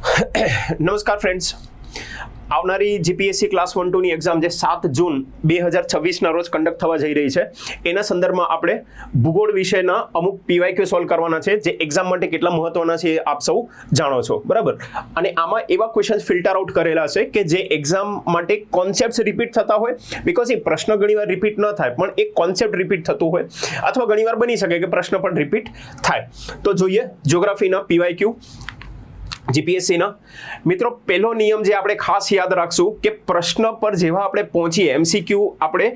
નમસ્કાર ફ્રેન્ડ્સ, આવનારી GPSC class 1-2 ની એક્ઝામ જે 7 જૂન 2026ના રોજ કન્ડક્ટ થવા જઈ રહી છે એના સંદર્ભમાં આપણે ભૂગોળ વિષયના અમુક પીવાયક્યુ સોલ્વ કરવાના છે જે એક્ઝામ માટે કેટલા મહત્વના છે આપ સૌ જાણો છો, બરાબર. અને આમાં એવા ક્વેશ્ચન્સ ફિલ્ટર આઉટ કરેલા છે કે જે એક્ઝામ માટે કોન્સેપ્ટ્સ રિપીટ થતા હોય, બીકોઝ એ પ્રશ્ન ઘણીવાર રિપીટ ન થાય પણ એક કોન્સેપ્ટ રિપીટ થતું હોય, અથવા ઘણીવાર બની શકે કે પ્રશ્ન પણ રિપીટ થાય. તો જોઈએ જ્યોગ્રાફીના પીવાયક્યુ જીપીએસસીના મિત્રો. પહેલો નિયમ જે આપણે ખાસ યાદ રાખશું કે પ્રશ્ન પર જેવા આપણે પહોંચીએ, એમસીક્યુ આપણે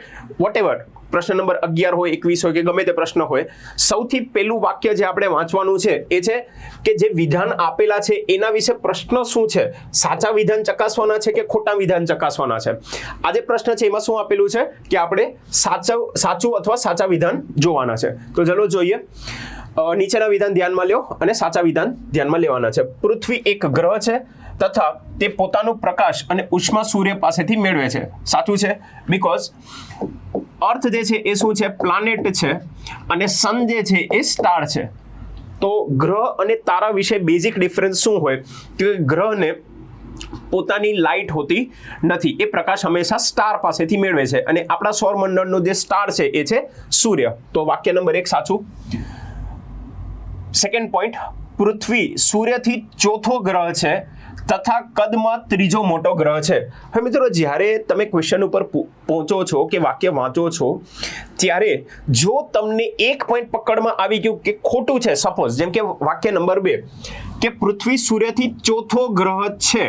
વોટેવર પ્રશ્ન નંબર 11 હોય, 21 હોય કે ગમે તે પ્રશ્ન હોય, સૌથી પહેલું વાક્ય જે આપણે વાંચવાનું છે એ છે કે જે વિધાન આપેલા છે એના વિશે પ્રશ્ન શું છે, સાચા વિધાન ચકાસવાના છે કે ખોટા વિધાન ચકાસવાના છે. આ જે પ્રશ્ન છે એમાં શું આપેલું છે કે આપણે સાચું અથવા સાચા વિધાન જોવાના છે. તો ચલો જોઈએ. નીચેના વિધાન ધ્યાનમાં લ્યો અને સાચા વિધાન ધ્યાનમાં લેવાના છે. પૃથ્વી એક ગ્રહ છે તથા તે પોતાનો પ્રકાશ અને ઉષ્મા સૂર્ય પાસેથી મેળવે છે. સાચું છે, બીકોઝ અર્થ જે છે એ શું છે, પ્લાનેટ છે, અને સન જે છે એ સ્ટાર છે. તો ગ્રહ અને તારા વિશે બેઝિક ડિફરન્સ શું હોય કે ગ્રહને પોતાની લાઇટ હોતી નથી, એ પ્રકાશ હંમેશા સ્ટાર પાસેથી મેળવે છે, અને આપણા સૌરમંડળનો જે સ્ટાર છે એ છે સૂર્ય. તો વાક્ય નંબર 1 સાચું. સેકન્ડ પોઈન્ટ, પૃથ્વી સૂર્યથી ચોથો ગ્રહ છે તથા કદમાં ત્રીજો મોટો ગ્રહ છે. હવે મિત્રો, જ્યારે તમે ક્વેશ્ચન ઉપર પહોંચો છો કે વાક્ય વાંચો છો ત્યારે જો તમને એક પોઈન્ટ પકડમાં આવી ગયું કે ખોટું છે, સપોઝ જેમ કે વાક્ય નંબર 2 કે પૃથ્વી સૂર્યથી ચોથો ગ્રહ છે,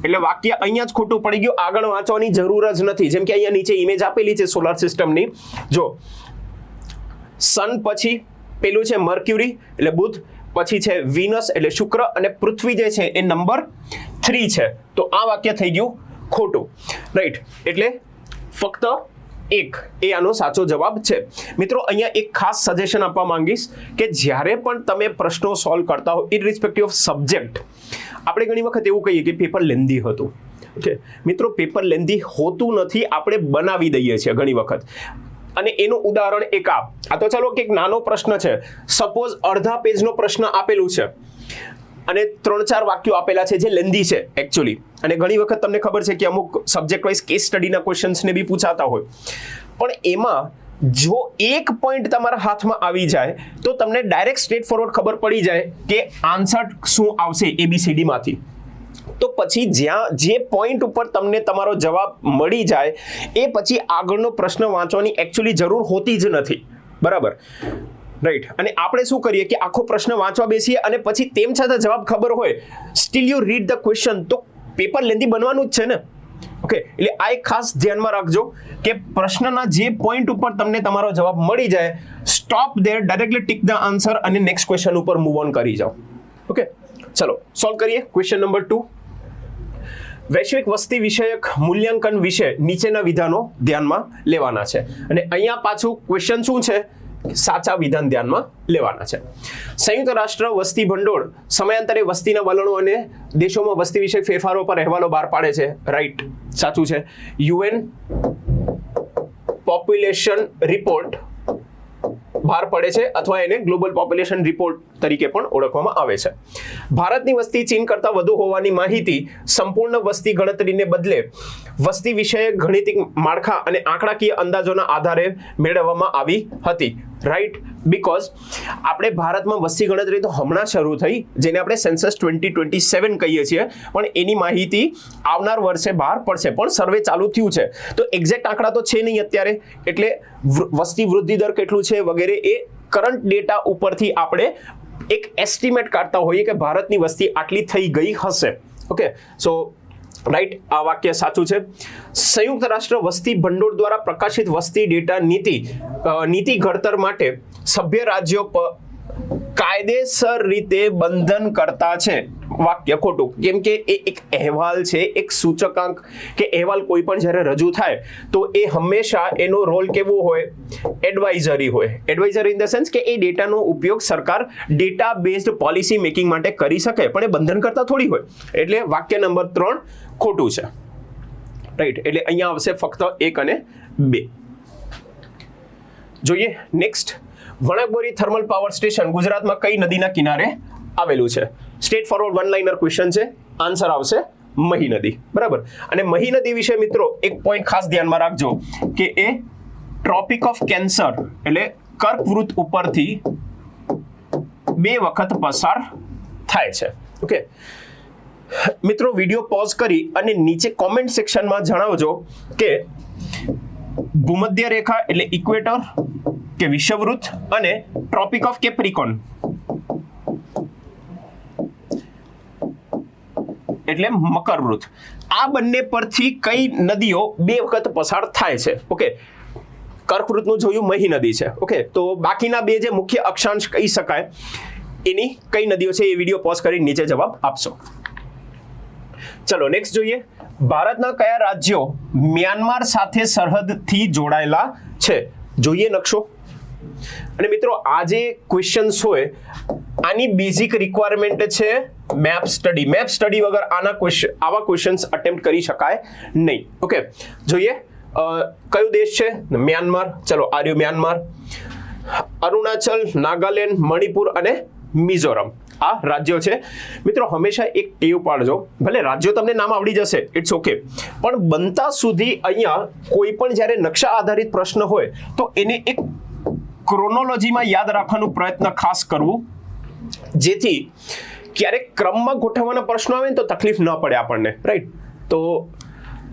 એટલે વાક્ય અહીંયા જ ખોટું પડી ગયું, આગળ વાંચવાની જરૂર જ નથી. જેમ કે અહીંયા નીચે ઇમેજ આપેલી છે સોલાર સિસ્ટમની, જો સન પછી પેલું છે મર્ક્યુરી એટલે બુધ, પછી છે વિનસ એટલે શુક્ર, અને પૃથ્વી જે છે એ નંબર 3 છે. તો આ વાક્ય થઈ ગયું ખોટું, રાઈટ. એટલે ફક્ત 1 એ આનો સાચો જવાબ છે. મિત્રો, અહીંયા એક ખાસ સજેશન આપવા માંગીશ કે જ્યારે પણ તમે પ્રશ્નો સોલ્વ કરતા હો ઇરરિસ્પેક્ટિવ ઓફ સબ્જેક્ટ, આપણે ઘણી વખત એવું કહીએ કે પેપર લેન્ધી હતું. ઓકે મિત્રો, પેપર લેન્ધી હોતું નથી, આપણે બનાવી દઈએ છીએ ઘણી વખત. અને એનું ઉદાહરણ એક આ તો ચાલો કે એક નાનો પ્રશ્ન છે, સપોઝ અડધા પેજનો પ્રશ્ન આપેલું છે અને 3-4 વાક્યો આપેલા છે જે લેન્ધી છે એકચ્યુઅલી, અને ઘણી વખત તમને ખબર છે કે અમુક સબ્જેક્ટ વાઇઝ કેસ સ્ટડીના ક્વેશ્ચન્સને બી પૂછાતા હોય, પણ એમાં જો એક પોઈન્ટ તમારા હાથમાં આવી જાય તો તમને ડાયરેક્ટ સ્ટ્રેટ ફોરવર્ડ ખબર પડી જાય કે આન્સર શું આવશે ABCD માંથી. તો પછી જ્યાં જે પોઈન્ટ ઉપર તમને તમારો જવાબ મળી જાય એ પછી આગળનો પ્રશ્ન વાંચવાની એકચ્યુઅલી જરૂર હોતી જ નથી, બરાબર, રાઈટ. અને આપણે શું કરીએ કે આખો પ્રશ્ન વાંચવા બેસીએ અને પછી તેમ છતાં જવાબ ખબર હોય, steel you read the question, તો પેપર લેન્ધી બનવાનું જ છે ને. ઓકે, એટલે આ એક ખાસ ધ્યાનમાં રાખજો કે પ્રશ્નના જે પોઈન્ટ ઉપર તમને તમારો જવાબ મળી જાય, stop there, directly tick the answer અને નેક્સ્ટ ક્વેશ્ચન ઉપર મૂવ ઓન કરી જાઓ. ઓકે, ચલો સોલ્વ કરીએ. ક્વેશ્ચન નંબર 2, વૈશ્વિક વસ્તી વિષયક મૂલ્યાંકન વિશે નીચેના વિધાનો ધ્યાનમાં લેવાના છે. અને અહીંયા પાછું ક્વેશ્ચન શું છે, સાચા વિધાન ધ્યાનમાં લેવાના છે. સંયુક્ત રાષ્ટ્ર વસ્તી ભંડોળ સમયાંતરે વસ્તીના વલણો અને દેશોમાં વસ્તી વિષયક ફેરફારો પર અહેવાલો બહાર પાડે છે, રાઈટ, સાચું છે. UN પોપ્યુલેશન રિપોર્ટ બહાર પડે છે, અથવા એને ગ્લોબલ પોપ્યુલેશન રિપોર્ટ તરીકે પણ ઓળખવામાં આવે છે. ભારતની વસ્તી ચીન કરતાં વધુ હોવાની માહિતી સંપૂર્ણ વસ્તી ગણતરીને બદલે વસ્તી વિષયક ગણિતિક માળખા અને આંકડાકીય અંદાજોના આધારે મેળવવામાં આવી હતી, રાઈટ. બીકોઝ આપણે ભારતમાં વસ્તી ગણતરી તો હમણાં શરૂ થઈ, જેને આપણે સેન્સસ 2027 કહીએ છીએ, પણ એની માહિતી આવનાર વર્ષે બહાર પડશે, પણ સર્વે ચાલુ થયું છે, તો એક્ઝેક્ટ આંકડા તો છે નહીં અત્યારે, એટલે વસ્તી વૃદ્ધિ દર કેટલું છે વગેરે એ કરંટ ડેટા ઉપરથી આપણે એક એસ્ટિમેટ કાઢતા હોઈએ કે ભારતની વસ્તી આટલી થઈ ગઈ હશે. ઓકે, સો રાઈટ, આ વાક્ય સાચું છે. સંયુક્ત રાષ્ટ્ર વસ્તી ભંડોળ દ્વારા પ્રકાશિત વસ્તી ડેટા નીતિ ઘડતર માટે સભ્ય રાજ્યો કાયદેસર રીતે બંધન કરતા છે. વાક્ય ખોટું, કેમ કે એ એક અહેવાલ છે, એક સૂચકાંક કે અહેવાલ કોઈ પણ જ્યારે રજૂ થાય તો એ હંમેશા એનો રોલ કેવો હોય, એડવાઇઝરી હોય. એડવાઇઝરી ઇન ધ સેન્સ કે એ ડેટાનો ઉપયોગ સરકાર ડેટા બેઝડ પોલિસી મેકિંગ માટે કરી શકે, પણ એ બંધન કરતા થોડી હોય. એટલે વાક્ય નંબર 3 ખોટું છે, રાઈટ. એટલે અહીંયા આવશે ફક્ત 1 અને 2. જોઈએ next. Wanakbori thermal power station ગુજરાતમાં કઈ નદીના કિનારે આવેલું છે? Straight forward one liner question છે. આન્સર આવશે મહી નદી, બરાબર. અને મહી નદી વિશે મિત્રો એક પોઈન્ટ ખાસ ધ્યાનમાં રાખજો કે એ ટ્રોપિક ઓફ કેન્સર એટલે કર્કવૃત ઉપરથી 2 વખત પસાર થાય છે. ઓકે મિત્રો, વિડીયો પોઝ કરી અને નીચે કોમેન્ટ સેક્શનમાં જણાવજો કે ભૂમધ્ય રેખા એટલે ઇક્વેટર કે વિષુવવૃત્ત અને ટ્રોપિક ઓફ કેપ્રિકોન એટલે મકરવૃત્ત, આ બંને પરથી કઈ નદીઓ 2 વખત પસાર થાય છે. ઓકે, કર્કવૃત્તનું જોયું મહી નદી છે. ઓકે, તો બાકીના 2 જે મુખ્ય અક્ષાંશ કહી શકાય એની કઈ નદીઓ છે એ વિડીયો પોઝ કરી નીચે જવાબ આપશો. ચલો નેક્સ્ટ જોઈએ, ભારતના કયા રાજ્યો મ્યાનમાર સાથે સરહદથી જોડાયેલા છે? જોઈએ નકશો. અને મિત્રો આ જે ક્વેશ્ચન્સ હોય આની બેઝિક રિક્વાયરમેન્ટ છે મેપ સ્ટડી. મેપ સ્ટડી વગર આવા ક્વેશ્ચન્સ અટેમ્પ્ટ કરી શકાય નહીં. ઓકે, જોઈએ કયો દેશ છે? મ્યાનમાર. ચલો આ રહ્યું મ્યાનમાર. અરુણાચલ, નાગાલેન્ડ, મણિપુર અને મિઝોરમ આ રાજ્યો છે. મિત્રો હંમેશા એક ટેવ પાડજો, ભલે રાજ્યો તમને નામ આવડી જશે ઇટ્સ ઓકે, પણ બનતા સુધી અહીંયા કોઈ પણ જ્યારે નકશા આધારિત પ્રશ્ન હોય તો એને એક ક્રોનોલોજીમાં યાદ રાખવાનો પ્રયત્ન ખાસ કરવું, જેથી ક્યારેક ક્રમમાં ગોઠવવાના પ્રશ્નો આવે ને તો તકલીફ ન પડે આપણને, રાઈટ? તો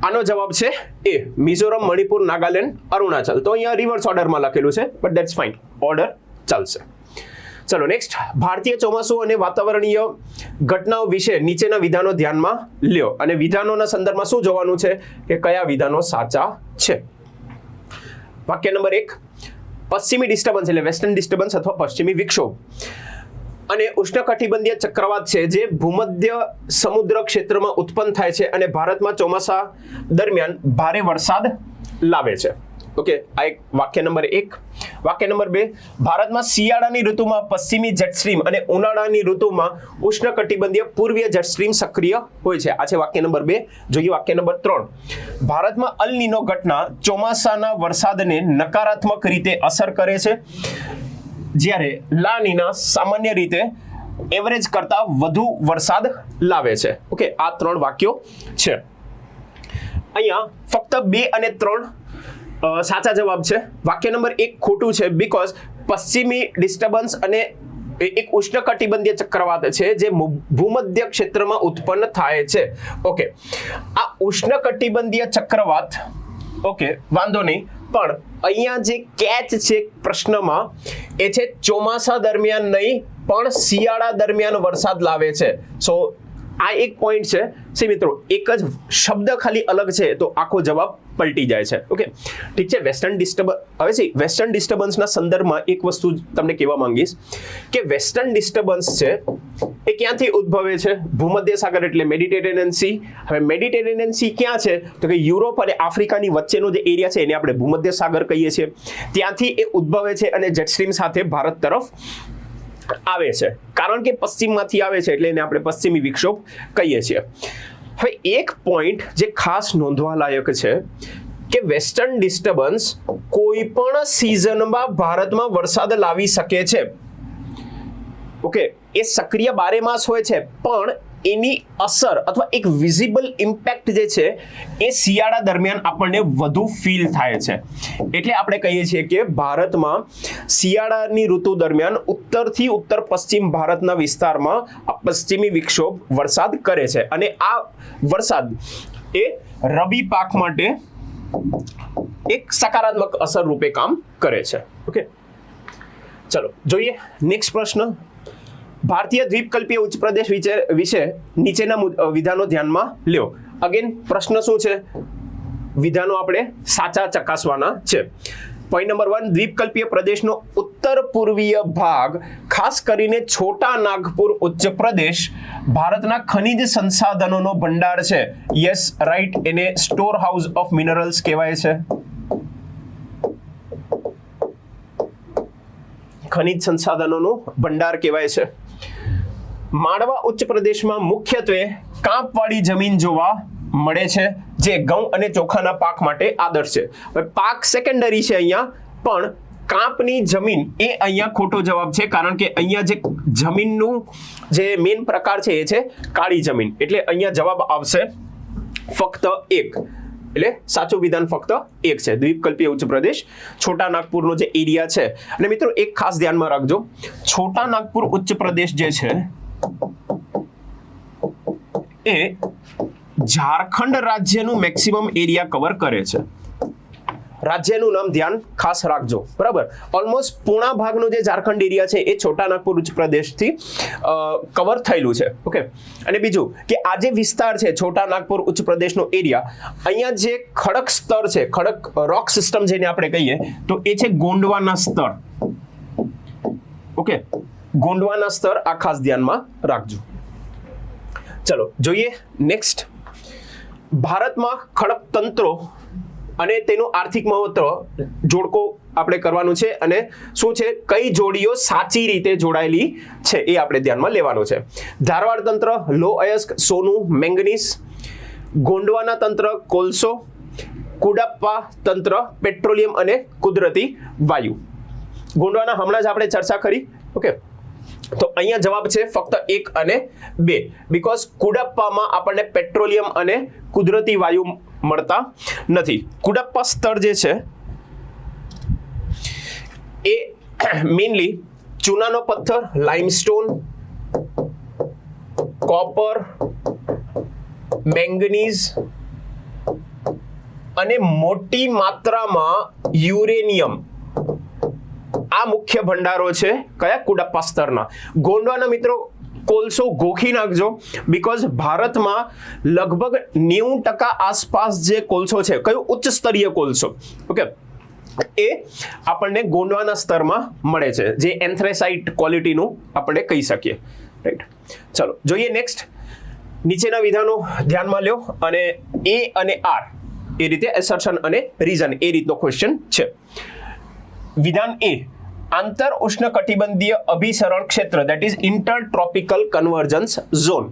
આનો જવાબ છે એ, મિઝોરમ, મણિપુર, નાગાલેન્ડ, અરુણાચલ. તો અહીંયા રિવર્સ ઓર્ડરમાં લખેલું છે બટ ધેટ્સ ફાઇન, ઓર્ડર ચાલશે. ચલો નેક્સ્ટ, ભારતીય ચોમાસું અને વાતાવરણીય ઘટનાઓ વિશે નીચેના વિધાનો ધ્યાનમાં લ્યો. અને વિધાનોના સંદર્ભમાં શું જોવાનું છે કે કયા વિધાનો સાચા છે. વાક્ય નંબર 1, પશ્ચિમી ડિસ્ટર્બન્સ એટલે વેસ્ટર્ન ડિસ્ટર્બન્સ અથવા પશ્ચિમી વિક્ષોભ અને ઉષ્ણકટિબંધીય ચક્રવાત છે જે ભૂમધ્ય સમુદ્ર ક્ષેત્રમાં ઉત્પન્ન થાય છે અને ભારતમાં ચોમાસા દરમિયાન ભારે વરસાદ લાવે છે. ઓકે, આ એક વાક્ય નંબર 1. વાક્ય નંબર 2, ભારતમાં શિયાળાની ઋતુમાં પશ્ચિમી જેટ સ્ટ્રીમ અને ઉનાળાની ઋતુમાં ઉષ્ણકટિબંધીય પૂર્વીય જેટ સ્ટ્રીમ સક્રિય હોય છે. આ છે વાક્ય નંબર 2. જોઈએ વાક્ય નંબર 3, ભારતમાં અલ નીનો ઘટના ચોમાસાના વરસાદને નકારાત્મક રીતે અસર કરે છે જ્યારે લા નીના સામાન્ય રીતે એવરેજ કરતા વધુ વરસાદ લાવે છે. ઓકે, આ 3 વાક્યો છે. અહીંયા ફક્ત 2 અને 3 સાચા જવાબ છે. વાક્ય નંબર 1 ખોટું છે બીકોઝ પશ્ચિમી ડિસ્ટર્બન્સ અને એક ઉષ્ણકટિબંધીય ચક્રવાત છે જે ભૂમધ્ય ક્ષેત્રમાં ઉત્પન્ન થાય છે. ઓકે, આ ઉષ્ણકટિબંધીય ચક્રવાત, ઓકે વાંધો નહીં, પણ અહીંયા જે કેચ છે પ્રશ્નમાં એ છે ચોમાસા દરમિયાન નહીં પણ શિયાળા દરમિયાન વરસાદ લાવે છે. સો આ એક પોઈન્ટ છે. સી મિત્રો, એક જ શબ્દ ખાલી અલગ છે તો આખો જવાબ પલટી જાય છે. ઓકે, ઠીક છે. વેસ્ટર્ન ડિસ્ટર્બન્સ, હવે સી વેસ્ટર્ન ડિસ્ટર્બન્સના સંદર્ભમાં એક વસ્તુ તમને કહેવા માંગીશ કે વેસ્ટર્ન ડિસ્ટર્બન્સ છે એ ક્યાંથી ઉદ્ભવે છે? ભૂમધ્ય સાગર એટલે મેડિટેરેનિયન સી. હવે મેડિટેરેનિયન સી ક્યાં છે તો કે યુરોપ અને આફ્રિકાની વચ્ચેનો જે એરિયા છે એને આપણે ભૂમધ્ય સાગર કહીએ છીએ. ત્યાંથી એ ઉદ્ભવે છે અને જેટ સ્ટ્રીમ સાથે ભારત તરફ આવે છે. કારણ કે પશ્ચિમમાંથી આવે છે એટલે એને આપણે પશ્ચિમી વિક્ષોભ કહીએ છીએ. હવે એક પોઈન્ટ જે ખાસ નોંધવા લાયક છે કે વેસ્ટર્ન ડિસ્ટર્બન્સ કોઈ પણ સિઝનમાં ભારતમાં વરસાદ લાવી શકે છે. ઓકે, એ સક્રિય બારેમાસ હોય છે પણ એની અસર અથવા એક વિઝિબલ ઇમ્પેક્ટ જે છે એ શિયાળા દરમિયાન આપણને વધુ ફીલ થાય છે. એટલે આપણે કહીએ છીએ કે ભારતમાં શિયાળાની ઋતુ દરમિયાન ઉત્તરથી ઉત્તર પશ્ચિમ ભારતના વિસ્તારમાં પશ્ચિમી વિક્ષોભ વરસાદ કરે છે અને આ વરસાદ એ રબી પાક માટે એક સકારાત્મક અસર રૂપે કામ કરે છે. ઓકે, ચલો જોઈએ નેક્સ્ટ પ્રશ્ન. ભારતીય દ્વીપકલ્પીય ઉચ્ચ પ્રદેશ વિશે નીચેના વિધાનો ધ્યાનમાં લ્યો. અગેન પ્રશ્ન શું છે? વિધાનો આપણે સાચા ચકાસવાના છે. પોઈન્ટ નંબર 1, દ્વીપકલ્પીય પ્રદેશનો ઉત્તર પૂર્વીય ભાગ ખાસ કરીને છોટા નાગપુર ઉચ્ચ પ્રદેશ ભારતના ખનિજ સંસાધનોનો ભંડાર છે. યસ રાઈટ, એને સ્ટોર હાઉસ ઓફ મિનરલ્સ કહેવાય છે. ખનિજ સંસાધનોનો ભંડાર કહેવાય છે. માળવા ઉચ્ચ પ્રદેશમાં મુખ્યત્વે કાંપવાળી જમીન જોવા મળે છે જે ઘઉં અને ચોખાના પાક માટે આદર્શ છે. હવે પાક સેકન્ડરી છે અહીંયા, પણ કાંપની જમીન એ અહીંયા ખોટો જવાબ છે, કારણ કે અહીંયા જે જમીનનું જે મેઇન પ્રકાર છે એ છે કાળી જમીન, એટલે અહીંયા જવાબ આવશે ફક્ત 1. એટલે સાચું વિધાન ફક્ત 1 છે. દ્વીપકલ્પીય ઉચ્ચ પ્રદેશ છોટા નાગપુરનો જે એરિયા છે, અને મિત્રો એક ખાસ ધ્યાનમાં રાખજો, છોટા નાગપુર ઉચ્ચ પ્રદેશ જે છે એ ઝારખંડ રાજ્યનું મેક્સિમમ એરિયા કવર કરે છે. રાજ્યનું નામ ધ્યાન ખાસ રાખજો, બરાબર. ઓલમોસ્ટ પૂર્ણા ભાગનો જે ઝારખંડ એરિયા છે એ છોટા નાગપુર ઉચ્ચ પ્રદેશથી કવર થયેલું છે. ઓકે. અને બીજું કે આ જે વિસ્તાર છે છોટા નાગપુર ઉચ્ચ પ્રદેશનો એરિયા, અહીંયા જે ખડક સ્તર છે, ખડક રોક સિસ્ટમ જેને આપણે કહીએ તો એ છે ગોંડવાના સ્તર. ઓકે, ગોંડવાના સ્તર આ ખાસ ધ્યાનમાં રાખજો. ચલો જોઈએ નેક્સ્ટ. ભારતમાં ખડક તંત્રો અને તેનું આર્થિક મહત્વ જોડકો આપણે કરવાનું છે, અને શું છે કઈ જોડીઓ સાચી રીતે જોડાયેલી છે એ આપણે ધ્યાનમાં લેવાનું છે. ધારવાડ તંત્ર લો અયસ્ક, સોનું, મેંગનીઝ. ગોંડવાના તંત્ર કોલસો. કુડપ્પા તંત્ર પેટ્રોલિયમ અને કુદરતી વાયુ. ગોંડવાના હમણાં જ આપણે ચર્ચા કરી. ઓકે, તો અહીંયા જવાબ છે ફક્ત 1 અને 2, બીકોઝ કુડપ્પામાં આપણને પેટ્રોલિયમ અને કુદરતી વાયુ મળતા નથી. કુડપ્પા સ્તર જે છે એ મેઇનલી ચૂનાનો પથ્થર, લાઇમસ્ટોન, કોપર, મેંગનીઝ અને મોટી માત્રામાં યુરેનિયમ, આ મુખ્ય ભંડારો છે કયા કુડપ્પા સ્તરના. ગોંડવાના મિત્રો કોલસો ગોખી નાખજો, બીકોઝ ભારતમાં લગભગ 90% આસપાસ જે કોલસો છે, કયું ઉચ્ચ સ્તરીય કોલસો, ઓકે, એ આપણને ગોંડવાના સ્તરમાં મળે છે, જે એન્થ્રેસાઇટ ક્વોલિટીનું આપણે કહી શકીએ. રાઈટ, ચલો જોઈએ નેક્સ્ટ. નીચેના વિધાનો ધ્યાનમાં લ્યો અને એ અને આર એ રીતે એસર્શન અને રીઝન એ રીતનો ક્વેશ્ચન છે. વિધાન એ, આંતર ઉષ્ણકટિબંધીય અભિસરણ ક્ષેત્ર ધેટ ઇઝ ઇન્ટરટ્રોપિકલ કન્વર્જન્સ ઝોન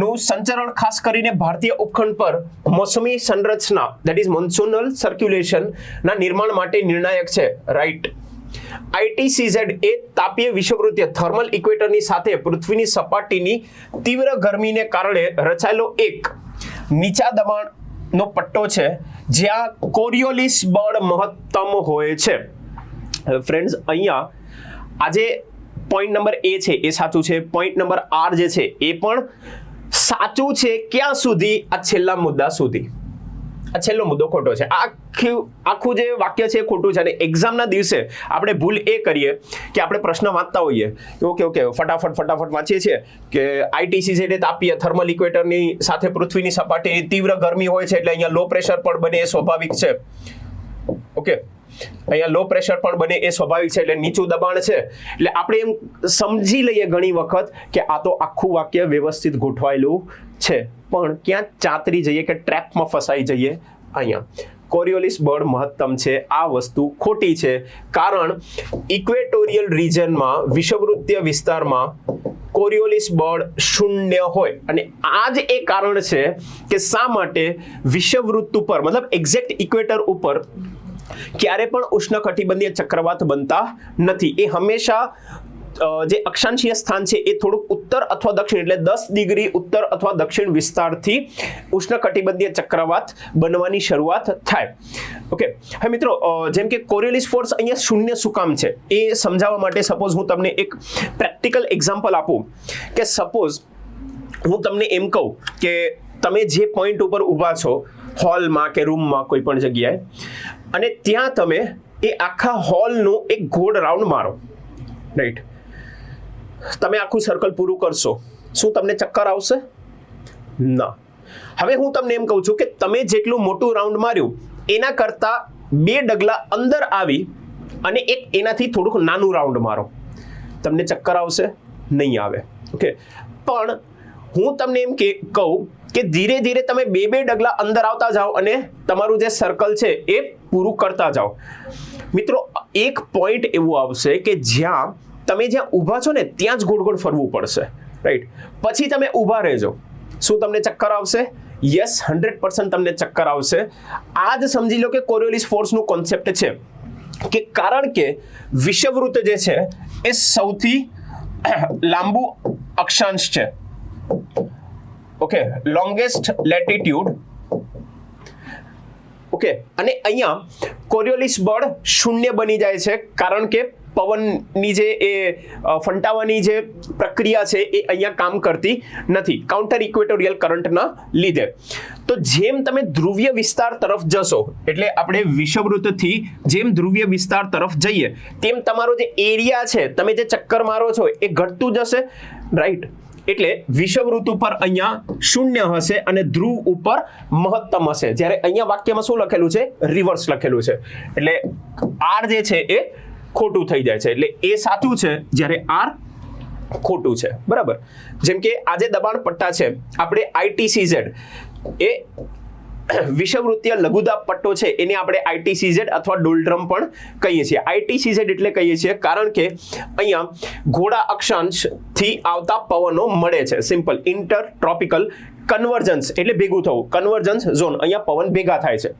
નું સંચરણ ખાસ કરીને ભારતીય ઉપખંડ પર મોસમી સંરચના ધેટ ઇઝ મોન્સૂનલ સર્ક્યુલેશન ના નિર્માણ માટે નિર્ણાયક છે. રાઈટ. ITCZ એ તાપીય વિષુવવૃત્તીય થર્મલ ઇક્વેટરની સાથે પૃથ્વીની સપાટીની તીવ્ર ગરમીને કારણે રચાયેલો એક નીચા દબાણનો પટ્ટો છે, જ્યાં કોરિયોલિસ બળ મહત્તમ હોય છે. ફ્રેન્ડ્સ, અહીંયા આજે પોઈન્ટ નંબર એ છે એ સાચું છે, પોઈન્ટ નંબર આર જે છે એ પણ સાચું છે. ક્યાં સુધી? આ છેલ્લા મુદ્દા સુધી. આ છેલ્લો મુદ્દો ખોટો છે. આખું જે વાક્ય છે એ ખોટું છે. અને એક્ઝામના દિવસે આપણે ભૂલ એ કરીએ કે આપણે પ્રશ્ન વાંચતા હોઈએ, ઓકે ફટાફટ વાંચીએ છીએ કે ITCZ એ તાપીય થર્મલ ઇક્વેટરની સાથે પૃથ્વીની સપાટીની તીવ્ર ગરમી હોય છે, એટલે અહીંયા લો પ્રેશર પણ બને એ સ્વાભાવિક છે. ઓકે, અહીંયા લો પ્રેશર પણ બને એ સ્વાભાવિક છે, એટલે નીચું દબાણ છે. એટલે આપણે એમ સમજી લઈએ ઘણી વખત કે આ તો આખું વાક્ય વ્યવસ્થિત ગોઠવાયેલું છે, પણ ક્યાં ચાતરી જઈએ કે ટ્રેપમાં ફસાઈ જઈએ. અહીંયા કોરિયોલિસ બળ મહત્તમ છે, આ વસ્તુ ખોટી છે, કારણ ઇક્વેટોરિયલ રિજનમાં વિષુવવૃત્તીય વિસ્તારમાં કોરિયોલિસ બળ 0 હોય, અને આ જ એ કારણ છે કે શા માટે વિષુવવૃત્ત ઉપર મતલબ એક્ઝેક્ટ ઇક્વેટર ઉપર ક્યારે પણ ઉષ્ણકટિબંધીય ચક્રવાત બનતા નથી. એ હંમેશા જે અક્ષાંશીય સ્થાન છે એ થોડુંક ઉત્તર અથવા દક્ષિણ, એટલે 10 ડિગ્રી ઉત્તર અથવા દક્ષિણ વિસ્તારથી ઉષ્ણકટિબંધીય ચક્રવાત બનવાની શરૂઆત થાય. ઓકે, હવે મિત્રો જેમ કે કોરિયોલિસ ફોર્સ અહીંયા 0 શું કામ છે એ સમજાવવા માટે સપોઝ હું તમને એક પ્રેક્ટિકલ એક્ઝામ્પલ આપું કે સપોઝ હું તમને એમ કહું કે તમે જે પોઈન્ટ ઉપર ઊભા છો હોલમાં કે રૂમમાં કોઈ પણ જગ્યાએ, અને ત્યાં તમે એ આખા હોલનું એક ગોળ રાઉન્ડ મારો. રાઈટ, તમે આખું સર્કલ પૂરું કરશો, શું તમને ચક્કર આવશે? ના. હવે હું તમને એમ કહું છું કે તમે જેટલું મોટું રાઉન્ડ માર્યું એના કરતા 2 ડગલા અંદર આવી અને એક એનાથી થોડુંક નાનું રાઉન્ડ મારો, તમને ચક્કર આવશે? નહીં આવે. ઓકે, પણ હું તમને એમ કહું કે ધીરે ધીરે તમે 2 ડગલા અંદર આવતા જાઓ અને તમારું જે સર્કલ છે એ પૂરું કરતા જાઓ. મિત્રો, એક પોઈન્ટ એવું આવશે કે જ્યાં તમે જ્યાં ઊભા છો ને ત્યાં જ ગોળ ગોળ ફરવું પડશે. રાઈટ, પછી તમે ઊભા રહેજો, શું તમને ચક્કર આવશે? યસ, 100% તમને ચક્કર આવશે. આ જ સમજી લો કે કોરિયોલિસ ફોર્સનું કોન્સેપ્ટ છે કે કારણ કે વિષુવવૃત્ત જે છે એ સૌથી લાંબુ અક્ષાંશ છે. Okay, longest latitude. ઓકે, અને અહીંયા કોરિયોલિસ બળ શૂન્ય બની જાય છે કારણ કે પવનની જે એ ફંટાવાની જે પ્રક્રિયા છે એ અહીંયા કામ કરતી નથી કાઉન્ટર ઇક્વેટોરિયલ કરંટના લીધે. તો જેમ તમે ધ્રુવીય વિસ્તાર તરફ જશો, એટલે આપણે વિષુવવૃત્તથી જેમ ધ્રુવીય વિસ્તાર તરફ જઈએ તેમ તમારો જે એરિયા છે, તમે જે ચક્કર મારો છો એ ઘટતું જશે, રાઈટ. એટલે વિષુવવૃત્ત ઉપર અહીંયા શૂન્ય હશે અને ધ્રુવ ઉપર મહત્તમ હશે. જ્યારે અહીંયા વાક્યમાં શું લખેલું છે? રિવર્સ લખેલું છે. એટલે આર જે છે એ ખોટું થઈ જાય છે. એટલે એ સાચું છે જ્યારે આર ખોટું છે. બરાબર. જેમ કે આજે દબાણ પટ્ટા છે, આપણે ITCZ એ વિષુવવૃત્તીય લઘુદાબ પટ્ટો છે એને આપણે ITCZ અથવા ડોલ્ડ્રમ પણ કહીએ છીએ. ITCZ એટલે કહીએ છીએ કારણ કે અહીંયા ઘોડા અક્ષાંશથી આવતા પવનો મળે છે. સિમ્પલ. ઇન્ટર ટ્રોપિકલ કન્વર્જન્સ એટલે ભેગું થવું, કન્વર્જન્સ ઝોન, અહીંયા પવન ભેગા થાય છે.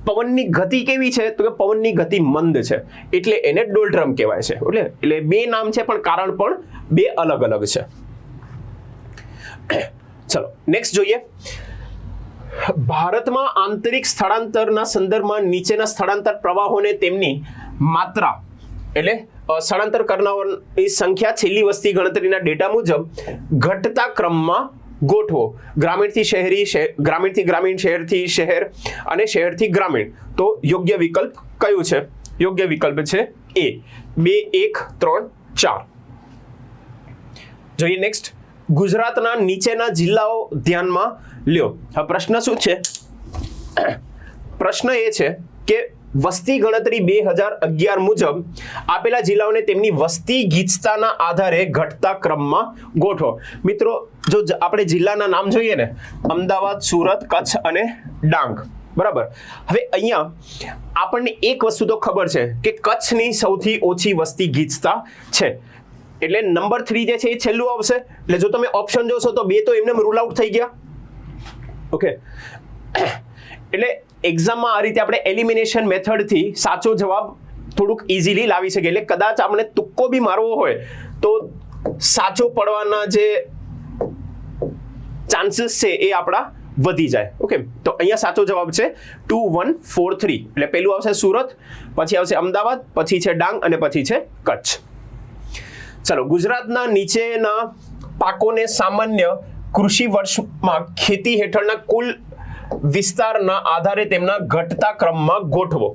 પવનની ગતિ કેવી છે? તો કે પવનની ગતિ મંદ છે, એટલે એને ડોલ્ડ્રમ કહેવાય છે. એટલે બે નામ છે પણ કારણ પણ બે અલગ અલગ છે. ચલો નેક્સ્ટ જોઈએ. ભારતમાં આંતરિક સ્થળાંતરના સંદર્ભમાં નીચેના સ્થળાંતર પ્રવાહોને તેમની માત્રા એટલે સ્થળાંતર કરનારની સંખ્યા છેલ્લી વસ્તી ગણતરીના ડેટા મુજબ ઘટતા ક્રમમાં ગોઠવો. ગ્રામીણથી શહેરી, ગ્રામીણથી ગ્રામીણ, શહેરથી શહેર અને શહેરથી ગ્રામીણ. તો યોગ્ય વિકલ્પ કયું છે? યોગ્ય વિકલ્પ છે એ. 2, 1, 3, 4. જોઈએ નેક્સ્ટ. ગુજરાતના નીચેના જિલ્લાઓ ધ્યાનમાં લ્યો. હવે પ્રશ્ન શું છે? પ્રશ્ન એ છે કે વસ્તી ગણતરી 2011 મુજબ આપેલા જિલ્લાઓને તેમની વસ્તી ગીચતાના આધારે ઘટતા ક્રમમાં ગોઠવો. મિત્રો, જો આપણે જિલ્લાના નામ જોઈએ ને, અમદાવાદ, સુરત, કચ્છ અને ડાંગ. બરાબર. હવે અહીંયા આપણને એક વસ્તુ તો ખબર છે કે કચ્છની સૌથી ઓછી વસ્તી ગીચતા છે. એટલે નંબર 3 જે છે એ છેલ્લું આવશે. એટલે જો તમે ઓપ્શન જોશો તો 2 તો એમને રૂલ આઉટ થઈ ગયા. ઓકે, એટલે એક્ઝામમાં આ રીતે આપણે એલિમિનેશન મેથડથી સાચો જવાબ થોડુંક ઇઝીલી લાવી શકીએ. એટલે કદાચ આપણે તુક્કો બી મારવો હોય તો સાચો પડવાના જે ચાન્સીસ છે એ આપણા વધી જાય. ઓકે, તો અહીંયા સાચો જવાબ છે 2, 1, 4, 3. એટલે પહેલું આવશે સુરત, પછી આવશે અમદાવાદ, પછી છે ડાંગ અને પછી છે કચ્છ. ચલો, ગુજરાતના નીચેના પાકોને સામાન્ય કૃષિ વર્ષમાં ખેતી હેઠળના કુલ વિસ્તારના આધારે તેમના ઘટતા ક્રમમાં ગોઠવો.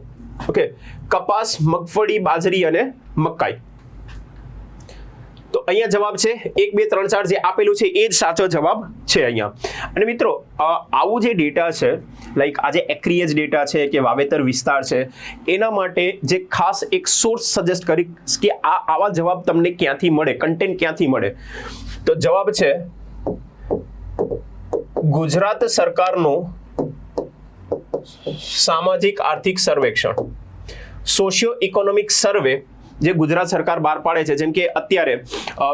ઓકે, કપાસ, મગફળી, બાજરી અને મકાઈ. તો અહીંયા જવાબ છે 1, 2, 3, 4 જે આપેલું છે એ જ સાચો જવાબ છે અહીંયા. અને મિત્રો, આવું જે ડેટા છે, લાઈક આજે એક્રિએજ ડેટા છે કે વાવેતર વિસ્તાર છે, એના માટે જે ખાસ એક સોર્સ સજેસ્ટ કરી કે આવા જવાબ તમને ક્યાંથી મળે, કન્ટેન્ટ ક્યાંથી મળે. તો જવાબ છે ગુજરાત સરકારનું સામાજિક આર્થિક સર્વેક્ષણ, સોશિયો ઇકોનોમિક સર્વે જે ગુજરાત સરકાર બહાર પાડે છે. જેમ કે અત્યારે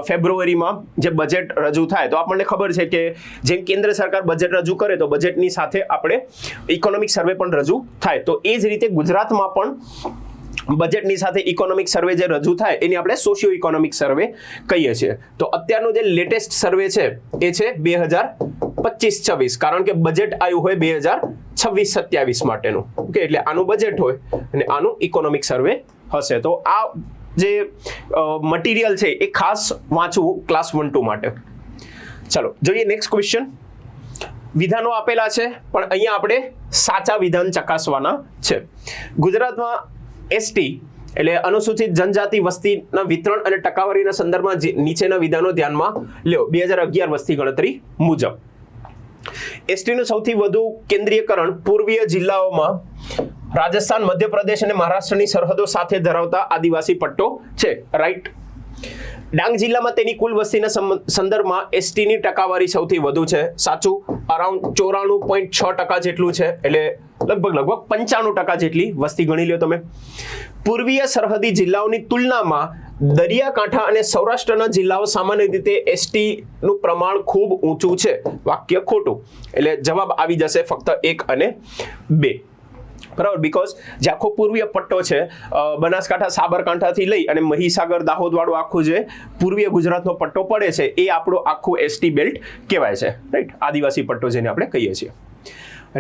ફેબ્રુઆરીમાં જે બજેટ રજૂ થાય તો આપણને ખબર છે કે જેમ કેન્દ્ર સરકાર બજેટ રજૂ કરે તો બજેટની સાથે આપણે ઇકોનોમિક સર્વે પણ રજૂ થાય. તો એ જ રીતે ગુજરાતમાં પણ બજેટની સાથે ઇકોનોમિક સર્વે જે રજૂ થાય એને આપણે સોશિયો ઇકોનોમિક સર્વે કહીએ છીએ. તો અત્યારનો જે લેટેસ્ટ સર્વે છે એ છે 2025-26, કારણ કે બજેટ આવ્યું હોય 2026-27 માટેનું. ઓકે, એટલે આનું બજેટ હોય અને આનું ઇકોનોમિક સર્વે હશે. તો આ જે મટીરિયલ છે એ ખાસ વાંચવું ક્લાસ 1-2 માટે. ચલો જોઈએ નેક્સ્ટ ક્વેશ્ચન. વિધાનો આપેલા છે પણ અહીંયા આપણે સાચા વિધાન ચકાસવાના છે. ગુજરાતમાં એસટી એટલે અનુસૂચિત જનજાતિ વસ્તીના વિતરણ અને ટકાવારીના સંદર્ભમાં નીચેના વિધાનો ધ્યાનમાં લ્યો. 2011 વસ્તી ગણતરી મુજબ એસટીનું સૌથી વધુ કેન્દ્રીયકરણ પૂર્વીય જિલ્લાઓમાં રાજસ્થાન, મધ્યપ્રદેશ અને મહારાષ્ટ્રની સરહદો સાથે ધરાવતા આદિવાસી પટ્ટો છે. રાઈટ. ડાંગ જિલ્લામાં તેની કુલ વસ્તીના સંદર્ભમાં એસટીની ટકાવારી સૌથી વધુ છે. સાચું. અરાઉન્ડ 94.6% જેટલું છે. એટલે લગભગ 95% જેટલી વસ્તી ગણી લ્યો તમે. પૂર્વીય સરહદી જિલ્લાઓની તુલનામાં દરિયાકાંઠા અને સૌરાષ્ટ્રના જિલ્લાઓ સામાન્ય રીતે એસટીનું પ્રમાણ ખૂબ ઊંચું છે. વાક્ય ખોટું. એટલે જવાબ આવી જશે ફક્ત 1 અને 2. બરાબર, બીકોઝ જે આખો પૂર્વીય પટ્ટો છે બનાસકાંઠા સાબરકાંઠાથી લઈ અને મહીસાગર દાહોદ વાળું આખું જે પૂર્વીય ગુજરાતનો પટ્ટો પડે છે એ આપણો આખું એસટી બેલ્ટ કહેવાય છે, રાઈટ, આદિવાસી પટ્ટો જેને આપણે કહીએ છીએ.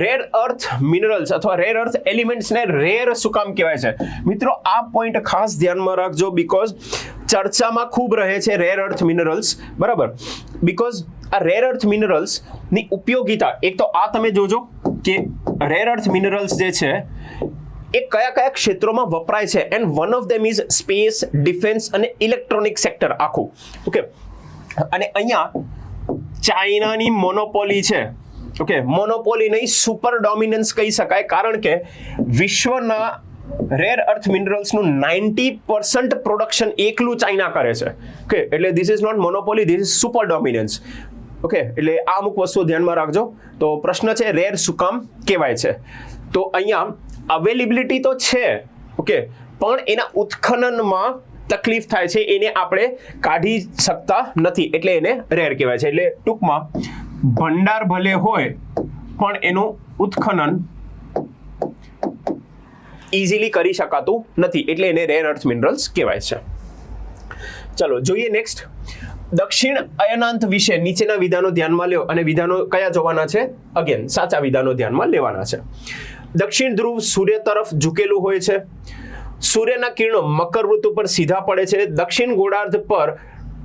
રેર અર્થ મિનરલ્સ અથવા રેર અર્થ એલિમેન્ટ્સને રેર શું કામ કહેવાય છે? મિત્રો આ પોઈન્ટ ખાસ ધ્યાનમાં રાખજો, બીકોઝ ચર્ચામાં ખૂબ રહે છે રેર અર્થ મિનરલ્સ, બરાબર. બીકોઝ આ રેર અર્થ મિનરલ્સ ની ઉપયોગિતા, એક તો આ તમે જોજો કે રેર અર્થ મિનરલ્સ જે છે એ કયા કયા ક્ષેત્રોમાં વપરાય છે, and one of them is space, defence અને ઇલેક્ટ્રોનિક સેક્ટર આખું. ઓકે, અને અહીંયા ચાઇનાની મોનોપોલી છે. ઓકે, મોનોપોલી નહીં, સુપર ડોમિનન્સ કહી શકાય, કારણ કે વિશ્વના રેર અર્થ મિનરલ્સનું 90% પ્રોડક્શન એકલું ચાઇના કરે છે. ઓકે, એટલે this is not monopoly, this is super dominance. Okay, એટલે આ અમુક વસ્તુઓ ધ્યાનમાં રાખજો. તો પ્રશ્ન છે રેર શું કામ કહેવાય છે? તો અહીંયા અવેલેબિલિટી તો છે, ઓકે, પણ એના ઉત્ખનનમાં તકલીફ થાય છે, એને આપણે કાઢી શકતા નથી, એટલે એને રેર કહેવાય છે. એટલે ટૂંકમાં ભંડાર ભલે હોય પણ એનું ઉત્ખનન ઇઝીલી કરી શકાતું નથી, એટલે એને રેર અર્થ મિનરલ્સ કહેવાય છે. ચલો જોઈએ નેક્સ્ટ. દક્ષિણ અયનાંત વિશે નીચેના વિધાનો ધ્યાનમાં લ્યો, અને વિધાનો કયા જોવાના છે? અગેન સાચા વિધાનો ધ્યાનમાં લેવાના છે. દક્ષિણ ધ્રુવ સૂર્ય તરફ ઝૂકેલું હોય છે. સૂર્યના કિરણો મકર ઋતુ પર સીધા પડે છે. દક્ષિણ ગોળાર્ધ પર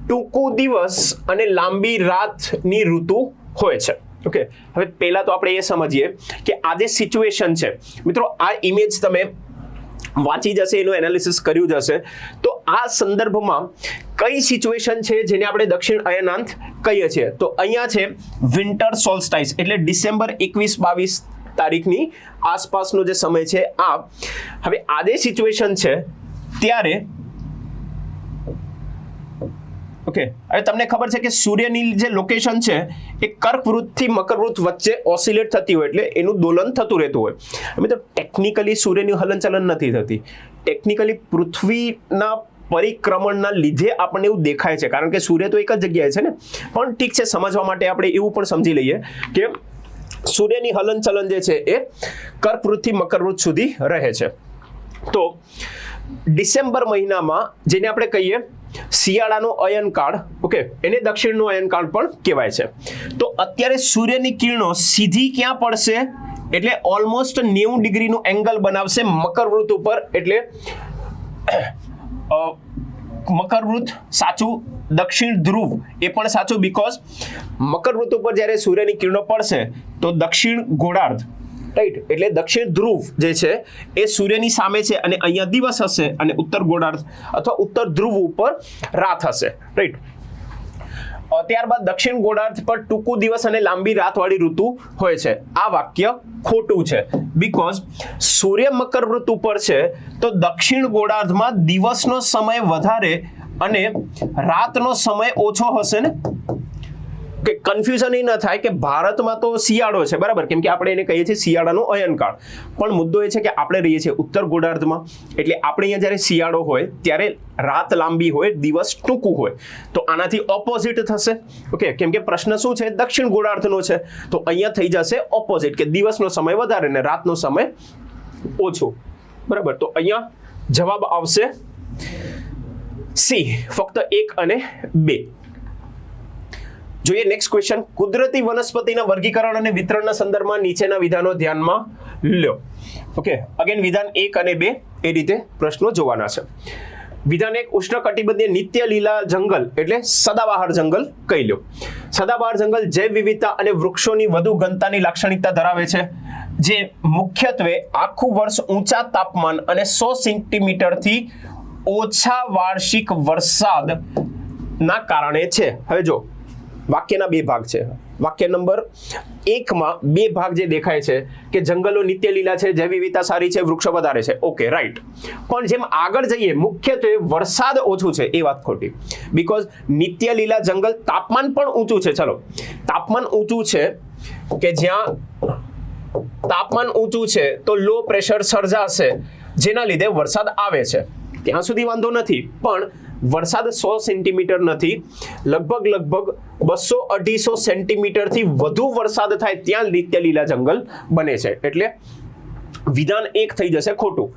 ટૂંકું દિવસ અને લાંબી રાતની ઋતુ હોય છે. ઓકે, હવે પહેલા તો આપણે એ સમજીએ કે આ જે સિચ્યુએશન છે, મિત્રો આ ઇમેજ તમે વાંચી જશે, એનું એનાલિસિસ કર્યું જશે, તો આ સંદર્ભમાં કઈ સિચ્યુએશન છે જેને આપણે દક્ષિણ અયનાંત કહીએ છીએ? તો અહીંયા છે વિન્ટર સોલ્સ્ટાઇસ, એટલે ડિસેમ્બર 21-22 તારીખની આસપાસનો જે સમય છે આ. હવે આ જે સિચ્યુએશન છે ત્યારે ઓકે, હવે તમને ખબર છે કે સૂર્યની જે લોકેશન છે એ કર્કવૃતથી મકરવૃત વચ્ચે ઓસિલેટ થતી હોય, એટલે એનું દોલન થતું રહેતું હોય. મિત્રો ટેકનિકલી સૂર્યની હલનચલન નથી થતી, ટેકનિકલી પૃથ્વીના પરિક્રમણના લીધે આપણને એવું દેખાય છે, કારણ કે સૂર્ય તો એક જ જગ્યાએ છે ને. પણ ઠીક છે, સમજવા માટે આપણે એવું પણ સમજી લઈએ કે સૂર્યની હલનચલન જે છે એ કર્કવૃતથી મકરવૃત સુધી રહે છે. તો ડિસેમ્બર મહિનામાં જેને આપણે કહીએ શિયાળાનો અયનકાળ, ઓકે, એને દક્ષિણનો અયનકાળ પણ કહેવાય છે. તો અત્યારે સૂર્યની કિરણો સીધી ક્યાં પડશે? એટલે ઓલમોસ્ટ 90 ડિગ્રીનું એંગલ બનાવશે મકરવૃત ઉપર, એટલે મકરવૃત સાચું, દક્ષિણ ધ્રુવ એ પણ સાચું, બીકોઝ મકરવૃત ઉપર જ્યારે સૂર્યની કિરણો પડશે તો દક્ષિણ ગોળાર્ધ, રાઈટ, એટલે દક્ષિણ ધ્રુવ જે છે એ સૂર્યની સામે છે, અને અહીંયા દિવસ હશે, અને ઉત્તર ગોળાર્ધ અથવા ઉત્તર ધ્રુવ ઉપર રાત હશે, રાઈટ. ત્યારબાદ દક્ષિણ ગોળાર્ધ પર ટૂંકું દિવસ અને લાંબી રાતવાળી ઋતુ હોય છે. આ વાક્ય ખોટું છે, બીકોઝ સૂર્ય મકરવૃત ઉપર છે તો દક્ષિણ ગોળાર્ધમાં દિવસનો સમય વધારે અને રાતનો સમય ઓછો હશે ને. કે કન્ફ્યુઝન એ ન થાય કે ભારતમાં તો શિયાળો છે, બરાબર, કેમ કે આપણે એને કહીએ છીએ શિયાળાનો અયનકાળ, પણ મુદ્દો એ છે કે આપણે રહીએ છીએ ઉત્તર ગોળાર્ધમાં, એટલે આપણે અહીંયા જ્યારે શિયાળો હોય ત્યારે રાત લાંબી હોય, દિવસ ટૂંકું હોય, તો આનાથી ઓપોઝિટ થશે. ઓકે, કેમ કે પ્રશ્ન શું છે? દક્ષિણ ગોળાર્ધનો છે, તો અહીંયા થઈ જશે ઓપોઝિટ, કે દિવસનો સમય વધારે ને રાતનો સમય ઓછો, બરાબર. તો અહીંયા જવાબ આવશે સી, ફક્ત 1 અને 2. જોઈએ નેક્સ્ટ ક્વેશ્ચન. કુદરતી વનસ્પતિના વર્ગીકરણ અને વિતરણના સંદર્ભમાં નીચેના વિધાનો ધ્યાનમાં લો. ઓકે, અગેન વિધાન 1 અને 2 એ રીતે પ્રશ્નો જોવાના છે. વિધાન 1, ઉષ્ણકટિબંધીય નિત્ય લીલા જંગલ એટલે સદાબહાર જંગલ કહી લો. સદાબહાર જંગલ જૈવ વિવિધતા અને વૃક્ષોની વધુ ઘનતાની લાક્ષણિકતા ધરાવે છે, જે મુખ્યત્વે આખું વર્ષ ઊંચા તાપમાન અને 100 સેન્ટીમીટરથી ઓછા વાર્ષિક વરસાદના કારણે છે. હવે જો વાક્યના 2 ભાગ છે. વાક્ય નંબર 1માં 2 ભાગ જે દેખાય છે કે જંગલો નિત્ય લીલા છે, જૈવ વિવિધતા સારી છે, વૃક્ષો વધારે છે. Okay, right. પણ જેમ આગળ જઈએ મુખ્યત્વે વરસાદ ઓછું છે, એ વાત ખોટી, બીકોઝ નિત્ય લીલા જંગલ, તાપમાન પણ ઊંચું છે. ચલો, તાપમાન ઊંચું છે કે જ્યાં તાપમાન ઊંચું છે તો લો પ્રેશર સર્જાશે, જેના લીધે વરસાદ આવે છે, ત્યાં સુધી વાંધો નથી. પણ વરસાદ 100 સેન્ટીમીટર નથી, લગભગ 200-250 સેન્ટીમીટરથી વધુ વરસાદ થાય ત્યાં નિત્ય લીલા જંગલ બને છે. એટલે વિધાન 1 થઈ જશે ખોટું.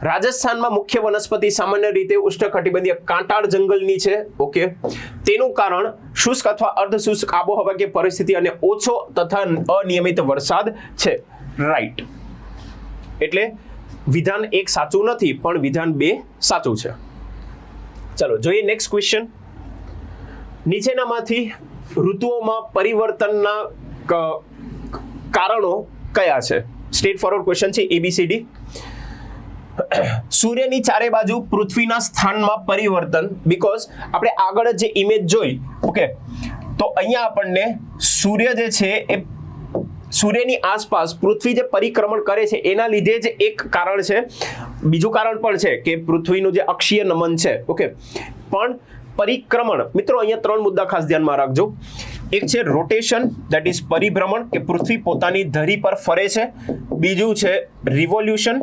રાજસ્થાનમાં મુખ્ય વનસ્પતિ સામાન્ય રીતે ઉષ્ણકટિબંધીય કાંટાળ જંગલની છે. ઓકે, તેનું કારણ શુષ્ક અથવા અર્ધશુષ્ક આબોહવા કે પરિસ્થિતિ અને ઓછો તથા અનિયમિત વરસાદ છે. રાઈટ. એટલે વિધાન 1 સાચું નથી, પણ વિધાન 2 સાચું છે. ચલો જોઈએ નેક્સ્ટ ક્વેશ્ચન. નીચેનામાંથી ઋતુઓમાં પરિવર્તનના કારણો કયા છે? સ્ટ્રેટ ફોરવર્ડ ક્વેશ્ચન છે, ABCD. સૂર્યની ચારે બાજુ પૃથ્વીના સ્થાનમાં પરિવર્તન. બીકોઝ આપણે આગળ જે ઇમેજ જોઈ, ઓકે, તો અહીંયા આપણને સૂર્ય જે છે એ સૂર્યની આસપાસ પૃથ્વી જે પરિક્રમણ કરે છે એના લીધે જ એક કારણ છે. બીજું કારણ પણ છે કે પૃથ્વીનું જે અક્ષીય નમન છે, ઓકે, પણ પરિક્રમણ, મિત્રો અહીંયા 3 મુદ્દા ખાસ ધ્યાનમાં રાખજો. એક છે રોટેશન, ધેટ ઇઝ પરિભ્રમણ, કે પૃથ્વી પોતાની ધરી પર ફરે છે. બીજું છે રિવોલ્યુશન,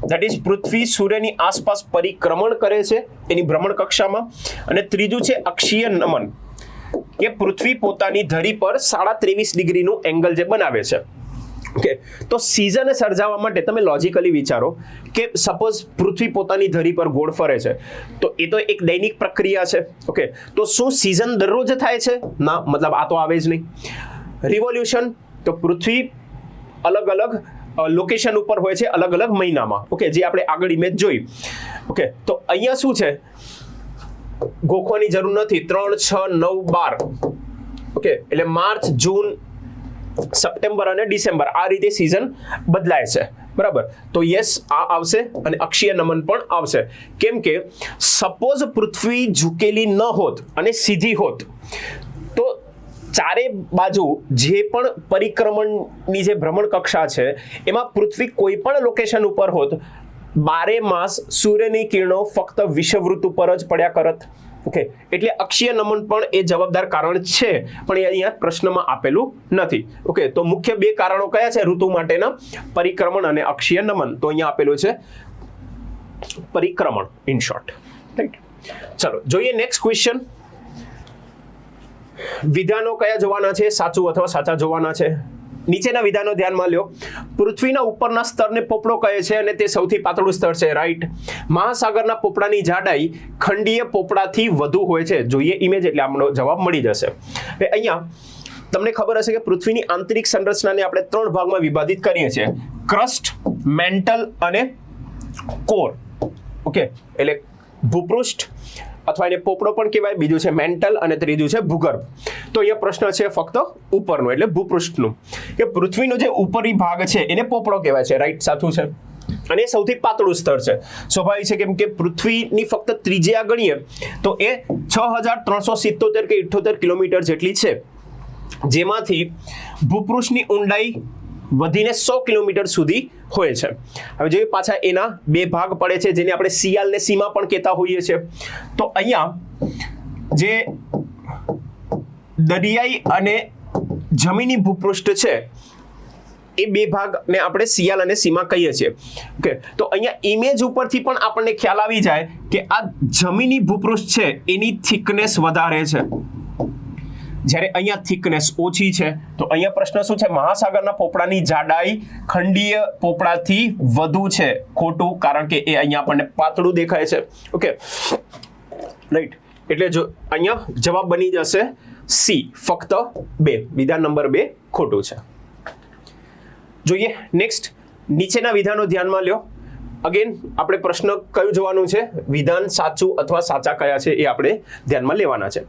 ધેટ ઇઝ પૃથ્વી સૂર્યની આસપાસ પરિક્રમણ કરે છે એની ભ્રમણ કક્ષામાં. અને ત્રીજું છે અક્ષીય નમન, કે પૃથ્વી પોતાની ધરી પર 23.5 ડિગ્રીનું એંગલ જે બનાવે છે. ઓકે, તો સિઝન સર્જાવવા માટે તમે લોજિકલી વિચારો કે સપોઝ પૃથ્વી પોતાની ધરી પર ગોળ ફરે છે, તો એ તો એક દૈનિક પ્રક્રિયા છે. ઓકે, તો શું સિઝન દરરોજ થાય છે? ના, મતલબ આ તો આવે જ નહીં. રિવોલ્યુશન, તો પૃથ્વી અલગ અલગ લોકેશન ઉપર હોય છે અલગ અલગ મહિનામાં. ઓકે, જે આપણે આગળ ઇમેજ જોઈ. ઓકે, તો અહીંયા શું છે, ગોખવાની જરૂર નથી. 3, 6, 9, 12. ઓકે, એટલે માર્ચ, જૂન, સપ્ટેમ્બર અને ડિસેમ્બર આ રીતે સિઝન બદલાય છે. બરાબર, તો યસ આ આવશે અને અક્ષીય નમન પણ આવશે. કેમ કે સપોઝ પૃથ્વી ઝૂકેલી ન હોત અને સીધી હોત, તો ચારે બાજુ જે પણ પરિક્રમણની જે ભ્રમણ કક્ષા છે એમાં પૃથ્વી કોઈ પણ લોકેશન ઉપર હોત, 12 માસ સૂર્યની કિરણો ફક્ત વિષુવવૃત્ત ઉપર જ પડ્યા કરત. ઓકે, એટલે અક્ષીય નમન પણ એ જવાબદાર કારણ છે, પણ એ અહીંયા પ્રશ્નમાં આપેલું નથી. ઓકે, તો મુખ્ય 2 કારણો કયા છે ઋતુ માટેના? પરિક્રમણ અને અક્ષીય નમન. તો અહીંયા આપેલું છે પરિક્રમણ, ઇન શોર્ટ. રાઈટ. ચલો જોઈએ નેક્સ્ટ ક્વેશ્ચન. વિધાનો કયા જોવાના છે? સાચું અથવા સાચા જોવાના છે. નીચેના વિધાનો ધ્યાનમાં લ્યો. પૃથ્વીના ઉપરના સ્તરને પોપડો કહે છે અને તે સૌથી પાતળું સ્તર છે. રાઈટ. મહાસાગરના પોપડાની જાડાઈ ખંડીય પોપડાથી વધુ હોય છે. જોઈએ ઇમેજ એટલે આપણો જવાબ મળી જશે. અહીંયા તમને ખબર હશે કે પૃથ્વીની આંતરિક સંરચનાને આપણે 3 ભાગમાં વિભાજિત કરીએ છીએ: ક્રસ્ટ, મેન્ટલ અને કોર. ઓકે, એટલે ભૂપૃષ્ઠ અથવા એને પોપડો પણ કહેવાય, બીજું છે મેન્ટલ અને ત્રીજું છે ભૂગર્ભ. તો અહીંયા પ્રશ્ન છે ફક્ત ઉપરનું એટલે ભૂપૃષ્ઠનું, કે પૃથ્વીનો જે ઉપરી ભાગ છે એને પોપડો કહેવાય છે. રાઈટ, સાચું છે. અને એ સૌથી પાતળું સ્તર છે. સ્વાભાવિક છે, કેમ કે પૃથ્વીની ફક્ત ત્રિજ્યા ગણીએ તો એ 6377 કે 78 કિલોમીટર જેટલી છે, જેમાંથી ભૂપૃષ્ઠની ઊંડાઈ વધીને 100 કિલોમીટર સુધી હોય છે. હવે જોઈએ પાછા એના 2 ભાગ પડે છે, જેને આપણે સિયાલ ને સીમા પણ કહેતા હોઈએ છીએ. તો અહીંયા જે દરિયાઈ અને જમીની ભૂપૃષ્ઠ છે એ 2 ભાગને આપણે સિયાલ અને સીમા કહીએ છીએ. ઓકે, તો અહીંયા ઇમેજ ઉપરથી પણ આપણને ખ્યાલ આવી જાય કે આ જમીની ભૂપૃષ્ઠ છે એની થિકનેસ વધારે છે, જ્યારે અહીંયા થિકનેસ ઓછી છે. તો અહીંયા પ્રશ્ન શું છે? મહાસાગરના પોપડાની જાડાઈ ખંડીય પોપડાથી વધુ છે. ખોટું, કારણ કે એ અહીંયા આપણને પાતળું દેખાય છે. Okay, right. એટલે જો અહીંયા જવાબ બની જશે સી, ફક્ત 2. વિધાન નંબર 2 ખોટું છે. જોઈએ નેક્સ્ટ. નીચેના વિધાનો ધ્યાનમાં લ્યો. અગેન આપણે પ્રશ્ન કયું જોવાનું છે? વિધાન સાચું અથવા સાચા કયા છે એ આપણે ધ્યાનમાં લેવાના છે.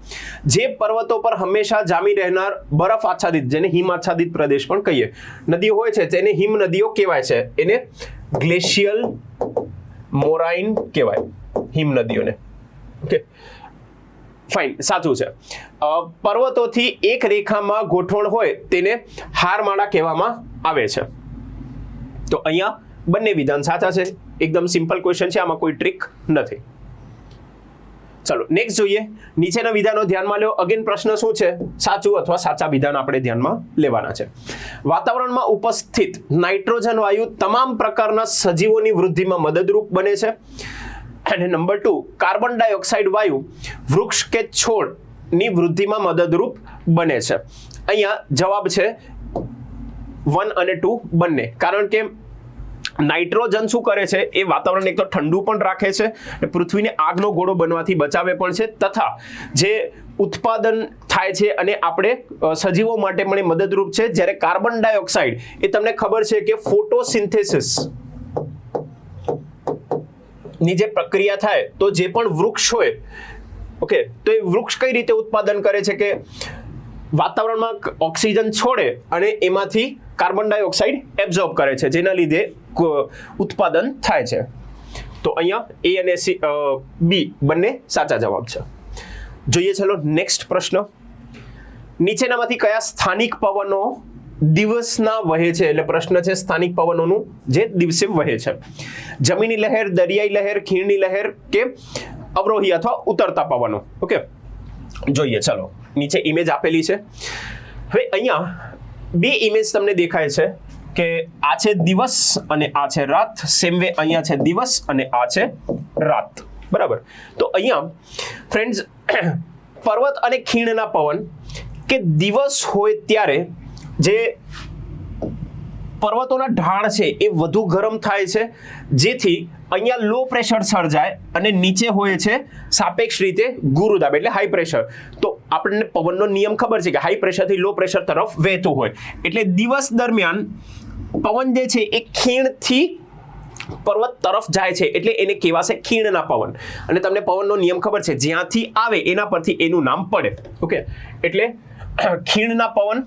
જે પર્વતો પર હંમેશા જામી રહેનાર બરફ આચ્છાદિત, જેને હિમ આચ્છાદિત પ્રદેશ પણ કહીએ, નદીઓ હોય છે તેને હિમ નદીઓ કહેવાય છે. એને ગ્લેશિયલ મોરાઇન કહેવાય, હિમ નદીઓને. ઓકે, ફાઇન, સાચું છે. પર્વતોથી એક રેખામાં ગોઠવણ હોય તેને હારમાળા કહેવામાં આવે છે. તો અહીંયા બંને વિધાન સાચા છે. એકદમ સિમ્પલ ક્વેશ્ચન છે, આમાં કોઈ ટ્રિક નથી. ચાલો નેક્સ્ટ જોઈએ. નીચેના વિધાનો ધ્યાનમાં લો. અગેન પ્રશ્ન શું છે? સાચું અથવા સાચા વિધાન આપણે ધ્યાનમાં લેવાના છે. વાતાવરણમાં ઉપસ્થિત નાઇટ્રોજન વાયુ તમામ પ્રકારના સજીવોની વૃદ્ધિમાં મદદરૂપ બને છે. અને નંબર 2, કાર્બન ડાયોક્સાઇડ વાયુ વૃક્ષ કે છોડની વૃદ્ધિમાં મદદરૂપ બને છે. અહીંયા જવાબ છે 1 અને 2 બંને, કારણ કે નાઇટ્રોજન શું કરે છે, એ વાતાવરણ એક તો ઠંડુ પણ રાખે છે, પૃથ્વીને આગનો ગોળો બનવાથી બચાવે પણ છે, તથા જે ઉત્પાદન થાય છે અને આપણે સજીવો માટે પણ એ મદદરૂપ છે. જ્યારે કાર્બન ડાયોક્સાઇડ એ તમને ખબર છે કે ફોટોસિન્થેસિસ ની જે પ્રક્રિયા થાય તો જે પણ વૃક્ષ હોય, ઓકે, તો એ વૃક્ષ કઈ રીતે ઉત્પાદન કરે છે કે વાતાવરણમાં ઓક્સિજન છોડે અને એમાંથી કાર્બન ડાયોક્સાઇડ એબ્ઝોર્બ કરે છે, જેના લીધે ઉત્પાદન થાય છે. તો અહીંયા એ અને બી બંને સાચા જવાબ છે. જોઈએ ચલો નેક્સ્ટ પ્રશ્ન. નીચેનામાંથી કયા સ્થાનિક પવનો દિવસના વહે છે? એટલે પ્રશ્ન છે સ્થાનિક પવનોનું જે દિવસે વહે છે. જમીની લહેર, દરિયાઈ લહેર, ખીણની લહેર કે અવરોહી અથવા ઉતરતા પવનો. ઓકે, જોઈએ ચલો. નીચે ઇમેજ આપેલી છે. હવે અહીંયા બે ઇમેજ તમને દેખાય છે કે આ છે દિવસ અને આ છે રાત. સેમ વે અહીંયા છે દિવસ અને આ છે રાત. બરાબર. તો અહીંયા ફ્રેન્ડ્સ પર્વત અને ખીણના પવન કે દિવસ હોય ત્યારે જે પર્વતોના ઢાળ છે એ વધુ ગરમ થાય છે, જેથી અહીંયા લો પ્રેશર સર્જાય અને નીચે હોય છે સાપેક્ષ રીતે ગુરુદાબ એટલે હાઈ પ્રેશર. તો આપણને પવનનો નિયમ ખબર છે કે હાઈ પ્રેશરથી લો પ્રેશર તરફ વહેતું હોય, એટલે દિવસ દરમિયાન પવન જે છે એ ખીણથી પર્વત તરફ જાય છે, એટલે એને કહેવાશે ખીણના પવન. અને તમને પવનનો નિયમ ખબર છે, જ્યાંથી આવે એના પરથી એનું નામ પડે. ઓકે, એટલે ખીણના પવન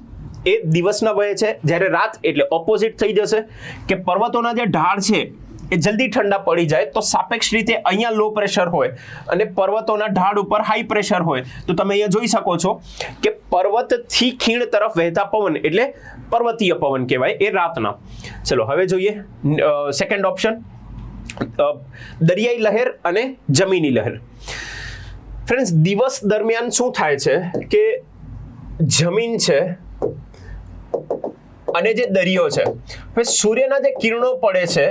એ દિવસના વહે છે, જ્યારે રાત એટલે ઓપોઝિટ થઈ જશે કે પર્વતોના જે ઢાળ છે એ જલ્દી ઠંડા પડી જાય, તો સાપેક્ષ રીતે અહીંયા લો પ્રેશર હોય અને પર્વતોના ઢાળ ઉપર હાઈ પ્રેશર હોય. તો તમે અહીંયા જોઈ શકો છો કે પર્વતથી ખીણ તરફ વહેતા પવન એટલે પર્વતીય પવન કહેવાય, એ રાતના. ચલો હવે જોઈએ સેકન્ડ ઓપ્શન, દરિયાઈ લહેર અને જમીની લહેર. ફ્રેન્ડ્સ દિવસ દરમિયાન શું થાય છે કે જમીન છે અને જે દરિયો છે, હવે સૂર્યના જે કિરણો પડે છે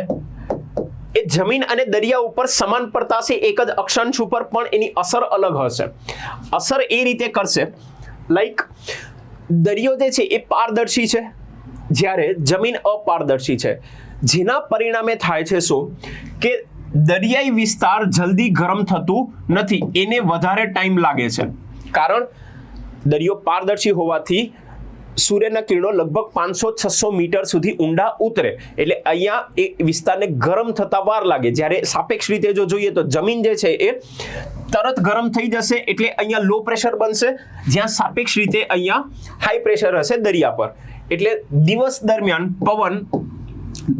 એ જમીન અને દરિયા ઉપર સમાન પડતા હશે, એક જ અક્ષાંશ ઉપર, પણ એની અસર અલગ હશે. અસર એ રીતે કરશે, લાઈક દરિયો જે છે એ પારદર્શી છે, જ્યારે જમીન અપારદર્શી છે, જેના પરિણામે થાય છે શું કે દરિયાઈ વિસ્તાર જલ્દી ગરમ થતું નથી, એને વધારે ટાઈમ લાગે છે. કારણ દરિયો પારદર્શી હોવાથી સૂર્યના કિરણો લગભગ 500-600 મીટર સુધી ઊંડા ઉતરે, એટલે અહીંયા એ વિસ્તારને ગરમ થતા વાર લાગે. જ્યારે સાપેક્ષ રીતે જો જોઈએ તો જમીન જે છે એ તરત ગરમ થઈ જશે, એટલે અહીંયા લો પ્રેશર બનશે, જ્યાં સાપેક્ષ રીતે અહીંયા હાઈ પ્રેશર હશે દરિયા પર. એટલે દિવસ દરમિયાન પવન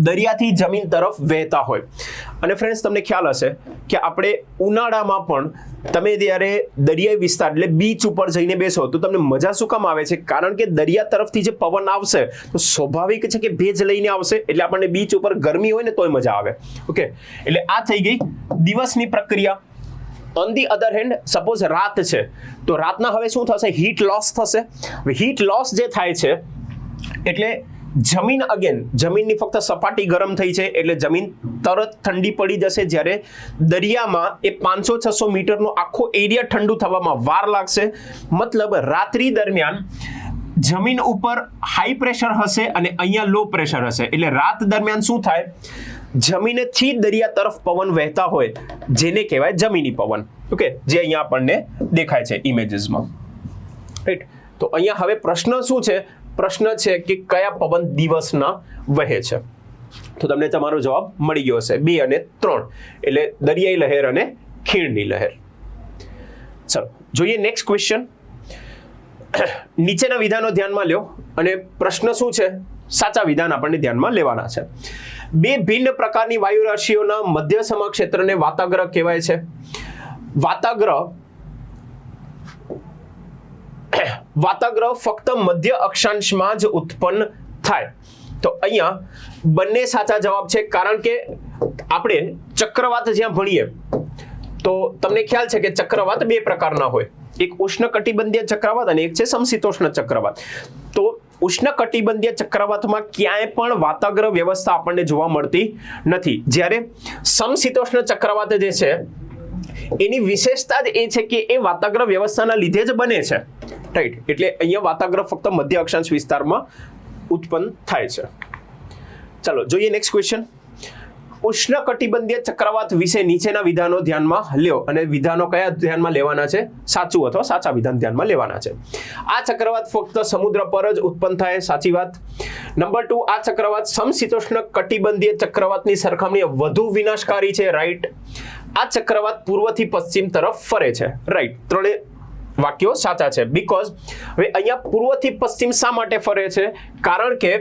દરિયાથી જમીન તરફ વહેતા હોય. અને ફ્રેન્ડ્સ તમને ખ્યાલ હશે કે આપણે ઉનાળામાં પણ તમે જ્યારે દરિયાઈ વિસ્તાર એટલે બીચ ઉપર જઈને બેસો તો તમને મજા શું કામ આવે છે? કારણ કે દરિયા તરફથી જે પવન આવશે તો સ્વાભાવિક છે કે ભેજ લઈને આવશે, એટલે આપણને બીચ ઉપર ગરમી હોય ને તોય મજા આવે. ઓકે, એટલે આ થઈ ગઈ દિવસની પ્રક્રિયા. On the other hand suppose રાત છે, તો રાતના હવે શું થશે? હીટ લોસ થશે. હીટ લોસ જે થાય છે એટલે જમીન જમીનની ફક્ત સપાટી ગરમ થઈ છે, એટલે જમીન તરત ઠંડી પડી જશે, જ્યારે દરિયામાં એ 500-600 મીટરનો આખો એરિયા ઠંડુ થવામાં વાર લાગશે. મતલબ રાત્રિ દરમિયાન જમીન ઉપર હાઈ પ્રેશર હશે અને અહીંયા લો પ્રેશર હશે, એટલે રાત દરમિયાન શું થાય? જમીનથી દરિયા તરફ પવન વહેતા હોય, જેને કહેવાય જમીની પવન. ઓકે, જે અહીંયા આપણને દેખાય છે ઇમેજીસમાં. રાઈટ. તો અહીંયા હવે પ્રશ્ન શું છે? પ્રશ્ન છે કે કયા પવન દિવસના વહે છે? તો તમને તમારો જવાબ મળી ગયો હશે, 2 અને 3, એટલે દરિયાઈ લહેર અને ખીણની લહેર. ચલો જોઈએ નેક્સ્ટ ક્વેશ્ચન. નીચેના વિધાનો ધ્યાનમાં લ્યો અને પ્રશ્ન શું છે? સાચા વિધાન આપણને ધ્યાનમાં લેવાના છે. 2 ભિન્ન પ્રકારની વાયુ રાશિઓના મધ્ય સમક્ષેત્રને વાતાગ્રહ કહેવાય છે. વાતાગ્રહ ફક્ત મધ્ય અક્ષાંશમાં જ ઉત્પન્ન થાય. તો અહીંયા બંને સાચા જવાબ છે, કારણ કે આપણે ચક્રવાત જ્યાં ભણીએ તો તમને ખ્યાલ છે કે ચક્રવાત 2 પ્રકારના હોય, એક ઉષ્ણકટિબંધીય ચક્રવાત અને એક છે સમશીતોષ્ણ ચક્રવાત. તો ઉષ્ણકટિબંધીય ચક્રવાતમાં ક્યાંય પણ વાતાગ્રહ વ્યવસ્થા આપણને જોવા મળતી નથી, જ્યારે સમશીતોષ્ણ ચક્રવાત જે છે એની વિશેષતા જ એ છે કે એ વાતાગ્રહ વ્યવસ્થાના લીધે જ બને છે. રાઈટ. એટલે અહીંયા વાતાગ્રહ ફક્ત મધ્ય અક્ષાંશ વિસ્તારમાં ઉત્પન્ન થાય છે. ચાલો જોઈએ નેક્સ્ટ ક્વેશ્ચન. ઉષ્ણકટિબંધીય ચક્રવાત વિશે નીચેના વિધાનો ધ્યાનમાં લ્યો, અને વિધાનો કયા ધ્યાનમાં લેવાના છે? સાચું અથવા સાચા વિધાન ધ્યાનમાં લેવાના છે. આ ચક્રવાત ફક્ત સમુદ્ર પર જ ઉત્પન્ન થાય, સાચી વાત. નંબર 2, આ ચક્રવાત સમશીતોષ્ણ કટિબંધીય ચક્રવાતની સરખામણીએ વધુ વિનાશકારી છે, રાઈટ. આ ચક્રવાત પૂર્વથી પશ્ચિમ તરફ ફરે છે, રાઈટ. ત્રણે વાક્યો સાચા છે. બીકોઝ હવે અહીંયા પૂર્વથી પશ્ચિમ શા માટે ફરે છે? કારણ કે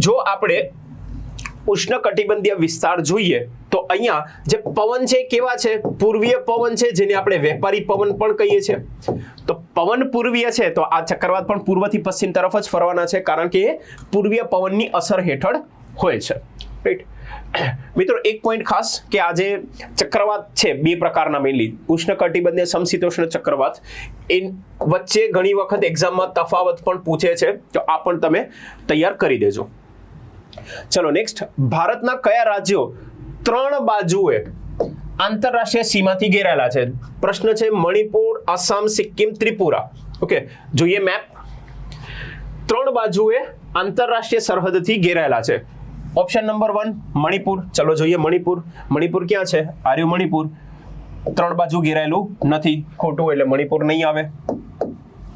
જો આપણે ઉષ્ણકટિબંધીય વિસ્તાર જોઈએ તો અહીંયા જે પવન છે કેવા છે? પૂર્વીય પવન છે, જેને આપણે વેપારી પવન પણ કહીએ છીએ. તો પવન પૂર્વીય છે તો આ ચક્રવાત પણ પૂર્વથી પશ્ચિમ તરફ જ ફરવાના છે, કારણ કે એ પૂર્વીય પવનની અસર હેઠળ હોય છે, રાઈટ. મિત્રો એક પોઈન્ટ ખાસ કે આ જે ચક્રવાત છે બે પ્રકારના મેનલી ઉષ્ણકટિબંધીય સમશીતોષ્ણ ચક્રવાત, એ વચ્ચે ઘણી વખત એક્ઝામમાં તફાવત પણ પૂછે છે, તો આ પણ તમે તૈયાર કરી દેજો. ચલો નેક્સ્ટ, ભારતના કયા રાજ્યો 3 બાજુએ આંતરરાષ્ટ્રીય સીમાથી ઘેરાયેલા છે? પ્રશ્ન છે મણિપુર, આસામ, સિક્કિમ, ત્રિપુરા. ઓકે, જોઈએ મેપ. 3 બાજુએ આંતરરાષ્ટ્રીય સરહદથી ઘેરાયેલા છે. Option number 1 Manipur. ચલો જોઈએ મણિપુર. મણિપુર ક્યાં છે? આર્યુ મણિપુર 3 બાજુ ઘેરાયેલું નથી, ખોટું, એટલે મણિપુર નહીં આવે.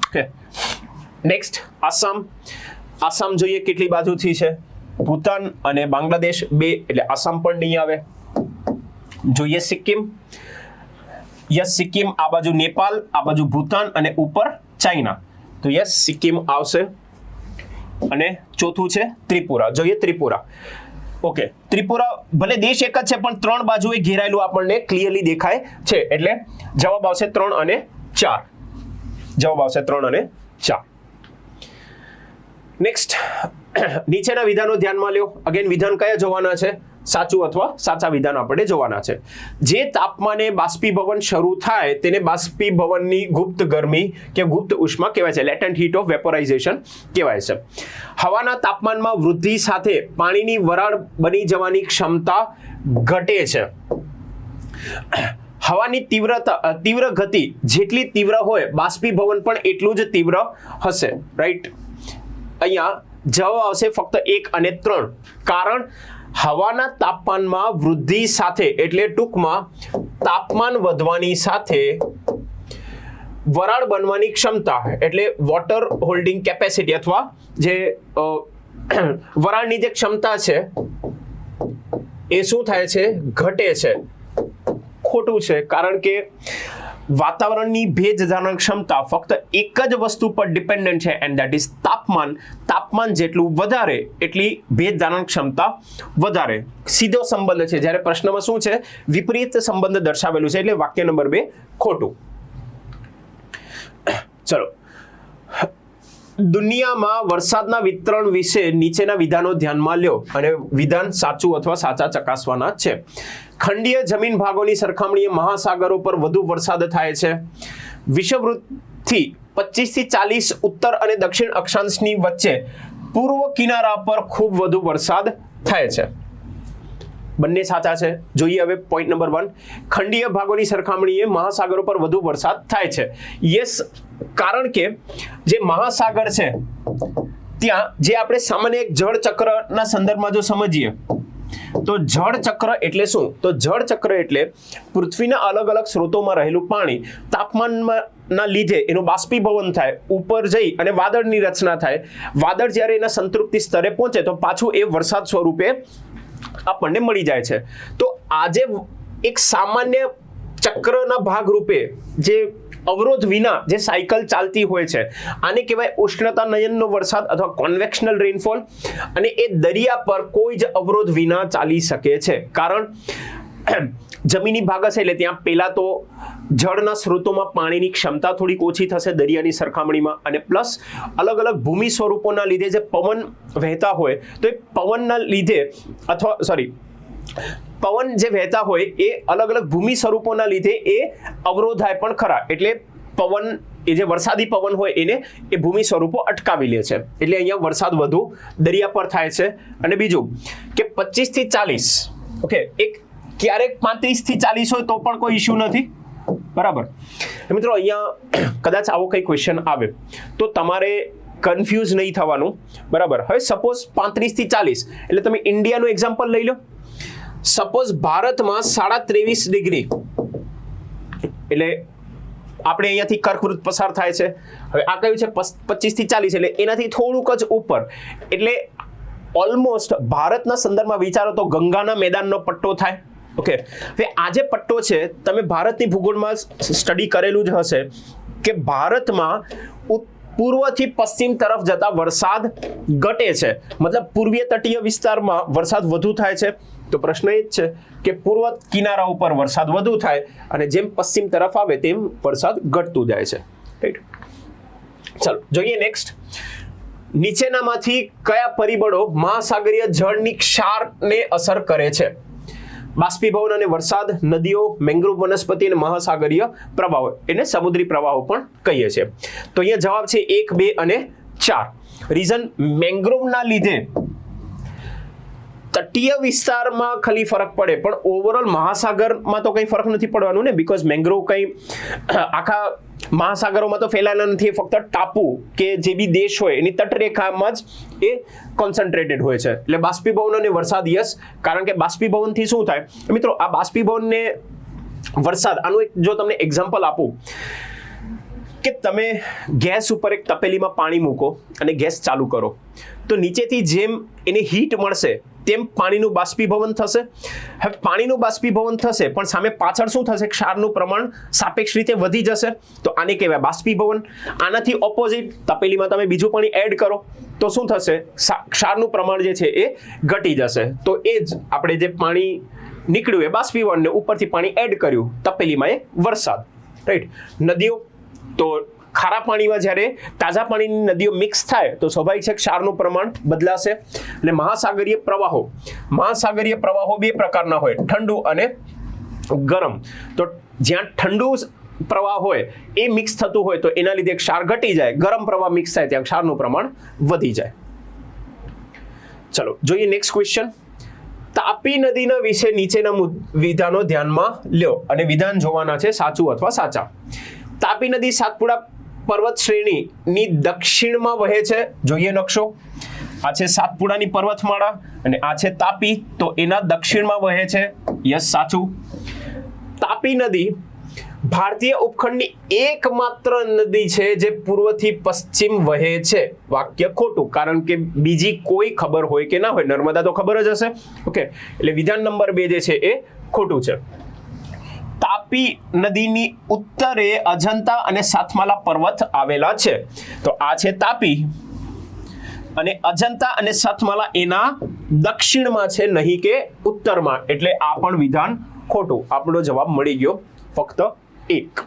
Okay, next Assam. આસામ જોઈએ કેટલી બાજુથી છે? ભૂતાન અને બાંગ્લાદેશ 2, એટલે આસામ પણ નહીં આવે. જોઈએ સિક્કિમ. યસ, સિક્કિમ આ બાજુ નેપાલ, આ બાજુ ભૂતાન અને ઉપર ચાઇના, તો યસ સિક્કિમ આવશે. અને ચોથું છે ત્રિપુરા. જોઈએ ત્રિપુરા. ઓકે, ત્રિપુરા ભલે દેશ એક જ છે પણ 3 બાજુએ ઘેરાયેલું આપણને ક્લિયરલી દેખાય છે, એટલે જવાબ આવશે 3 અને 4. જવાબ આવશે 3 અને 4. નેક્સ્ટ, નીચેના વિધાનો ધ્યાનમાં લ્યો. અગેન વિધાન કયા જોવાના છે? સાચું અથવા સાચા વિધાન આપણે જોવાના છે. જે તાપમાને બાષ્પીભવન શરૂ થાય તેને બાષ્પીભવનની ગુપ્ત ગરમી કે ગુપ્ત ઉષ્મા કહેવાય છે, લેટેન્ટ હીટ ઓફ વેપોરાઇઝેશન કહેવાય છે. હવાના તાપમાનમાં વૃદ્ધિ સાથે પાણીની વરાળ બની જવાની ક્ષમતા ઘટે છે. હવાની તીવ્ર ગતિ જેટલી તીવ્ર હોય બાષ્પીભવન પણ એટલું જ તીવ્ર હશે, રાઈટ. અહીંયા જવાબ આવશે ફક્ત 1 અને 3. કારણ હવાના તાપમાનમાં વૃદ્ધિ સાથે, એટલે ટૂંકમાં તાપમાન વધવાની સાથે વરાળ બનવાની ક્ષમતા, એટલે વોટર હોલ્ડિંગ કેપેસિટી અથવા જે વરાળની જે ક્ષમતા છે એ શું થાય છે? ઘટે છે. ખોટું છે, કારણ કે વાતાવરણની ભેજ ધારણ ક્ષમતા ફક્ત એક જ વસ્તુ પર ડિપેન્ડન્ટ છે, એન્ડ ધેટ ઇઝ તાપમાન. તાપમાન જેટલું વધારે એટલી ભેજ ધારણ ક્ષમતા વધારે. સીધો સંબંધ છે. જ્યારે પ્રશ્નમાં શું છે? વિપરીત સંબંધ દર્શાવેલું છે, એટલે વાક્ય નંબર 2 ખોટું. ચલો, દુનિયામાં વરસાદના વિતરણ વિશે નીચેના વિધાનો ધ્યાનમાં લ્યો, અને વિધાન સાચું અથવા સાચા ચકાસવાના છે. ખંડીય જમીન ભાગોની સરખામણીએ મહાસાગરો પર વધુ વરસાદ થાય છે. વિષુવવૃત્તથી 25 થી 40 ઉત્તર અને દક્ષિણ અક્ષાંશની વચ્ચે પૂર્વ કિનારા પર ખૂબ વધુ વરસાદ થાય છે. બંને સાચા છે. જોઈએ હવે પોઈન્ટ નંબર 1, ખંડીય ભાગોની સરખામણીએ મહાસાગરો પર વધુ વરસાદ થાય છે. યસ, કારણ કે જે મહાસાગર છે ત્યાં જે આપણે સામાન્ય એક જળ ચક્રના સંદર્ભમાં જો સમજીએ તો જળ ચક્ર એટલે શું? તો જળ ચક્ર એટલે પૃથ્વીના અલગ અલગ સ્ત્રોતોમાં રહેલું પાણી તાપમાનના લીધે એનું બાષ્પીભવન થાય, ઉપર જઈ અને વાદળની રચના થાય. વાદળ જ્યારે એના સંતૃપ્તિ સ્તરે પહોંચે તો પાછું એ વરસાદ સ્વરૂપે આપણને મળી જાય છે. તો આજે એક સામાન્ય ચક્રના ભાગરૂપે જે અવરોધ વિના જે સાયકલ ચાલતી હોય છે આને કહેવાય ઉષ્ણતા નયનનો વરસાદ અથવા કોન્વેક્શનલ રેનફોલ. અને એ દરિયા પર કોઈ જ અવરોધ વિના ચાલી શકે છે, કારણ જમીની ભાગ હશે એટલે ત્યાં પહેલા તો જળના સ્ત્રોતોમાં પાણીની ક્ષમતા થોડીક ઓછી થશે દરિયાની સરખામણીમાં, અને પ્લસ અલગ અલગ ભૂમિ સ્વરૂપોના લીધે જે પવન વહેતા હોય તો એ પવનના લીધે અથવા પવન જે વહેતા હોય એ અલગ અલગ ભૂમિ સ્વરૂપોના લીધે એ અવરોધાય પણ ખરા. એટલે પવન એ જે વરસાદી પવન હોય એને એ ભૂમિ સ્વરૂપો અટકાવી લે છે, એટલે અહીંયા વરસાદ વધુ દરિયા પર થાય છે. અને બીજું કે 25 થી 40, ઓકે, એક ક્યારેક 35 થી 40 હોય તો પણ કોઈ ઇશ્યુ નથી, બરાબર. મિત્રો અહીંયા કદાચ આવો કઈ ક્વેશ્ચન આવે તો તમારે કન્ફ્યુઝ નહીં થવાનું, બરાબર. હવે સપોઝ 35 થી 40 એટલે તમે ઇન્ડિયાનું એક્ઝામ્પલ લઈ લો. સપોઝ ભારતમાં 23.5 ડિગ્રી એટલે આપણે અહીંયાથી કર્કવૃત પસાર થાય છે. હવે આ કયું છે 25 થી 40 એટલે એનાથી થોડુંક જ ઉપર એટલે ઓલમોસ્ટ ભારતના સંદર્ભમાં વિચારો તો ગંગાના મેદાનનો પટ્ટો થાય. ઓકે, હવે આ જે પટ્ટો છે તમે ભારતની ભૂગોળમાં સ્ટડી કરેલું જ હશે કે ભારતમાં પૂર્વથી પશ્ચિમ તરફ જતા વરસાદ ઘટે છે, મતલબ પૂર્વીય તટીય વિસ્તારમાં વરસાદ વધુ થાય છે. તો પ્રશ્ન એ જ છે કે પૂર્વ કિનારા ઉપર વરસાદ વધુ થાય અને જેમ પશ્ચિમ તરફ આવે તેમ વરસાદ ઘટતું જાય છે. રાઈટ, ચાલો જોઈએ નેક્સ્ટ. નીચેનામાંથી કયા પરિબળો મહાસાગરીય જળની ક્ષારને અસર કરે છે? બાષ્પીભવન અને વરસાદ, નદીઓ, મેંગ્રોવ વનસ્પતિ અને મહાસાગરીય પ્રવાહો, એને સમુદ્રી પ્રવાહો પણ કહીએ છીએ. તો અહીંયા જવાબ છે 1, 2 અને 4. રીઝન મેંગ્રોવના લીધે તટીય વિસ્તારમાં ખાલી ફરક પડે પણ ઓવરઓલ મહાસાગરમાં તો કંઈ ફરક નથી પડવાનું ને, બીકોઝ મેંગ્રોવ કંઈ આખા મહાસાગરોમાં તો ફેલાયેલા નથી, ફક્ત ટાપુ કે જે બી દેશ હોય એની તટરેખામાં જ એ કોન્સન્ટ્રેટેડ હોય છે. એટલે બાષ્પીભવન અને વરસાદ યસ, કારણ કે બાષ્પીભવનથી શું થાય મિત્રો, આ બાષ્પીભવનને વરસાદ, આનું એક જો તમને એક્ઝામ્પલ આપું કે તમે ગેસ ઉપર એક તપેલીમાં પાણી મૂકો અને ગેસ ચાલુ કરો તો નીચેથી જેમ એને હીટ મળશે તેમ પાણીનું બાષ્પીભવન થશે. હવે પાણીનું બાષ્પીભવન થશે પણ સામે પાછળ શું થશે, ક્ષારનું પ્રમાણ સાપેક્ષ રીતે વધી જશે, તો આને કહેવાય બાષ્પીભવન. આનાથી ઓપોઝિટ, તપેલીમાં તમે બીજું પાણી એડ કરો તો શું થશે, ક્ષારનું પ્રમાણ જે છે એ ઘટી જશે. તો એ જ આપણે જે પાણી નીકળ્યું એ બાષ્પીભવનને ઉપરથી પાણી એડ કર્યું તપેલીમાં એ વરસાદ. રાઈટ, નદીઓ, તો ખારા પાણીમાં જ્યારે તાજા પાણીની નદીઓ મિક્સ થાય તો સ્વાભાવિક છે ક્ષારનું પ્રમાણ બદલાશે. અને મહાસાગરીય પ્રવાહો બે પ્રકારના હોય, ઠંડુ અને ગરમ. તો જ્યાં ઠંડુ પ્રવાહ હોય એ મિક્સ થતું હોય તો એના લીધે ક્ષાર ઘટી જાય, ગરમ પ્રવાહ મિક્સ થાય ત્યાં ક્ષારનું પ્રમાણ વધી જાય. ચલો જોઈએ નેક્સ્ટ ક્વેશ્ચન. તાપી નદીના વિશે નીચેના વિધાનો ધ્યાનમાં લ્યો અને વિધાન જોવાના છે સાચું અથવા સાચા. તાપી નદી સાતપુડા પર્વત શ્રેણીની દક્ષિણમાં વહે છે. જોઈએ નકશો, આ છે સાતપુડાની પર્વતમાળા અને આ છે તાપી, તો એના દક્ષિણમાં વહે છે. યસ, સાચું. તાપી નદી ભારતીય ઉપખંડની એકમાત્ર નદી છે જે પૂર્વથી પશ્ચિમ વહે છે. વાક્ય ખોટું, કારણ કે બીજી કોઈ ખબર હોય કે ના હોય, નર્મદા તો ખબર જ હશે. ઓકે, એટલે વિધાન નંબર 2 જે છે એ ખોટું છે. તાપી નદીની ઉત્તરે અજંતા અને સાતમાલા પર્વત આવેલા છે. તો આ છે તાપી અને અજંતા અને સાતમાલા એના દક્ષિણમાં છે, નહીં કે ઉત્તરમાં, એટલે આ પણ વિધાન ખોટું. આપણો જવાબ મળી ગયો ફક્ત 1.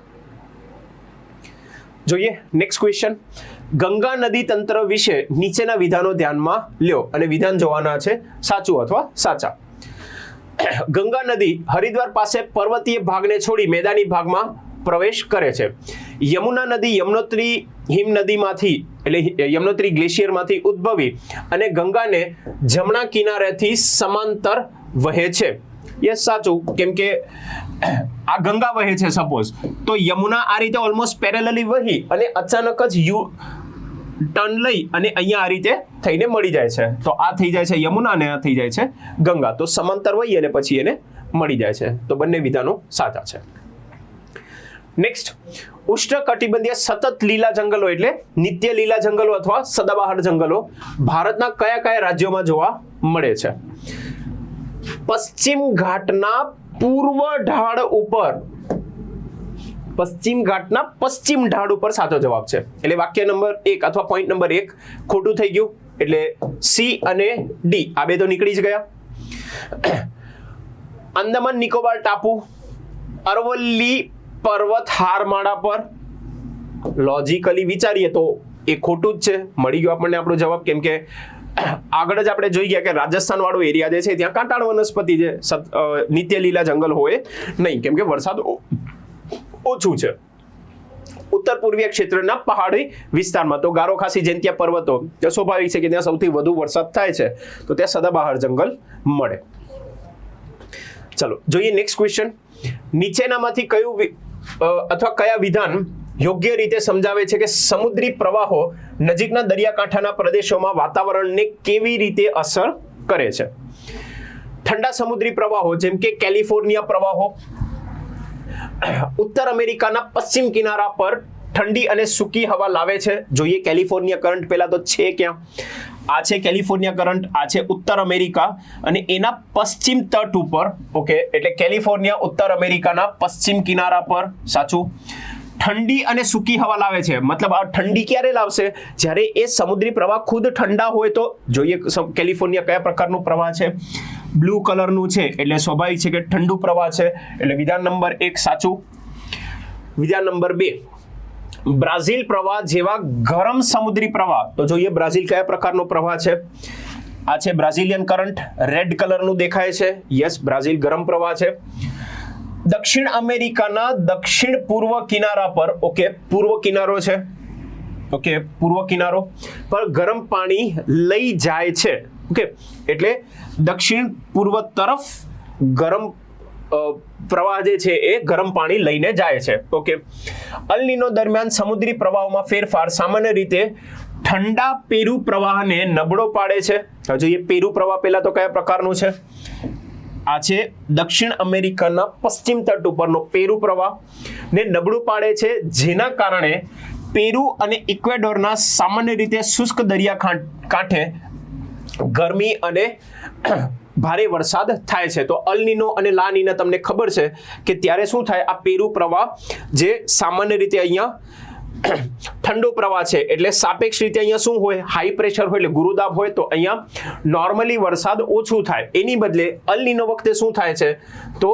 જોઈએ નેક્સ્ટ ક્વેશ્ચન. ગંગા નદી તંત્ર વિશે નીચેના વિધાનો ધ્યાનમાં લ્યો અને વિધાન જોવાના છે સાચું અથવા સાચા. ગંગા નદી હરિદ્વાર પાસે પર્વતીય ભાગને છોડી મેદાની ભાગમાં પ્રવેશ કરે છે. યમુના નદી યમનોત્રી હિમનદીમાંથી એટલે યમનોત્રી ગ્લેશિયરમાંથી ઉદ્ભવી અને ગંગાને જમણા કિનારેથી સમાંતર વહે છે. યસ, સાચું, કેમ કે આ ગંગા વહે છે સપોઝ, તો યમુના આ રીતે ઓલમોસ્ટ પેરેલલી વહી અને અચાનક જ ટર્ન લઈ અને અહીંયા આ રીતે થઈને મળી જાય છે. તો આ થઈ જાય છે યમુના અને આ થઈ જાય છે ગંગા, તો સમાંતર વહી અને પછી એને મળી જાય છે. તો બંને વિધાનો સાચા છે. નેક્સ્ટ, ઉષ્ણકટિબંધીય સતત લીલા જંગલો એટલે નિત્ય લીલા જંગલો અથવા સદાબહાર જંગલો ભારતના કયા કયા રાજ્યોમાં જોવા મળે છે? પશ્ચિમ ઘાટના પૂર્વ ઢાળ ઉપર, પશ્ચિમ ઘાટના પશ્ચિમ ઢાળ ઉપર સાચો જવાબ છે. એટલે વાક્ય નંબર 1 અથવા પોઈન્ટ નંબર 1 ખોટું થઈ ગયું. એટલે સી અને ડી આ બે તો નીકળી જ ગયા. અંદમાન નિકોબાર ટાપુ અરવલ્લી પર્વત હારમાળા પર, લોજિકલી વિચારીએ તો એ ખોટું જ છે. મળી ગયો આપણને આપણો જવાબ, કેમ કે આગળ જ આપણે જોઈ ગયા કે રાજસ્થાન વાળો એરિયા જે છે ત્યાં કાંટાળ વનસ્પતિ છે, નિત્ય લીલા જંગલ હોય નહીં, કેમ કે વરસાદ ઓછું છે. ઉત્તર પૂર્વીય ક્ષેત્રના પહાડી વિસ્તારમાં તો ગારો ખાસી જયંતિયા પર્વતો, સ્વાભાવિક છે કે ત્યાં સૌથી વધુ વરસાદ થાય છે, તો ત્યાં સદાબહાર જંગલ મળે. ચલો જોઈએ નેક્સ્ટ ક્વેશ્ચન. નીચેનામાંથી કયું અથવા કયા વિધાન યોગ્ય રીતે સમજાવે છે કે સમુદ્રી પ્રવાહો નજીકના દરિયાકાંઠાના પ્રદેશોમાં વાતાવરણને કેવી રીતે અસર કરે છે? ઠંડા સમુદ્રી પ્રવાહો જેમ કે કેલિફોર્નિયા પ્રવાહો, ઉત્તર અમેરિકાના પશ્ચિમ કિનારા પર ઠંડી અને સૂકી હવા લાવે છે. જોઈએ કેલિફોર્નિયા કરંટ પહેલા તો છે ક્યાં? આ છે કેલિફોર્નિયા કરંટ, આ છે ઉત્તર અમેરિકા અને એના પશ્ચિમ તટ ઉપર. ઓકે, એટલે કેલિફોર્નિયા ઉત્તર અમેરિકાના પશ્ચિમ કિનારા પર. સાચું. ઠંડી અને સૂકી હવા લાવે છે, મતલબ આ ઠંડી ક્યારે લાવશે? જ્યારે એ સમુદ્રી પ્રવાહ ખુદ ઠંડા હોય તો. જોઈએ કેલિફોર્નિયા કયા પ્રકારનું પ્રવાહ છે? બ્લુ કલરનું છે, એટલે સ્વાભાવિક છે કે ઠંડુ પ્રવાહ છે. એટલે વિધાન નંબર 1 સાચું. વિધાન નંબર 2, બ્રાઝિલ પ્રવાહ જેવા ગરમ સમુદ્રી પ્રવાહ. તો જોઈએ બ્રાઝિલ કયા પ્રકારનો પ્રવાહ છે? આ છે બ્રાઝિલિયન કરંટ, રેડ કલરનું દેખાય છે. યસ, બ્રાઝિલ ગરમ પ્રવાહ છે. દક્ષિણ અમેરિકાના દક્ષિણ પૂર્વ કિનારા પર, ઓકે, પૂર્વ કિનારો છે, ઓકે, પૂર્વ કિનારો પર ગરમ પાણી લઈ જાય છે. ઓકે, એટલે દક્ષિણ પૂર્વ તરફ ગરમ પ્રવાહ જે છે એ ગરમ પાણી લઈને જાય છે. ઓકે, અલ નીનો દરમિયાન સમુદ્રી પ્રવાહોમાં ફેરફાર સામાન્ય રીતે ઠંડા પેરુ પ્રવાહને નબળો પાડે છે. હજુ એ પેરુ પ્રવાહ પહેલા તો કયા પ્રકારનું છે? આ છે દક્ષિણ અમેરિકાના પશ્ચિમ તટ ઉપરનો પેરુ પ્રવાહ ને નબળું પાડે છે, જેના કારણે પેરુ અને ઇક્વેડોરના સામાન્ય રીતે શુષ્ક દરિયા કાંઠે ગરમી અને ભારે વરસાદ થાય છે. તો અલ નીનો અને લા નીના તમને ખબર છે કે ત્યારે શું થાય? આ પેરુ પ્રવાહ જે સામાન્ય રીતે અહીંયા ઠંડો પ્રવાહ છે, એટલે સાપેક્ષ રીતે અહીંયા શું હોય? હાઈ પ્રેશર હોય, એટલે ગુરુદાબ હોય. તો અહીંયા નોર્મલી વરસાદ ઓછું થાય. એની બદલે અલ નીનો વખતે શું થાય છે? તો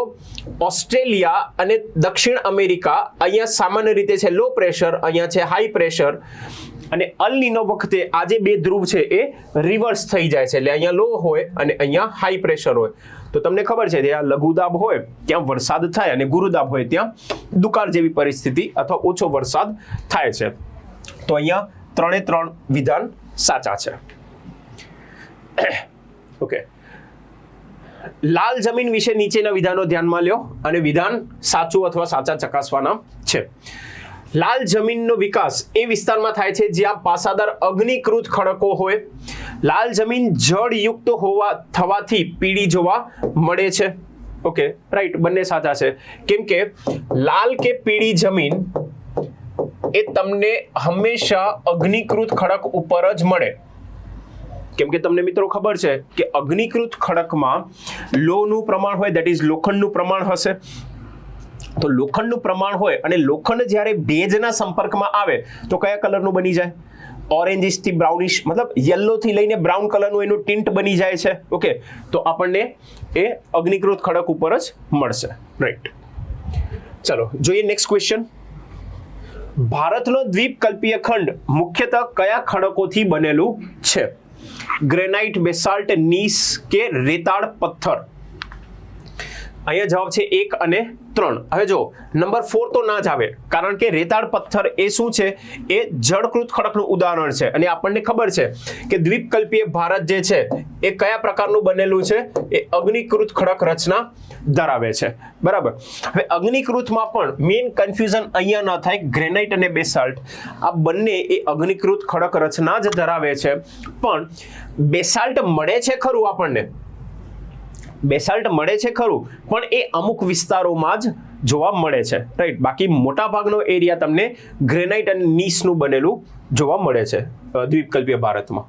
ઓસ્ટ્રેલિયા અને દક્ષિણ અમેરિકા અહીંયા સામાન્ય રીતે છે લો પ્રેશર, અહીંયા છે હાઈ પ્રેશર. અને અલ નીનો વખતે આ જે બે ધ્રુવ છે એ રિવર્સ થઈ જાય છે, એટલે અહીંયા લો હોય અને અહીંયા હાઈ પ્રેશર હોય. તો તમને ખબર છે ત્યાં લઘુદાબ હોય ત્યાં વરસાદ થાય અને ગુરુદાબ હોય ત્યાં દુકાળ જેવી પરિસ્થિતિ અથવા ઓછો વરસાદ થાય છે. તો અહીંયા 3 વિધાન સાચા છે. ઓકે, લાલ જમીન વિશે નીચેના વિધાનો ધ્યાનમાં લ્યો અને વિધાન સાચું અથવા સાચા ચકાસવાના છે. લાલ જમીનનો વિકાસ એ વિસ્તારમાં થાય છે જ્યાં પાસાદાર અગ્નિકૃત ખડકો હોય. લાલ જમીન જળયુક્ત થવાથી પીળી જોવા મળે છે. ઓકે, રાઈટ, બંને સાચા છે. કેમ કે લાલ કે પીળી જમીન એ તમને હંમેશા અગ્નિકૃત ખડક ઉપર જ મળે. કેમ કે તમને મિત્રો ખબર છે કે અગ્નિકૃત ખડકમાં લોહનું પ્રમાણ હોય, દેટ ઇઝ લોખંડનું પ્રમાણ હશે. તો લોખંડનું પ્રમાણ હોય અને લોખંડ જ્યારે ભેજના સંપર્કમાં આવે તો કયા કલરનું બની જાય? ઓરેન્જીશ થી બ્રાઉનિશ, મતલબ યલો થી લઈને બ્રાઉન કલરનું એનું ટિન્ટ બની જાય છે. ઓકે, તો આપણને એ અગ્નિકૃત ખડક ઉપર જ મળશે. રાઈટ, ચલો જોઈએ નેક્સ્ટ ક્વેશ્ચન. ભારતનો દ્વીપકલ્પીય ખંડ મુખ્યતઃ કયા ખડકોથી બનેલું છે? ગ્રેનાઇટ, બેસાલ્ટ, નીસ કે રેતાળ પથ્થર? અહીંયા જવાબ છે 1 અને 3. હવે જો નંબર 4 તો ના જ આવે, કારણ કે રેતાળ પથ્થર એ શું છે? એ જળકૃત ખડકનું ઉદાહરણ છે. અને આપણને ખબર છે કે દ્વીપકલ્પીય ભારત જે છે એ કયા પ્રકારનું બનેલું છે? એ અગ્નિકૃત ખડક રચના ધરાવે છે. બરાબર. હવે અગ્નિકૃતમાં પણ મેઇન કન્ફ્યુઝન અહીંયા ન થાય. ગ્રેનાઇટ અને બેસાલ્ટ આ બંને એ અગ્નિકૃત ખડક રચના જ ધરાવે છે, પણ બેસાલ્ટ મળે છે ખરું આપણને, બેસાલ્ટ મળે છે ખરું, પણ એ અમુક વિસ્તારોમાં જ જોવા મળે છે. રાઈટ, બાકી મોટા ભાગનો એરિયા તમને ગ્રેનાઇટ અને નીસનું બનેલું જોવા મળે છે દ્વીપકલ્પીય ભારતમાં.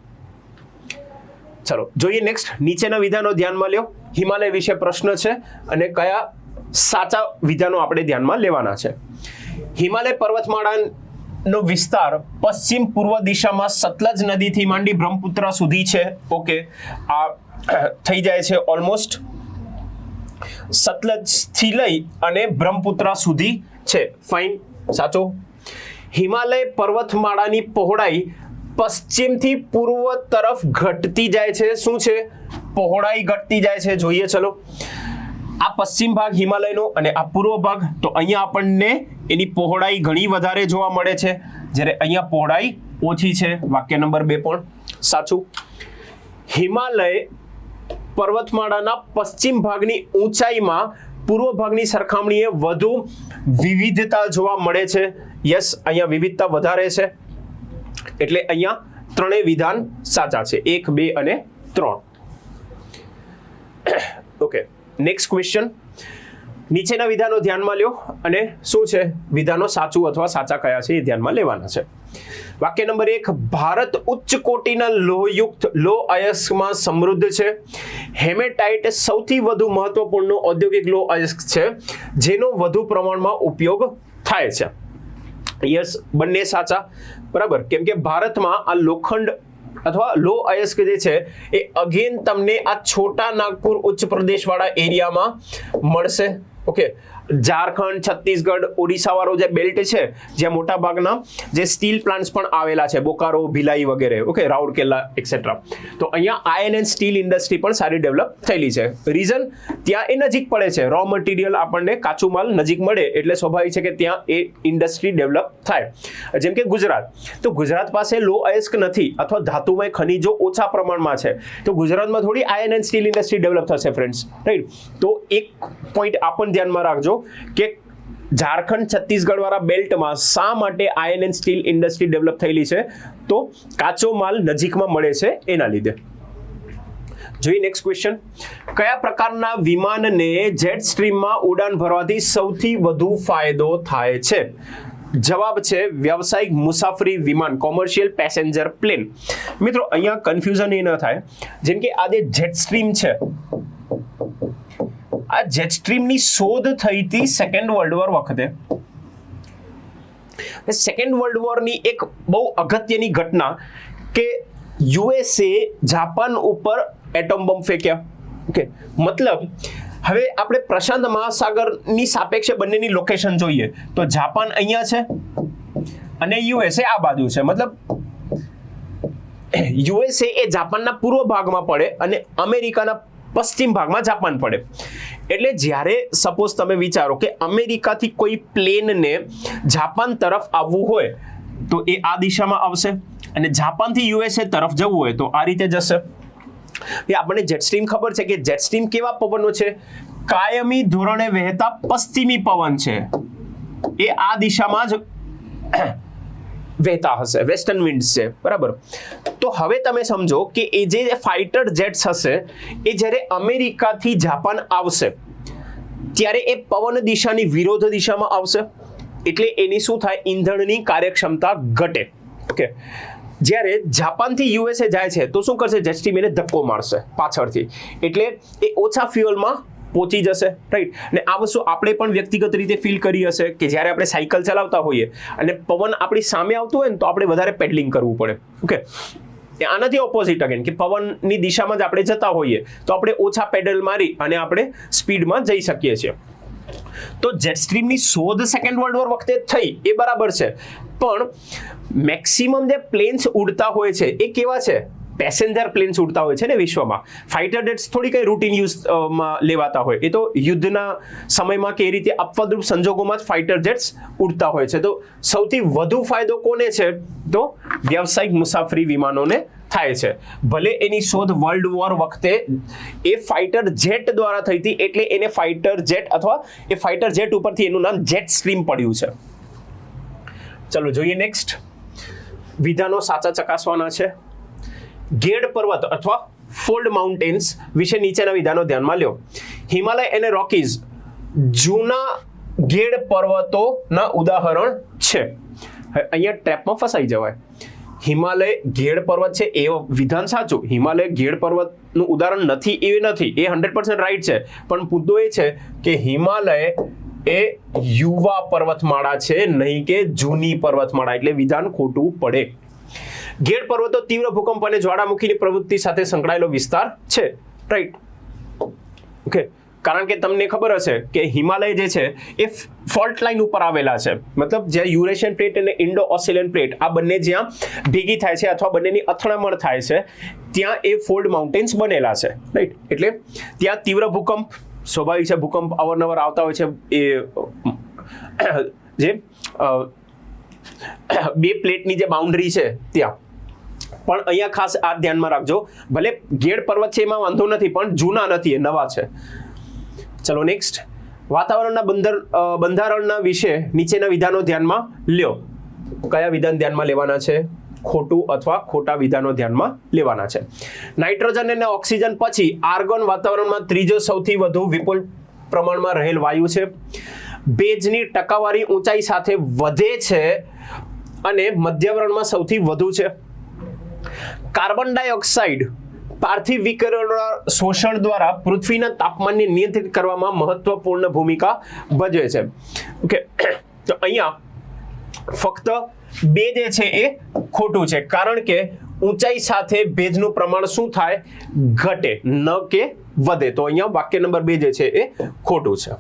ચલો જોઈએ નેક્સ્ટ. નીચેના વિધાનો ધ્યાનમાં લ્યો. હિમાલય વિશે પ્રશ્ન છે અને કયા સાચા વિધાનો આપણે ધ્યાનમાં લેવાના છે. હિમાલય પર્વતમાળાનો વિસ્તાર પશ્ચિમ પૂર્વ દિશામાં સતલજ નદીથી માંડી બ્રહ્મપુત્ર સુધી છે. ઓકે, આ થઈ જાય છે ઓલમોસ્ટ સતલજ થી લઈ અને બ્રહ્મપુત્ર સુધી છે. ફાઇન, સાચો. હિમાલય પર્વતમાળાની પહોળાઈ પશ્ચિમથી પૂર્વ તરફ ઘટતી જાય છે. શું છે? પહોળાઈ ઘટતી જાય છે. જોઈએ ચલો. આ પશ્ચિમ ભાગ હિમાલયનો અને આ પૂર્વ ભાગ, તો અહીંયા આપણને એની પહોળાઈ ઘણી વધારે જોવા મળે છે, જ્યારે અહીંયા પહોળાઈ ઓછી છે. વાક્ય નંબર 2 પણ સાચું. હિમાલય પર્વતમાળાના પશ્ચિમ ભાગની ઊંચાઈમાં પૂર્વ ભાગની સરખામણીએ વધુ વિવિધતા જોવા મળે છે. યસ, અહીંયા વિવિધતા વધારે છે, એટલે અહીંયા ત્રણેય વિધાન સાચા છે. 1, 2 અને 3. Okay, next question. નીચેના વિધાનો ધ્યાનમાં લ્યો અને શું છે વિધાનો સાચું અથવા સાચા કયા છે એ ધ્યાનમાં લેવાના છે. વાક્ય નંબર 1, ભારત ઉચ્ચ કોટીના લોહયુક્ત લોહ અયસ્કમાં સમૃદ્ધ છે. હેમેટાઇટ સૌથી વધુ મહત્વપૂર્ણ ઔદ્યોગિક લોહ અયસ્ક છે જેનો વધુ પ્રમાણમાં ઉપયોગ થાય છે. યસ, બંને સાચા, બરાબર. કેમ કે ભારતમાં આ લોખંડ અથવા લોહ અયસ્ક જે છે એ અગેન તમને આ છોટા નાગપુર ઉચ્ચ પ્રદેશ વાળા એરિયામાં મળશે. ઓકે, ઝારખંડ, છત્તીસગઢ, ઓડિશા વાળો જે બેલ્ટ છે જ્યાં મોટા ભાગના જે સ્ટીલ પ્લાન્ટ્સ પણ આવેલા છે, બોકારો, ભિલાઈ વગેરે, ઓકે, રાઉરકેલા એક્સેટ્રા. તો અહીંયા આયર્ન એન્ડ સ્ટીલ ઇન્ડસ્ટ્રી પણ સારી ડેવલપ થયેલી છે. રીઝન, ત્યાં એ નજીક પડે છે, રો મટીરિયલ આપણને કાચું માલ નજીક મળે એટલે સ્વાભાવિક છે કે ત્યાં એ ઇન્ડસ્ટ્રી ડેવલપ થાય. જેમ કે ગુજરાત, તો ગુજરાત પાસે લોહ અયસ્ક નથી અથવા ધાતુમય ખનિજો ઓછા પ્રમાણમાં છે, તો ગુજરાતમાં થોડી iron and steel industry develop થશે ફ્રેન્ડ્સ, રાઈટ. તો એક પોઈન્ટ આ પણ ધ્યાનમાં રાખજો કે ઝારખંડ, છત્તીસગઢ વાળા બેલ્ટમાં શા માટે iron and steel industry develop થયેલી છે, તો કાચો માલ નજીકમાં મળે છે એના લીધે. જોઈએ નેક્સ્ટ ક્વેશ્ચન. કયા પ્રકારના વિમાનને જેટ સ્ટ્રીમમાં ઉડાન ભરવાથી સૌથી વધુ ફાયદો થાય છે? જવાબ છે વ્યવસાયિક મુસાફરી વિમાન, કોમર્શિયલ પેસેન્જર પ્લેન. મિત્રો અહીંયા કન્ફ્યુઝન એ ન થાય, જેમ કે આ જે જેટ સ્ટ્રીમ છે, આ જેટ સ્ટ્રીમની શોધ થઈ હતી સેકન્ડ વર્લ્ડ વોર વખતે. સેકન્ડ વર્લ્ડ વોરની એક બહુ અગત્યની ઘટના કે યુએસએ જાપાન ઉપર એટમ બોમ્બ ફેંક્યા. ઓકે, મતલબ હવે આપણે પ્રશાંત મહાસાગરની સાપેક્ષે બંનેની લોકેશન જોઈએ તો જાપાન અહીંયા છે અને યુએસએ આ બાજુ છે. મતલબ યુએસએ એ જાપાનના પૂર્વ ભાગમાં પડે અને અમેરિકાના પશ્ચિમ ભાગમાં જાપાન પડે. એટલે જ્યારે સપોઝ તમે વિચારો કે અમેરિકાથી કોઈ પ્લેનને જાપાન તરફ આવવું હોય તો એ આ દિશામાં આવશે અને જાપાનથી યુએસએ તરફ જવું હોય તો આ રીતે જશે. આપણને જેટ સ્ટ્રીમ ખબર છે કે જેટ સ્ટ્રીમ કેવા પવનો છે? કાયમી ધોરણે વહેતા પશ્ચિમી પવન છે, એ આ દિશામાં જ વહેતા હશે, વેસ્ટર્ન વિન્ડ્સ છે, બરાબર. તો હવે તમે સમજો કે એ જે ફાઇટર જેટ્સ હશે એ જ્યારે અમેરિકાથી જાપાન આવશે ત્યારે એ પવન દિશાની વિરોધ દિશામાં આવશે, એટલે એની શું થાય? ઈંધણની કાર્યક્ષમતા ઘટે. ઓકે, જ્યારે જાપાનથી યુએસએ જાય છે તો શું કરશે? જેટ સ્ટ્રીમ એને ધક્કો મારશે પાછળથી, એટલે એ ઓછા ફ્યુઅલમાં પહોંચી જશે, રાઈટ. ને આ વસ્તુ આપણે પણ વ્યક્તિગત રીતે ફીલ કરી હશે કે જ્યારે આપણે સાયકલ ચલાવતા હોઈએ અને પવન આપણી સામે આવતો હોય ને તો આપણે વધારે પેડલિંગ કરવું પડે. ઓકે, આનાથી ઓપોઝિટ અગેન કે પવનની દિશામાં જ આપણે જતા હોઈએ તો આપણે ઓછા પેડલ મારી અને આપણે સ્પીડમાં જઈ શકીએ છીએ. તો જેટ સ્ટ્રીમની શોધ સેકન્ડ વર્લ્ડ વોર વખતે થઈ એ બરાબર છે, પણ મેક્સિમમ જે પ્લેન્સ ઉડતા હોય છે એ કેવા છે? પેસેન્જર પ્લેન્સ ઉડતા હોય છે ને વિશ્વમાં. ફાઇટર જેટ્સ થોડી કઈ રૂટીન યુઝમાં લેવાતા હોય, એ તો યુદ્ધના સમયમાં કે એ રીતે અપવાદરૂપ સંજોગોમાં જ ફાઇટર જેટ્સ ઉડતા હોય છે. તો સૌથી વધુ ફાયદો કોને છે? તો વ્યવસાયિક મુસાફરી વિમાનોને થાય છે. ભલે એની શોધ વર્લ્ડ વોર વખતે એ ફાઇટર જેટ દ્વારા થઈ હતી એટલે એને ફાઇટર જેટ અથવા એ ફાઇટર જેટ ઉપરથી એનું નામ જેટ સ્ટ્રીમ પડ્યું છે. ચલો જોઈએ નેક્સ્ટ. વિધાનો સાચા ચકાસવાના છે. ગેડ પર્વત અથવા ફોલ્ડ માઉન્ટેન્સ વિશે નીચેના વિધાનો ધ્યાનમાં લ્યો. હિમાલય અને રોકીઝ જૂના ગેડ પર્વતોના ઉદાહરણ છે. અહીંયા ટ્રેપમાં ફસાઈ જવાય. હિમાલય ગેડ પર્વત છે એ વિધાન સાચું, હિમાલય ગેડ પર્વતનું ઉદાહરણ નથી એ નથી, એ 100% રાઈટ છે, પણ મુદ્દો એ છે કે હિમાલય એ યુવા પર્વતમાળા છે, નહીં કે જૂની પર્વતમાળા, એટલે વિધાન ખોટું પડે. ગેડ પર્વતો તીવ્ર ભૂકંપ અને જ્વાળામુખીની પ્રવૃત્તિ સાથે સંકળાયેલો વિસ્તાર છે, રાઈટ. ઓકે, કારણ કે તમને ખબર હશે કે હિમાલય જે છે એ ફોલ્ટ લાઇન ઉપર આવેલા છે, મતલબ જ્યાં યુરેશિયન પ્લેટ અને ઇન્ડો ઓસ્ટ્રેલિયન પ્લેટ આ બંને જ્યાં ભેગી થાય છે અથવા બંનેની અથડામણ થાય છે ત્યાં એ ફોલ્ડ માઉન્ટેન્સ બનેલા છે, રાઈટ. એટલે ત્યાં તીવ્ર ભૂકંપ સ્વાભાવિક છે, ભૂકંપ અવારનવાર આવતા હોય છે. એ જે બે પ્લેટની જે બાઉન્ડ્રી છે ત્યાં પણ અહીંયા ખાસ આ ધ્યાનમાં રાખજો, ભલે ગેડ પર્વત છે એમાં વાંધો નથી પણ જૂના નથી, એ નવા છે. ચલો નેક્સ્ટ. વાતાવરણના બંધારણના વિશે નીચેના વિધાનો ધ્યાનમાં લ્યો. કયા વિધાન ધ્યાનમાં લેવાના છે? ખોટું અથવા ખોટા વિધાનો ધ્યાનમાં લેવાના છે. નાઇટ્રોજન અને ઓક્સિજન પછી આર્ગોન વાતાવરણમાં ત્રીજો સૌથી વધુ વિપુલ પ્રમાણમાં રહેલ વાયુ છે. ભેજની ટકાવારી ઊંચાઈ સાથે વધે છે અને મધ્યવરણમાં સૌથી વધુ છે. કાર્બન ડાયોક્સાઇડ પાર્થિવ વિકિરણોના શોષણ દ્વારા પૃથ્વીના તાપમાનને નિયંત્રિત કરવામાં મહત્વપૂર્ણ ભૂમિકા ભજવે છે. ઓકે, તો અહીંયા ફક્ત બે જે છે એ ખોટું છે, કારણ કે ઊંચાઈ સાથે ભેજનું પ્રમાણ શું થાય? ઘટે, ન કે વધે. તો અહીંયા વાક્ય નંબર 2 જે છે એ ખોટું છે.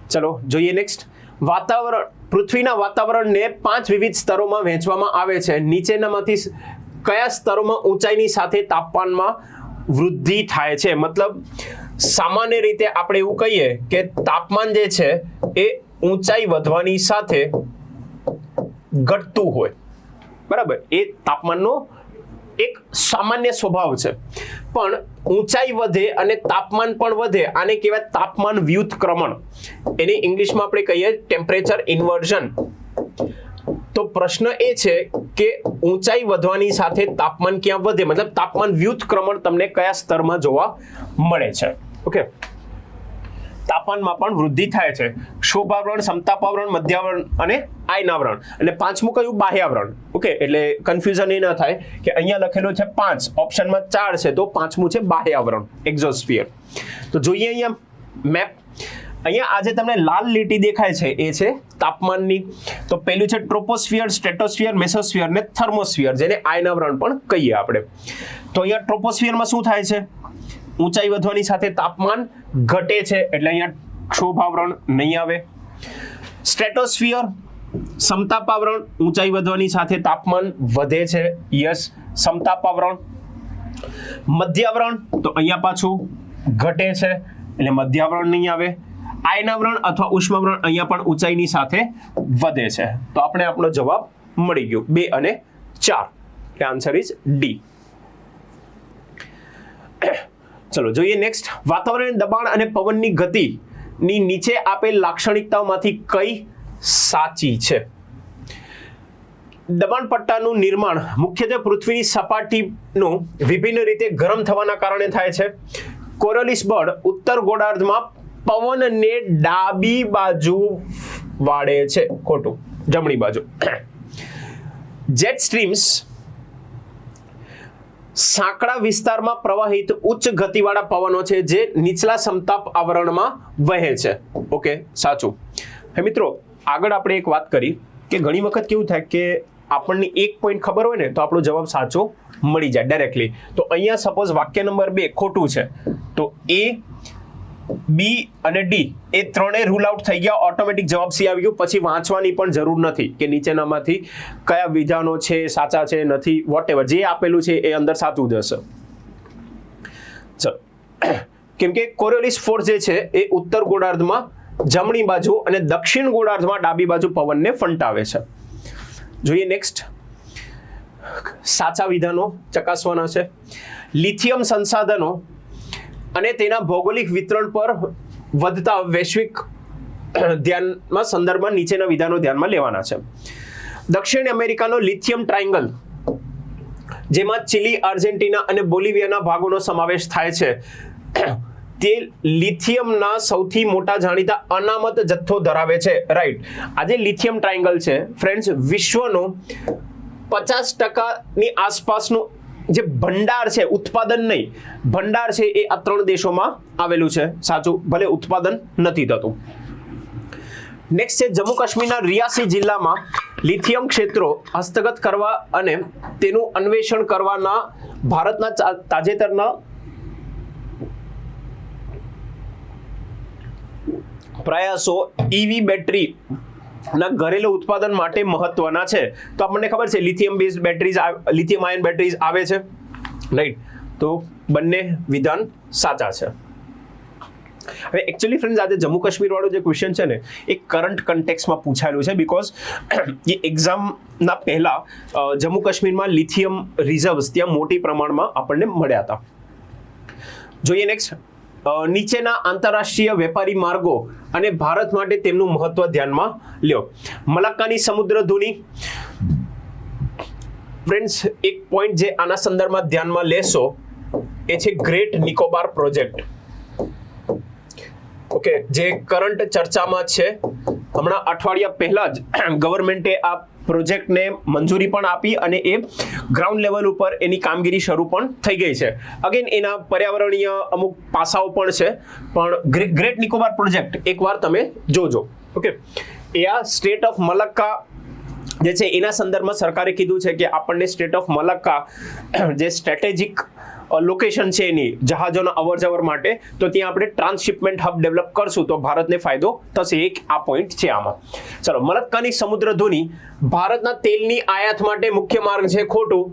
ચલો જોઈએ નેક્સ્ટ. વાતાવરણ, પૃથ્વીના વાતાવરણને 5 વિવિધ સ્તરોમાં વહેંચવામાં આવે છે. નીચેનામાંથી કયા સ્તરોમાં ઊંચાઈની સાથે તાપમાનમાં વૃદ્ધિ થાય છે? મતલબ સામાન્ય રીતે આપણે એવું કહીએ કે તાપમાન જે છે એ ઊંચાઈ વધવાની સાથે ઘટતું હોય, બરાબર? એ તાપમાનનો એક સામાન્ય સ્વભાવ છે. પણ ઊંચાઈ વધે અને તાપમાન પણ વધે, આને કહેવાય તાપમાન વ્યુત્ક્રમણ. એને ઇંગ્લિશમાં આપણે કહીએ ટેમ્પરેચર ઇન્વર્ઝન. તો પ્રશ્ન એ છે કે ઊંચાઈ વધવાની સાથે તાપમાન ક્યાં વધે, મતલબ તાપમાન વ્યુત્ક્રમણ તમને કયા સ્તરમાં જોવા મળે છે? ઓકે, તાપમાનમાં પણ વૃદ્ધિ થાય છે. શોભાવરણ, સમતાપાવરણ, મધ્યાવરણ અને આયનાવરણ. અને પાંચમું કયું? બાહ્યાવરણ. ઓકે, એટલે કન્ફ્યુઝન એ ન થાય કે અહીંયા લખેલું છે 5, ઓપ્શનમાં 4 છે, તો પાંચમું છે બાહ્યાવરણ, એક્ઝોસ્ફિયર. તો જોઈએ અહીંયા મેપ. અહીંયા આજે તમને લાલ લીટી દેખાય છે એ છે તાપમાનની. તો પહેલું છે ટ્રોપોસ્ફિયર, સ્ટ્રેટોસ્ફિયર, મેસોસ્ફિયર ને થર્મોસ્ફિયર, જેને આયનાવરણ પણ કહીએ આપણે. તો અહીંયા ટ્રોપોસ્ફિયરમાં શું થાય છે? ઊંચાઈ વધવાની સાથે તાપમાન ઘટે છે, એટલે અહીંયા ક્ષોભાવરણ નહીં આવે. સ્ટ્રેટોસ્ફિયર, સમતાપાવરણ, ઊંચાઈ વધવાની સાથે તાપમાન વધે છે, યસ, સમતાપાવરણ. મધ્યાવરણ, તો અહીંયા પાછું ઘટે છે એટલે મધ્યાવરણ નહીં આવે. આયનાવરણ અથવા ઉષ્માવરણ, અહીંયા પણ ઊંચાઈની સાથે વધે છે. તો આપણે આપણો જવાબ મળી ગયો 2 અને 4. એટલે આન્સર ઇઝ ડી. ચલો જોઈએ નેક્સ્ટ. વાતાવરણીય દબાણ અને પવનની ગતિની નીચે આપેલ લાક્ષણિકતાઓમાંથી કઈ સાચી છે? દબાણ પટ્ટાનું નિર્માણ મુખ્યત્વે પૃથ્વીની સપાટીનું વિભિન્ન રીતે ગરમ થવાના કારણે થાય છે. કોરોલિસ બળ ઉત્તર ગોળાર્ધમાં પવનને ડાબી બાજુ વાળે છે. ખોટું, જમણી બાજુ. જેટ સ્ટ્રીમ્સ સાંકડા વિસ્તારમાં પ્રવાહિત ઉચ્ચ ગતિવાળા પવનો છે જે નીચલા સમતાપ આવરણમાં વહે છે. ઓકે, સાચું. હે મિત્રો, આગળ આપણે એક વાત કરી કે ઘણી વખત કેવું થાય કે આપણને એક પોઈન્ટ ખબર હોય ને તો આપણો જવાબ સાચો મળી જાય ડાયરેક્ટલી. તો અહીંયા સપોઝ વાક્ય નંબર 2 ખોટું છે, તો એ, બી અને ડી એ ત્રણેય રૂલ આઉટ થઈ ગયા, ઓટોમેટિક જવાબ સી આવી ગયો. પછી વાંચવાની પણ જરૂર નથી કે નીચેનામાંથી કયા વિધાનો છે સાચા છે નથી, વોટેવર જે આપેલું છે એ અંદર સાચું જ હશે. ચલો, કેમ કે કોરિયોલિસ ફોર્સ જે છે એ ઉત્તર ગોળાર્ધમાં જમણી બાજુ અને દક્ષિણ ગોળાર્ધમાં ડાબી બાજુ પવનને ફંટાવે છે. જોઈએ નેક્સ્ટ. સાચા વિધાનો ચકાસવાના છે. લિથિયમ સંસાધનો અને તેના ભૌગોલિક વિતરણ પર વધતા વૈશ્વિક ધ્યાનમાં સંદર્ભમાં નીચેના વિધાનો ધ્યાનમાં લેવાના છે. દક્ષિણ અમેરિકાનો લિથિયમ ટ્રાયંગલ, જેમાં ચિલી, આર્જેન્ટિના અને બોલિવિયાના ભાગોનો સમાવેશ થાય છે, તે લિથિયમના સૌથી મોટા જાણીતા અનામત જથ્થો ધરાવે છે. રાઈટ. આજે લિથિયમ ટ્રાયંગલ છે ફ્રેન્ડ્સ, વિશ્વનો 50%ની આસપાસનું જે ભંડાર છે, ઉત્પાદન નહીં ભંડાર છે, એ આ 3 દેશોમાં આવેલું છે. સાચું, ભલે ઉત્પાદન નથી થતું. નેક્સ્ટ છે જમ્મુ કાશ્મીરના રિયાસી જિલ્લામાં લિથિયમ ક્ષેત્રો હસ્તગત કરવા અને તેનું અન્વેષણ કરવાના ભારતના તાજેતરના પ્રયાસો ઈવી બેટરી ના ઘરેલું ઉત્પાદન માટે મહત્વના છે. તો આપણને ખબર છે lithium based batteries, lithium ion batteries આવે છે, રાઈટ. તો બંને વિધાન સાચા છે. હવે એકચ્યુઅલી ફ્રેન્ડ્સ, આજે જમ્મુ કાશ્મીર વાળો જે ક્વેશ્ચન છે ને એ કરંટ કન્ટેક્સમાં પૂછાયેલું છે, બીકોઝ એ એક્ઝામના પહેલા જમ્મુ કાશ્મીરમાં લિથિયમ રિઝર્વ્સ ત્યાં મોટી પ્રમાણમાં આપણને મળ્યા હતા. જોઈએ નેક્સ્ટ. નીચેના આંતરરાષ્ટ્રીય વેપારી માર્ગો અને ભારત માટે તેમનું મહત્વ ધ્યાનમાં લ્યો. મલાક્કાની સમુદ્ર ધુની, ફ્રેન્ડ્સ એક પોઈન્ટ જે આના સંદર્ભમાં ધ્યાનમાં લેશો એ છે ગ્રેટ નિકોબાર પ્રોજેક્ટ. ઓકે, જે કરંટ ચર્ચામાં છે. હમણાં અઠવાડિયા પહેલા જ ગવર્મેન્ટે આ પ્રોજેક્ટને મંજૂરી પણ આપી અને એ ગ્રાઉન્ડ લેવલ ઉપર એની કામગીરી શરૂ પણ થઈ ગઈ છે. અગેન એના પર્યાવરણીય અમુક પાસાઓ પણ છે, પણ ગ્રેટ નિકોબાર પ્રોજેક્ટ એકવાર તમે જોજો. ઓકે, એ આ સ્ટેટ ઓફ મલક્કા જે છે એના સંદર્ભમાં સરકારે કીધું છે કે આપણને સ્ટેટ ઓફ મલક્કા જે સ્ટ્રેટેજિક લોકેશન છે એની જહાજોના અવર જવર માટે, તો ત્યાં આપણે ટ્રાન્સશિપમેન્ટ હબ ડેવલપ કરશું તો ભારતને ફાયદો થશે. એક આ પોઈન્ટ છે આમાં. ચલો, મલક્કાની સમુદ્ર ધુની ભારતના તેલની આયાત માટે મુખ્ય માર્ગ છે. ખોટું,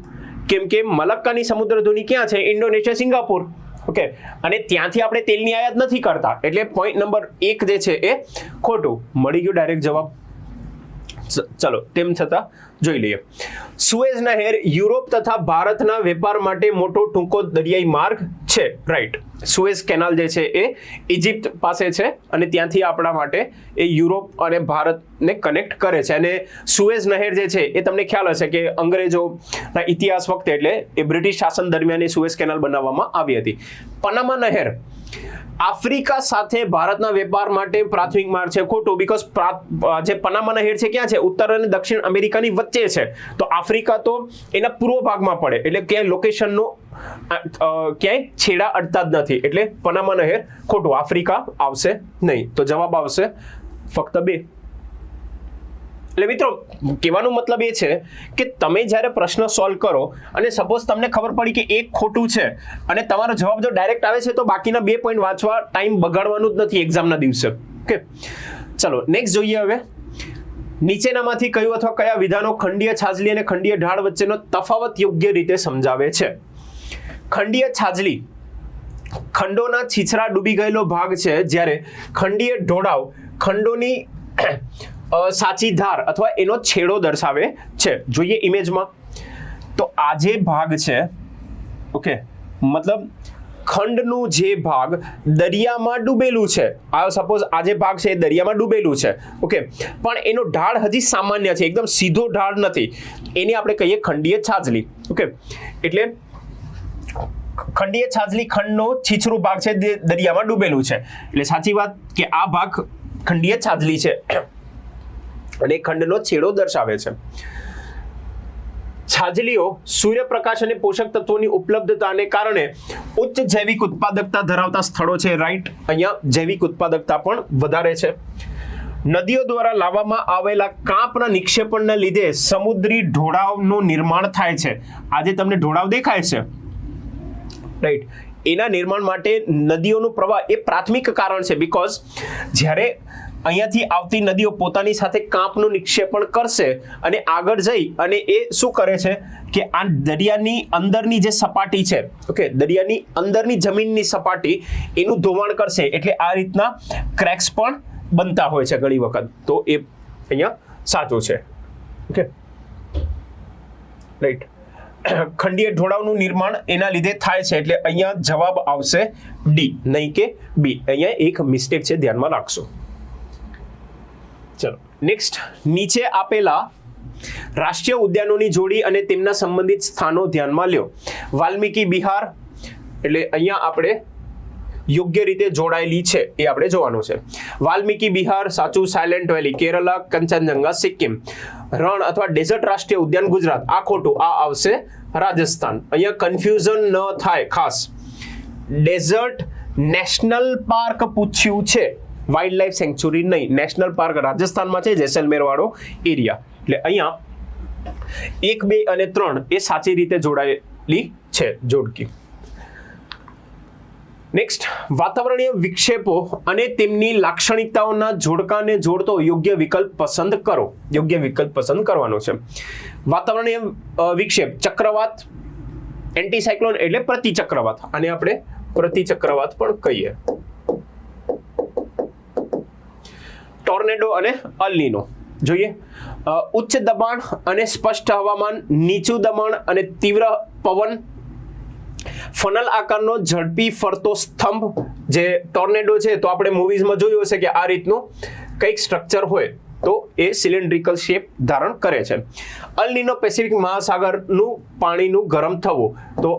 કેમ કે મલક્કાની સમુદ્ર ધુની ક્યાં છે? Indonesia, Singapore. ઓકે, અને ત્યાંથી આપણે તેલની આયાત નથી કરતા, એટલે પોઈન્ટ નંબર 1 જે છે એ ખોટું. મળી ગયું ડાયરેક્ટ જવાબ. ચલો, તેમ છતાં જોઈ લઈએ. સુએઝ નહેર યુરોપ તથા ભારતના વેપાર માટે મોટો ટૂંકો દરિયાઈ માર્ગ છે. રાઈટ. સુએઝ કેનાલ જે છે એ ઇજિપ્ત પાસે છે અને ત્યાંથી આપણા માટે એ યુરોપ અને ભારતને કનેક્ટ કરે છે. અને સુએઝ નહેર જે છે એ તમને ખ્યાલ હશે કે અંગ્રેજોના ઇતિહાસ વખતે, એટલે એ બ્રિટિશ શાસન દરમિયાન એ સુએઝ કેનાલ બનાવવામાં આવી હતી. પનામા નહેર આફ્રિકા સાથે ભારતના વેપાર માટે પ્રાથમિક માર્ગ છે. ખોટું, બીકોઝ જે પનામા નહેર છે ક્યાં છે? ઉત્તર અને દક્ષિણ અમેરિકાની વચ્ચે છે. તો આફ્રિકા તો એના પૂર્વ ભાગમાં પડે, એટલે ક્યાંય લોકેશનનો ક્યાંય છેડા અડતા જ નથી, એટલે પનામા નહેર ખોટું. આફ્રિકા આવશે નહીં, તો જવાબ આવશે ફક્ત 2. એટલે મિત્રો, કહેવાનો મતલબ એ છે કે તમે જ્યારે પ્રશ્ન સોલ્વ કરો અને સપોઝ તમને ખબર પડી કે એક ખોટું છે અને તમારો જવાબ જો ડાયરેક્ટ આવે છે, તો બાકીના 2 પોઈન્ટ વાંચવા ટાઈમ બગાડવાનું જ નથી એક્ઝામના દિવસે. ઓકે, ચલો નેક્સ્ટ જોઈએ. હવે નીચેનામાંથી કયું અથવા કયા વિધાનો ખંડીય છાજલી અને ખંડીય ઢાળ વચ્ચેનો તફાવત યોગ્ય રીતે સમજાવે છે? ખંડીય છાજલી ખંડોના છીછરા ડૂબી ગયેલો ભાગ છે, જ્યારે ખંડીય ઢોળાવ ખંડોની સાચી ધાર અથવા એનો છેડો દર્શાવે છે. જોઈએ ઇમેજમાં. તો આ જે ભાગ છે, ઓકે, મતલબ ખંડનું જે ભાગ દરિયામાં ડૂબેલું છે, આ સપોઝ આ જે ભાગ છે એ દરિયામાં ડૂબેલું છે. ઓકે, પણ એનો ઢાળ હજી સામાન્ય છે, એકદમ સીધો ઢાળ નથી. એને આપણે કહીએ ખંડીય છાજલી. ઓકે, એટલે ખંડીય છાજલી ખંડનો છીછરું ભાગ છે, દરિયામાં ડૂબેલું છે. એટલે સાચી વાત કે આ ભાગ ખંડીય છાજલી છે અને ખંડનો છેડો દર્શાવે છે. છાજલીઓ સૂર્યપ્રકાશ અને પોષક તત્વોની ઉપલબ્ધતાને કારણે ઉચ્ચ જૈવિક ઉત્પાદકતા ધરાવતા સ્થળો છે. રાઈટ. અહીંયા જૈવિક ઉત્પાદકતા પણ વધારે છે. નદીઓ દ્વારા લાવવામાં આવેલા કાંપના નિક્ષેપણના લીધે સમુદ્રી ઢોળાવનું નિર્માણ થાય છે. આજે તમને ઢોળાવ દેખાય છે, રાઈટ. એના નિર્માણ માટે નદીઓનું પ્રવાહ એ પ્રાથમિક કારણ છે. બીકોઝ જ્યારે અહીંયાથી આવતી નદીઓ પોતાની સાથે કાંપનું નિક્ષેપણ કરશે અને આગળ જઈ અને એ શું કરે છે કે આ દરિયાની અંદરની જે સપાટી છે, ઓકે, દરિયાની અંદરની જમીનની સપાટી એનું ધોવાણ કરશે. એટલે આ રીતના ક્રેક્સ પણ બનતા હોય છે ઘણી વખત. તો એ અહીંયા સાચું છે. Okay, right. ખંડીય ઢોળાવનું નિર્માણ એના લીધે થાય છે, એટલે અહીંયા જવાબ આવશે ડી, નહીં કે બી. અહીંયા એક મિસ્ટેક છે, ધ્યાનમાં રાખશો. ચલો નેક્સ્ટ. નીચે આપેલા રાષ્ટ્રીય ઉદ્યાનોની જોડી અને તેમના સંબંધિત સ્થાનો ધ્યાનમાં લ્યો. વાલ્મીકી બિહાર, એટલે અહીંયા આપણે યોગ્ય રીતે જોડાયેલી છે એ આપણે જોવાનું છે. વાલ્મીકી બિહાર સાચું. સાયલેન્ટ વેલી કેરલા, કંચનજંગા સિક્કિમ. રણ અથવા ડેઝર્ટ રાષ્ટ્રીય ઉદ્યાન ગુજરાત, આ ખોટું. આ આવશે રાજસ્થાન. અહીંયા કન્ફ્યુઝન ન થાય ખાસ. ડેઝર્ટ નેશનલ પાર્ક પૂછ્યું છે, વાઇલ્ડ લાઈફ સેન્ચ્યુરી નહીં. નેશનલ પાર્ક રાજસ્થાનમાં છે, જેસલમેર વાળો એરિયા. એટલે અહીંયા 1, 2 અને 3 એ સાચી રીતે જોડાયેલી છે જોડકી. નેક્સ્ટ. વાતાવરણીય વિક્ષેપો અને તેમની લાક્ષણિકતાઓના જોડકાને જોડતો યોગ્ય વિકલ્પ પસંદ કરો. યોગ્ય વિકલ્પ પસંદ કરવાનો છે. વાતાવરણીય વિક્ષેપ ચક્રવાત, એન્ટીસાયક્લોન એટલે પ્રતિચક્રવાત, અને આપણે પ્રતિચક્રવાત પણ કહીએ. ટોર્નેડો અને અલ નીનો જોઈએ. ઉચ્ચ દબાણ અને સ્પષ્ટ હવામાન, નીચું દબાણ અને તીવ્ર પવન, ફનલ આકારનો ઝડપી ફરતો સ્તંભ જે ટોર્નેડો છે, તો આપણે મૂવીઝમાં જોયું હશે કે આ રીતનું કંઈક સ્ટ્રક્ચર હોય. તો એ સિલિન્ડ્રિકલ શેપ ધારણ કરે છે. અલ નીનો પેસિફિક મહાસાગરનું પાણીનું ગરમ થવું, તો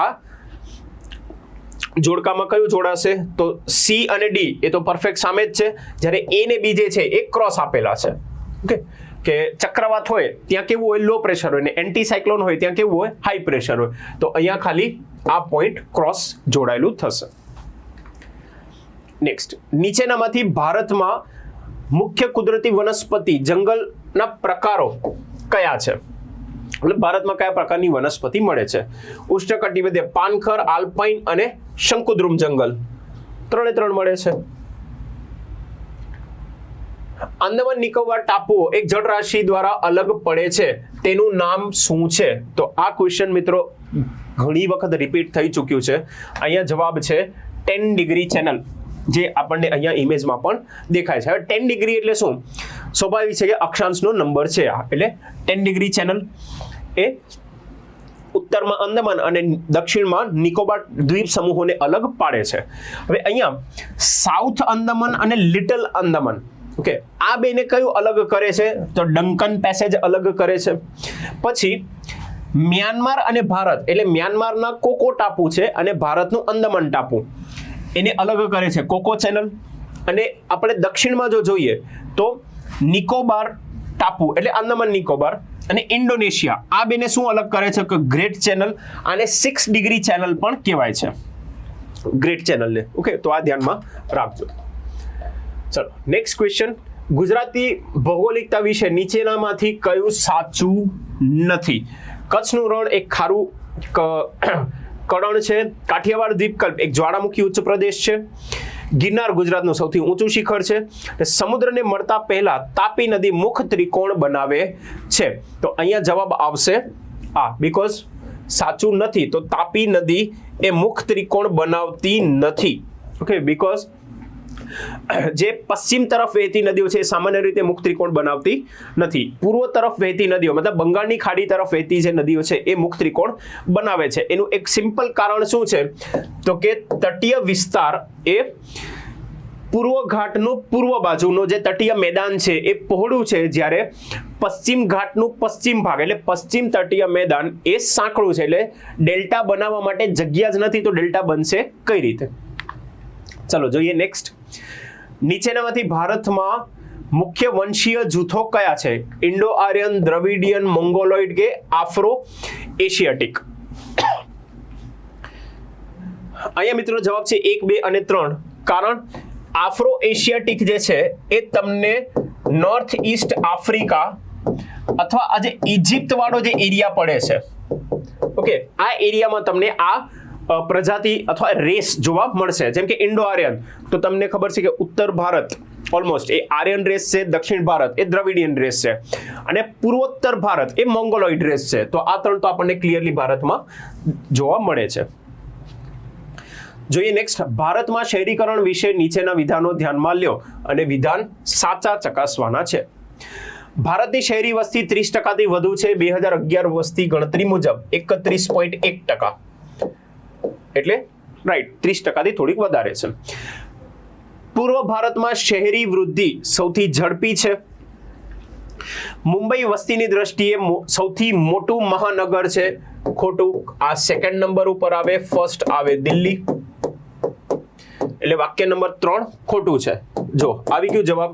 આ જોડકામાં કયું જોડાશે? તો સી અને ડી એ તો પરફેક્ટ સામે જ છે, જ્યારે એ ને બી જે છે એ ક્રોસ આપેલા છે. ઓકે, કે ચક્રવાત હોય ત્યાં કેવું હોય? લો પ્રેશર હોય, ને એન્ટી સાયક્લોન હોય ત્યાં કેવું હોય? હાઈ પ્રેશર હોય. તો અહીંયા ખાલી આ પોઈન્ટ ક્રોસ જોડાયેલું થશે. નેક્સ્ટ, નીચેનામાંથી ભારતમાં મુખ્ય કુદરતી વનસ્પતિ જંગલના પ્રકારો કયા છે? એટલે ભારતમાં કયા પ્રકારની વનસ્પતિ મળે છે? ઉષ્ણકટિબંધીય, પાનખર, આલ્પાઇન અને શંકુદ્રુમ જંગલ, 3 મળે છે. અંદમાન નિકોબાર ટાપુઓ એક જળરાશિ દ્વારા અલગ પડે છે, તેનું નામ શું છે? તો આ ક્વેશ્ચન મિત્રો ઘણી વખત રિપીટ થઈ ચૂક્યું છે. અહીંયા જવાબ છે 10 ડિગ્રી ચેનલ, જે આપણને અહીંયા ઇમેજમાં પણ દેખાય છે. હવે 10 ડિગ્રી એટલે શું? સ્વાભાવિક છે કે અક્ષાંશનો નંબર છે આ, એટલે 10 ડિગ્રી ચેનલ એ ઉત્તરમાં અંદમાન અને દક્ષિણમાં નિકોબાર દ્વીપ સમૂહોને અલગ પાડે છે. હવે અહીંયા સાઉથ અંદમાન અને લિટલ અંદમાન, ઓકે, આ બેને કયું અલગ કરે છે? તો ડંકન પેસેજ અલગ કરે છે. પછી મ્યાનમાર અને ભારત, એટલે મ્યાનમારના કોકો ટાપુ છે અને ભારતનું અંદમાન ટાપુ, એને અલગ કરે છે કોકો ચેનલ. અને આપણે દક્ષિણમાં જો જોઈએ તો નિકોબાર ટાપુ એટલે અંદમાન નિકોબાર અને ઇન્ડોનેશિયા, આ બેને શું અલગ કરે છે? કે ગ્રેટ ચેનલ, અને 6 ડિગ્રી ચેનલ પણ કહેવાય છે ગ્રેટ ચેનલને. ઓકે, તો આ ધ્યાનમાં રાખજો. ચલો નેક્સ્ટ ક્વેશ્ચન, ગુજરાતી ભૌગોલિકતા વિશે નીચેનામાંથી કયું સાચું નથી? કચ્છનું રણ એક ખારું કળણ છે. કાઠિયાવાડ દ્વીપકલ્પ એક જ્વાળામુખી ઉચ્ચ પ્રદેશ છે. ગિરનાર ગુજરાતનું સૌથી ઊંચું શિખર છે. સમુદ્રને મળતા પહેલા તાપી નદી મુખ ત્રિકોણ બનાવે છે. તો અહીંયા જવાબ આવશે આ, બીકોઝ સાચું નથી. તો તાપી નદી એ મુખ ત્રિકોણ બનાવતી નથી. ઓકે, બીકોઝ જે પશ્ચિમ તરફ વહેતી નદીઓ છે એ સામાન્ય રીતે મુખ ત્રિકોણ બનાવતી નથી. પૂર્વ તરફ વહેતી નદીઓ, મતલબ બંગાળની ખાડી તરફ વહેતી જે નદીઓ છે એ મુખ ત્રિકોણ બનાવે છે. એનું એક સિમ્પલ કારણ શું છે? તો કે તટીય વિસ્તાર એ પૂર્વ ઘાટનું પૂર્વ બાજુનો જે તટીય મેદાન છે એ પહોળું છે, જ્યારે પશ્ચિમ ઘાટનું પશ્ચિમ ભાગ એટલે પશ્ચિમ તટીય મેદાન એ સાંકડું છે. એટલે ડેલ્ટા બનાવવા માટે જગ્યા જ નથી, તો ડેલ્ટા બનશે કઈ રીતે? ચલો જોઈએ નેક્સ્ટ. નીચેનામાંથી ભારતમાં મુખ્ય વંશીય જૂથો કયા છે? ઇન્ડો આર્યન, દ્રવિડિયન, મોંગોલોઇડ કે આફ્રો એશિયાટિક? અહીંયા મિત્રો જવાબ છે 1, 2 અને 3. કારણ આફ્રો એશિયાટિક જે છે એ તમને નોર્થ ઈસ્ટ આફ્રિકા અથવા આ જે ઇજિપ્ત વાળો જે એરિયા પડે છે, ઓકે, આ એરિયામાં તમને આ પ્રજાતિ અથવા રેસ જોવા મળશે. જેમ કે ઇન્ડો આર્યન, તો તમને ખબર છે કે ઉત્તર ભારત ઓલમોસ્ટ એ આર્યન રેસ છે, દક્ષિણ ભારત એ દ્રવિડિયન રેસ છે, અને પૂર્વોત્તર ભારત એ મોંગોલોઇડ રેસ છે. તો આ 3 તો આપણને ક્લિયરલી ભારતમાં જોવા મળે છે. જોઈએ નેક્સ્ટ, ભારતમાં શહેરીકરણ વિશે નીચેના વિધાનો ધ્યાનમાં લ્યો અને વિધાન સાચા ચકાસવાના છે. ભારતની શહેરી વસ્તી 30% વધુ છે. 2011 વસ્તી ગણતરી મુજબ 31.1%, એટલે રાઈટ 30% થોડીક વધારે છે. પૂર્વ ભારતમાં શહેરી વૃદ્ધિ સૌથી ઝડપી છે. મુંબઈ વસ્તીની દ્રષ્ટિએ સૌથી મોટું મહાનગર છે. ખોટું. આ 2nd નંબર ઉપર આવે, ફર્સ્ટ આવે દિલ્હી. એટલે વાક્ય નંબર 3 ખોટું છે. જો આવી ગયું જવાબ.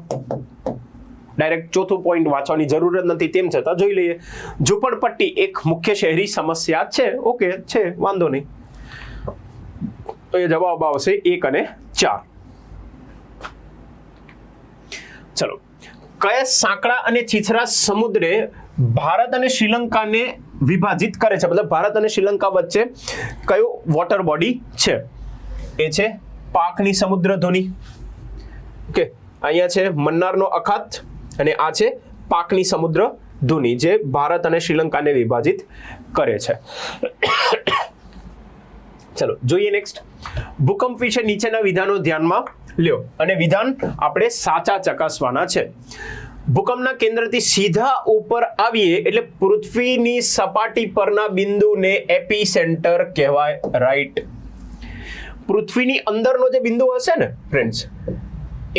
ડાયરેક્ટ ચોથું પોઈન્ટ વાંચવાની જરૂર જ નથી, તેમ છતાં જોઈ લઈએ. ઝૂંપડપટ્ટી એક મુખ્ય શહેરી સમસ્યા છે. ઓકે છે, વાંધો નહીં. તો એ જવાબ આવશે 1 અને 4. ચલો, કયા સાંકડા અને છીછરા સમુદ્રે ભારત અને શ્રીલંકાને વિભાજિત કરે છે? મતલબ ભારત અને શ્રીલંકા વચ્ચે કયો વોટર બોડી છે? એ છે પાકની સમુદ્ર ધુની. ઓકે, અહીંયા છે મન્નારનો અખાત અને આ છે પાકની સમુદ્ર ધુની, જે ભારત અને શ્રીલંકાને વિભાજિત કરે છે. ચલો જોઈએ નેક્સ્ટ. ભૂકંપ વિશે નીચેના વિધાનો ધ્યાનમાં લ્યો અને વિધાન આપણે સાચા ચકાસવાના છે. ભૂકંપના કેન્દ્રથી સીધા ઉપર આવીએ એટલે પૃથ્વીની સપાટી પરના બિંદુને એપિસેન્ટર કહેવાય. રાઈટ. પૃથ્વીની અંદરનો જે બિંદુ હશે ને ફ્રેન્ડ્સ,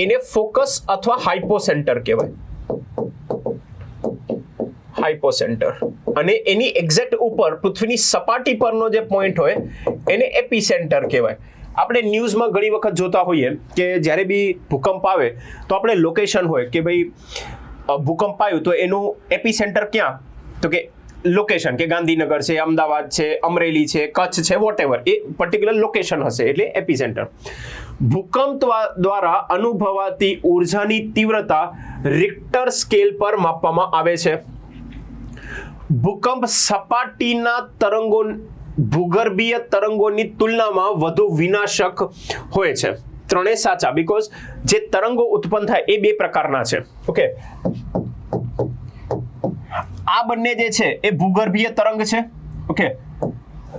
એને ફોકસ અથવા હાઇપોસેન્ટર કહેવાય. હાઇપોસેન્ટર, અને એની એક્ઝેક્ટ ઉપર પૃથ્વીની સપાટી પરનો જે પોઈન્ટ હોય એને એપિસેન્ટર કહેવાય. આપણે ન્યૂઝમાં ઘણી વખત જોતા હોઈએ કે જ્યારે બી ભૂકંપ આવે તો આપણે લોકેશન હોય કે ભાઈ ભૂકંપ આવ્યું તો એનું એપિસેન્ટર ક્યાં, તો કે લોકેશન કે ગાંધીનગર છે, અમદાવાદ છે, અમરેલી છે, કચ્છ છે, વોટેવર એ પર્ટિક્યુલર લોકેશન હશે એટલે એપિસેન્ટર. ભૂકંપ દ્વારા અનુભવાતી ઉર્જાની તીવ્રતા રિક્ટર સ્કેલ પર માપવામાં આવે છે. ભૂકંપ સપાટીના તરંગો ભૂગર્ભીય તરંગોની તુલનામાં વધુ વિનાશક હોય છે. ત્રણેય સાચા, બીકોઝ જે તરંગો ઉત્પન્ન થાય એ બે પ્રકારના છે. ઓકે, આ બંને જે છે એ ભૂગર્ભીય તરંગ છે. ઓકે,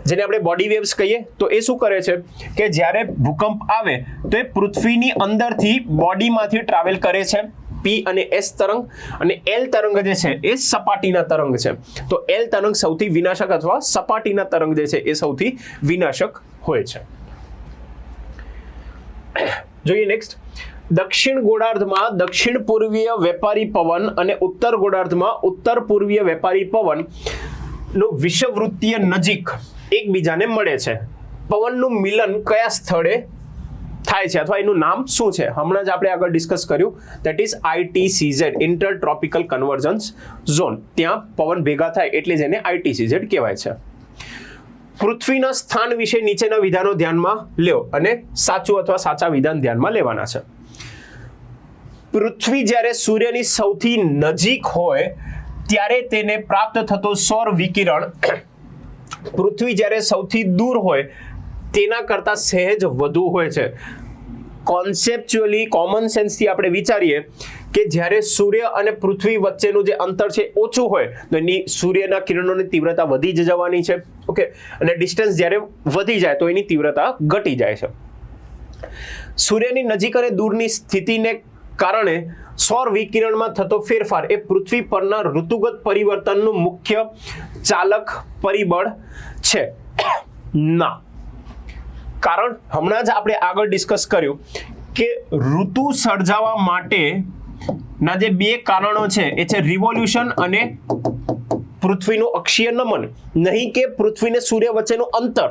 જેને આપણે બોડી વેવ્સ કહીએ. તો એ શું કરે છે કે જ્યારે ભૂકંપ આવે તો એ પૃથ્વીની અંદરથી બોડીમાંથી ટ્રાવેલ કરે છે. પી અને એસ તરંગ, અને એલ તરંગ જે છે એ સપાટીના તરંગ છે. તો એલ તરંગ સૌથી વિનાશક અથવા સપાટીના તરંગ જે છે એ સૌથી વિનાશક હોય છે. જોઈએ નેક્સ્ટ. દક્ષિણ ગોળાર્ધમાં દક્ષિણ પૂર્વીય વેપારી પવન અને ઉત્તર ગોળાર્ધમાં ઉત્તર પૂર્વીય વેપારી પવન નો વિષુવવૃત્તીય નજીક એકબીજાને મળે છે. પવનનું મિલન કયા સ્થળે થાય છે અથવા એનું નામ શું છે? હમણાં જ આપણે આગળ ડિસ્કસ કર્યું, that is ITCZ, inter tropical convergence zone. ત્યાં પવન ભેગા થાય એટલે જ એને ITCZ કહેવાય છે. પૃથ્વીના સ્થાન વિશે નીચેના વિધાનો ધ્યાનમાં લ્યો અને સાચું અથવા સાચા વિધાન ધ્યાનમાં લેવાના છે. પૃથ્વી જ્યારે સૂર્યની સૌથી નજીક હોય ત્યારે તેને પ્રાપ્ત થતો સૌર વિકિરણ પૃથ્વી જ્યારે સૌથી દૂર હોય તેના કરતા સહેજ વધુ હોય છે. કોન્સેપ્ચ્યુઅલી કોમન સેન્સથી આપણે વિચારીએ કે જ્યારે સૂર્ય અને પૃથ્વી વચ્ચેનું જે અંતર છે ઓછું હોય તો એની સૂર્યના કિરણોની તીવ્રતા વધી જ જવાની છે. ઓકે, અને ડિસ્ટન્સ જ્યારે વધી જાય તો એની તીવ્રતા ઘટી જાય છે. સૂર્યની નજીક અને દૂરની સ્થિતિને કારણે સૌર વિકિરણમાં થતો ફેરફાર એ પૃથ્વી પરના ઋતુગત પરિવર્તનનું મુખ્ય ચાલક પરિબળ છે. ના, કારણ હમણાં જ આપણે આગળ ડિસ્કસ કર્યું કે ઋતુ સર્જાવા માટે ના જે બે કારણો છે એ છે રિવોલ્યુશન અને પૃથ્વીનું અક્ષીય નમન, નહીં કે પૃથ્વી ને સૂર્ય વચ્ચેનું અંતર.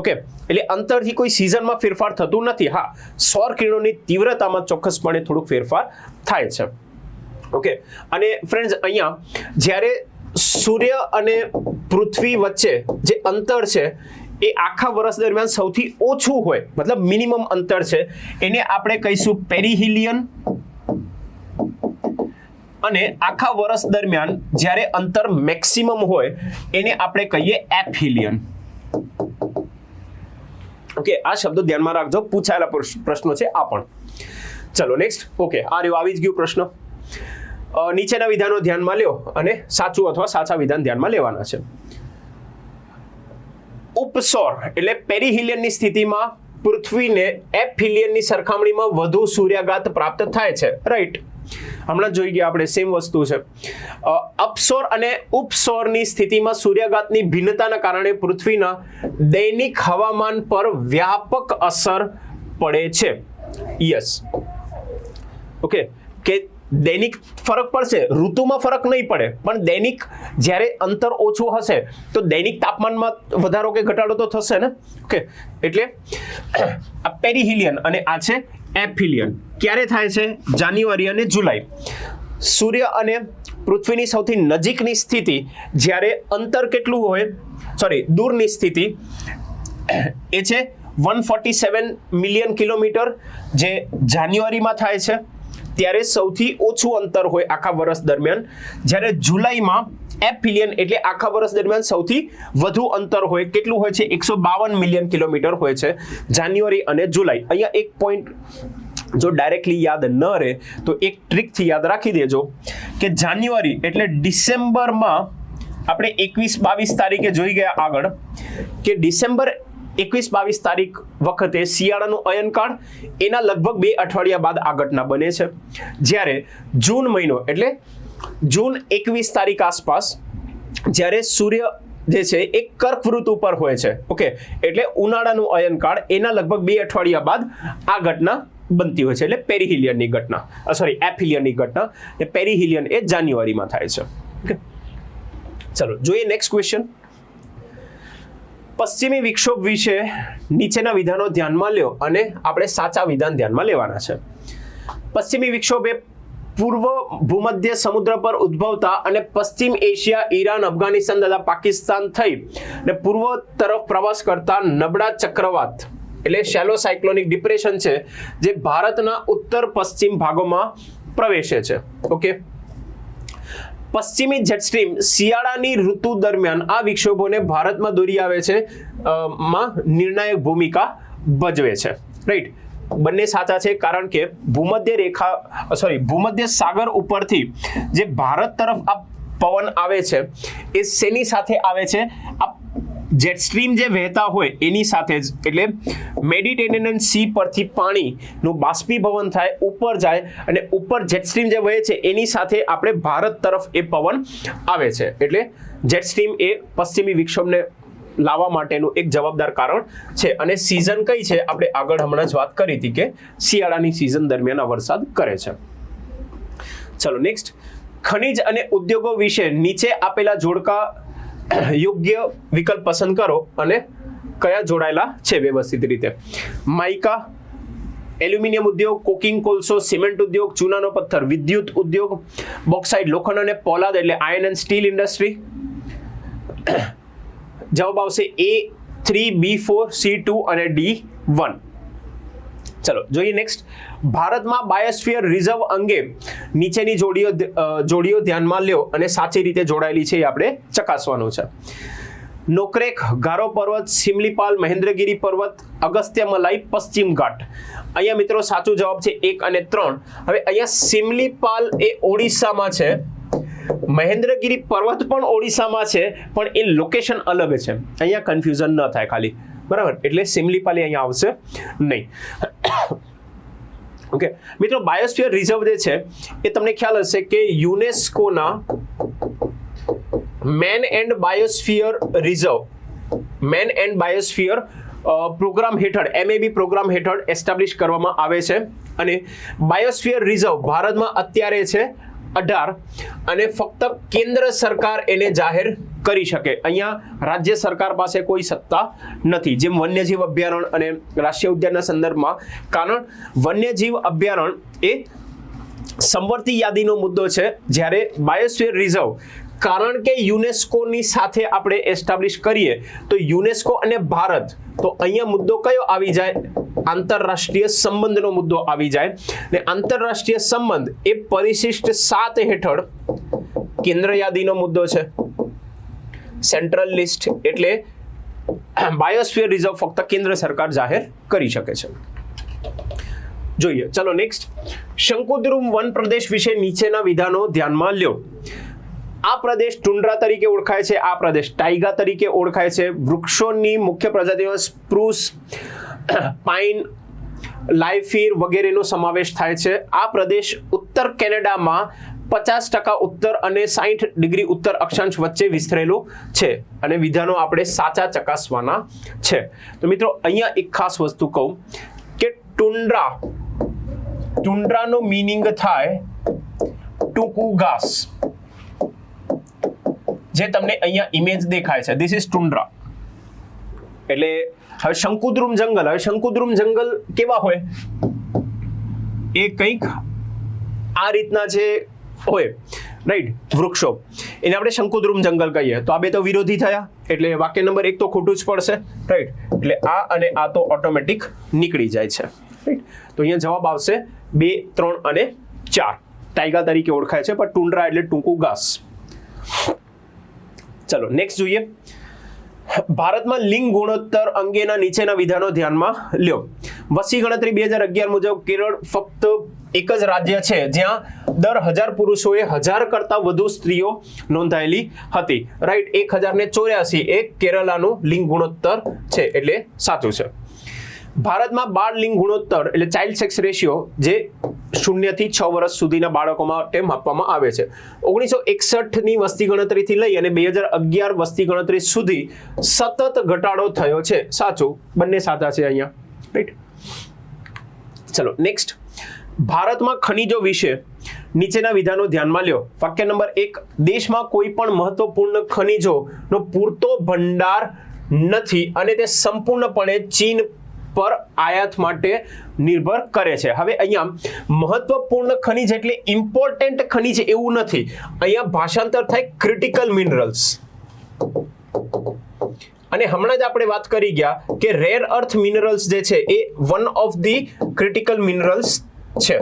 ઓકે, એટલે અંતરથી કોઈ સિઝનમાં ફેરફાર થતું નથી. હા, સૌર કિરણોની તીવ્રતામાં ચોક્કસપણે થોડુંક ફેરફાર થાય છે. ઓકે, અને ફ્રેન્ડ્સ અહીંયા જ્યારે સૂર્ય અને પૃથ્વી વચ્ચે જે અંતર છે એ આખા વર્ષ દરમિયાન સૌથી ઓછું હોય, મતલબ મિનિમમ અંતર છે, એને આપણે કહીશું પેરીહિલિયન. અને આખા વર્ષ દરમિયાન જ્યારે અંતર મેક્સિમમ હોય એને આપણે કહીએ એપહિલિયન. ઓકે, આ શબ્દો ધ્યાનમાં રાખજો, પૂછાયેલા પ્રશ્નો છે આ પણ. ચલો નેક્સ્ટ. ઓકે, આ રહ્યો, આવી જ ગયું પ્રશ્ન. નીચેના વિધાનો ધ્યાનમાં લ્યો અને સાચું અથવા સાચા વિધાન ધ્યાનમાં લેવાના છે. ઉપસૌર એટલે પેરીહિલિયનની સ્થિતિમાં પૃથ્વીને એપહિલિયનની સરખામણીમાં વધુ સૂર્યાઘાત પ્રાપ્ત થાય છે. રાઈટ, હમણાં જોઈ ગયા આપણે, સેમ વસ્તુ છે. અપસૌર અને ઉપસૌરની સ્થિતિમાં સૂર્યાઘાતની ભિન્નતાના કારણે પૃથ્વીના દૈનિક હવામાન પર વ્યાપક અસર પડે છે. યસ, ઓકે, કે દૈનિક ફરક પડશે, ઋતુમાં ફરક નહીં પડે, પણ દૈનિક જ્યારે અંતર ઓછું હશે તો દૈનિક તાપમાનમાં વધારો કે ઘટાડો તો થશે ને. ઓકે, એટલે આ પેરીહિલિયન અને આ છે એપહિલિયન. ક્યારે થાય છે? જાન્યુઆરી અને જુલાઈ. સૂર્ય અને પૃથ્વીની સૌથી નજીકની સ્થિતિ જ્યારે અંતર કેટલું હોય, સોરી, દૂરની સ્થિતિ એ છે 147 મિલિયન કિલોમીટર, જે જાન્યુઆરીમાં થાય છે. ત્યારે સૌથી ઓછું અંતર હોય આખા વર્ષ દરમિયાન. જ્યારે જુલાઈમાં એપહિલિયન એટલે આખા વર્ષ દરમિયાન સૌથી વધુ અંતર હોય. કેટલું હોય છે? 152 મિલિયન કિલોમીટર હોય છે જાન્યુઆરી અને જુલાઈ. અહીંયા એક પોઈન્ટ જો ડાયરેક્ટલી યાદ ન રહે તો એક ટ્રીકથી યાદ રાખી દેજો કે જાન્યુઆરી એટલે ડિસેમ્બરમાં આપણે 21-22 તારીખે જોઈ ગયા આગળ કે ડિસેમ્બર 21-22 તારીખ વખતે શિયાળાનું અયનકાળ, એના લગભગ 2 અઠવાડિયા બાદ આ ઘટના બને છે. જ્યારે જૂન મહિનો એટલે જૂન 21 તારીખ આસપાસ જ્યારે સૂર્ય જે છે એ કર્કવૃત ઉપર હોય છે. ઓકે, એટલે ઉનાળાનું અયનકાળ, એના લગભગ 2 અઠવાડિયા બાદ આ ઘટના બનતી હોય છે. એટલે પેરીહિલિયનની ઘટના, સોરી, એપહિલિયનની ઘટના. પેરીહિલિયન એ જાન્યુઆરીમાં થાય છે. ઓકે, ચલો જોઈએ નેક્સ્ટ ક્વેશ્ચન. પશ્ચિમી વિક્ષોભ વિશે નીચેના વિધાનો ધ્યાનમાં લ્યો અને આપણે સાચા વિધાન ધ્યાનમાં લેવાના છે. પશ્ચિમી વિક્ષોભ એ પૂર્વ ભૂમધ્ય સમુદ્ર પર ઉદ્ભવતા અને પશ્ચિમ એશિયા, ઈરાન, અફઘાનિસ્તાન તથા પાકિસ્તાન થઈ અને પૂર્વ તરફ પ્રવાસ કરતા નબળા ચક્રવાત એટલે શેલો સાયક્લોનિક ડિપ્રેશન છે, જે ભારતના ઉત્તર પશ્ચિમ ભાગોમાં પ્રવેશે છે. ઓકે. પશ્ચિમી જેટ સ્ટ્રીમ શિયાળાની ઋતુ દરમિયાન આ વિક્ષોભોને ભારતમાં દોરી આવે છે માં નિર્ણાયક ભૂમિકા ભજવે છે. રાઈટ, બંને સાચા છે, કારણ કે ભૂમધ્ય સાગર ઉપરથી જે ભારત તરફ આ પવન આવે છે એ શેની સાથે આવે છે? આ જેટ સ્ટ્રીમ જે વહેતા હોય એની સાથે જ. એટલે મેડિટેરેનિયન સી પરથી પાણીનું બાષ્પીભવન થાય, ઉપર જાય અને ઉપર જેટ સ્ટ્રીમ જે વહે છે એની સાથે આપણે ભારત તરફ એ પવન આવે છે. એટલે જેટ સ્ટ્રીમ એ પશ્ચિમી વિક્ષોભને લાવવા માટેનું એક જવાબદાર કારણ છે. અને સિઝન કઈ છે? આપણે આગળ હમણાં જ વાત કરી હતી કે શિયાળાની સિઝન દરમિયાન આ વરસાદ કરે છે. ચલો નેક્સ્ટ. ખનિજ અને ઉદ્યોગો વિશે નીચે આપેલા જોડકા યોગ્ય વિકલ્પ પસંદ કરો અને કયા જોડાયેલા છે વ્યવસ્થિત રીતે. માઇકા, એલ્યુમિનિયમ ઉદ્યોગ, કોકિંગ કોલસો, સિમેન્ટ ઉદ્યોગ, ચૂનાનો પથ્થર, વિદ્યુત ઉદ્યોગ, બોક્સાઇટ, લોખંડ અને પોલાદ એટલે આયર્ન એન્ડ સ્ટીલ ઇન્ડસ્ટ્રી. જવાબ આવશે A3, B4, C2 અને D1. ચલો જોઈએ નેક્સ્ટ. ભારતમાં બાયોસ્ફિયર રિઝર્વ અંગે નીચેની જોડીઓ ધ્યાનમાં લ્યો અને સાચી રીતે જોડાયેલી છે એ આપણે ચકાસવાનું છે. નોકરેક, ગારો પર્વત, સિમલીપાલ, મહેન્દ્રગીરી પર્વત, અગસ્ત્યમલાઈ, પશ્ચિમ ઘાટ. અહીંયા મિત્રો સાચો જવાબ છે 1 અને 3. હવે અહીંયા સિમલીપાલ એ ઓડિશામાં છે, મહેન્દ્રગીરી પર્વત પણ ઓડિશામાં છે, પણ એ લોકેશન અલગ છે. અહીંયા કન્ફ્યુઝન ન થાય ખાલી, બરાબર? એટલે સિમલીપાલ અહીંયા આવશે નહીં. ઓકે મિત્રો, બાયોસ્ફિયર રિઝર્વ જે છે એ તમને ખ્યાલ હશે કે યુનેસ્કોના મેન એન્ડ બાયોસ્ફિયર પ્રોગ્રામ હેઠળ MAB પ્રોગ્રામ હેઠળ એસ્ટાબ્લિશ કરવામાં આવે છે. અને બાયોસ્ફિયર રિઝર્વ ભારતમાં અત્યારે છે 18 અને ફક્ત કેન્દ્ર સરકાર એને જાહેર કરી શકે. અહીંયા રાજ્ય સરકાર પાસે કોઈ સત્તા નથી, જેમ વન્યજીવ અભયારણ્ય અને રાષ્ટ્રીય ઉદ્યાનના સંદર્ભમાં. કારણ વન્યજીવ અભયારણ્ય એ સંવર્તી યાદીનો મુદ્દો છે, જ્યારે બાયોસ્ફિયર રિઝર્વ કારણ કે યુનેસ્કોની સાથે આપણે એસ્ટાબ્લિશ કરીએ તો યુનેસ્કો અને ભારત, તો અહીંયા મુદ્દો કયો આવી જાય? આંતરરાષ્ટ્રીય સંબંધનો મુદ્દો આવી જાય. ને આંતરરાષ્ટ્રીય સંબંધ એ પરિશિષ્ટ 7 હેઠળ કેન્દ્ર યાદીનો મુદ્દો છે, સેન્ટ્રલ લિસ્ટ. એટલે બાયોસ્ફિયર રિઝર્વ ફક્ત કેન્દ્ર સરકાર જાહેર કરી શકે છે. જોઈએ ચલો નેક્સ્ટ. શંકુદ્રુમ વન પ્રદેશ વિશે નીચેના વિધાનો ધ્યાનમાં લ્યો. આ પ્રદેશ ટુન્ડ્રા તરીકે ઓળખાય છે, આ પ્રદેશ ટાઇગા તરીકે ઓળખાય છે. વૃક્ષોની મુખ્ય પ્રજાતિઓ સ્પ્રુસ, પાઇન, લાયફીર વગેરેનો સમાવેશ થાય છે. આ પ્રદેશ ઉત્તર કેનેડામાં 50% ઉત્તર અને 60 ડિગ્રી ઉત્તર અક્ષાંશ વચ્ચે વિસ્તરેલો છે. અને વિધાનો આપણે સાચા ચકાસવાના છે. તો મિત્રો અહીંયા એક ખાસ વસ્તુ કહું કે ટુન્ડ્રાનો મીનિંગ થાય ટૂંકું ઘાસ. જે તમને અહીંયા ઇમેજ દેખાય છે, ધીસ ઇઝ ટુન્ડ્રા. એટલે હવે શંકુદ્રુમ જંગલ કેવા હોય? એ કંઈક આ રીતના જે હોય, રાઈટ, વૃક્ષો, એને આપણે શંકુદ્રુમ જંગલ કહીએ. તો આ બે તો વિરોધી થયા, એટલે વાક્ય નંબર 1 તો ખોટું જ પડશે, રાઈટ. એટલે આ અને આ તો ઓટોમેટિક નીકળી જાય છે, રાઈટ. તો અહીંયા જવાબ આવશે 2, 3 અને 4. ટાઇગા તરીકે ઓળખાય છે, પણ ટુન્ડ્રા એટલે ટૂંકું ઘાસ. ચલો નેક્સ્ટ જોઈએ. ભારતમાં લિંગ ગુણોત્તર અંગેના નીચેના વિધાનો ધ્યાનમાં લ્યો. વસ્તી ગણતરી 2011 મુજબ કેરળ ફક્ત એક જ રાજ્ય છે જ્યાં દર 1000 પુરુષોએ 1000 કરતા વધુ સ્ત્રીઓ નોંધાયેલી હતી, રાઈટ. 1084 એ કેરળનું લિંગ ગુણોત્તર છે, એટલે સાચું છે. ભારતમાં બાળ લિંગ ગુણોત્તર એટલે ચાઇલ્ડ સેક્સ રેશિયો જે 0 થી 6 વર્ષ સુધીના બાળકો માટે માપવામાં આવે છે. 1961ની વસ્તી ગણતરીથી લઈ અને 2011 વસ્તી ગણતરી સુધી સતત ઘટાડો થયો છે. સાચું, બંને સાચા છે અહીંયા, રાઈટ. ચલો નેક્સ્ટ. ભારતમાં ખનિજો વિશે નીચેના વિધાનો ધ્યાનમાં લ્યો. વાક્ય નંબર 1, દેશમાં કોઈ પણ મહત્વપૂર્ણ ખનિજોનો પૂરતો ભંડાર નથી અને તે સંપૂર્ણપણે ચીન પર આયાત માટે નિર્ભર કરે છે. હવે અહીંયા મહત્વપૂર્ણ ખનિજ એટલે ઇમ્પોર્ટન્ટ ખનિજ એવું નથી, અહીંયા ભાષાંતર થાય ક્રિટિકલ મિનરલ્સ. અને હમણાં જ આપણે વાત કરી ગયા કે રેર અર્થ મિનરલ્સ જે છે એ one of the critical minerals છે.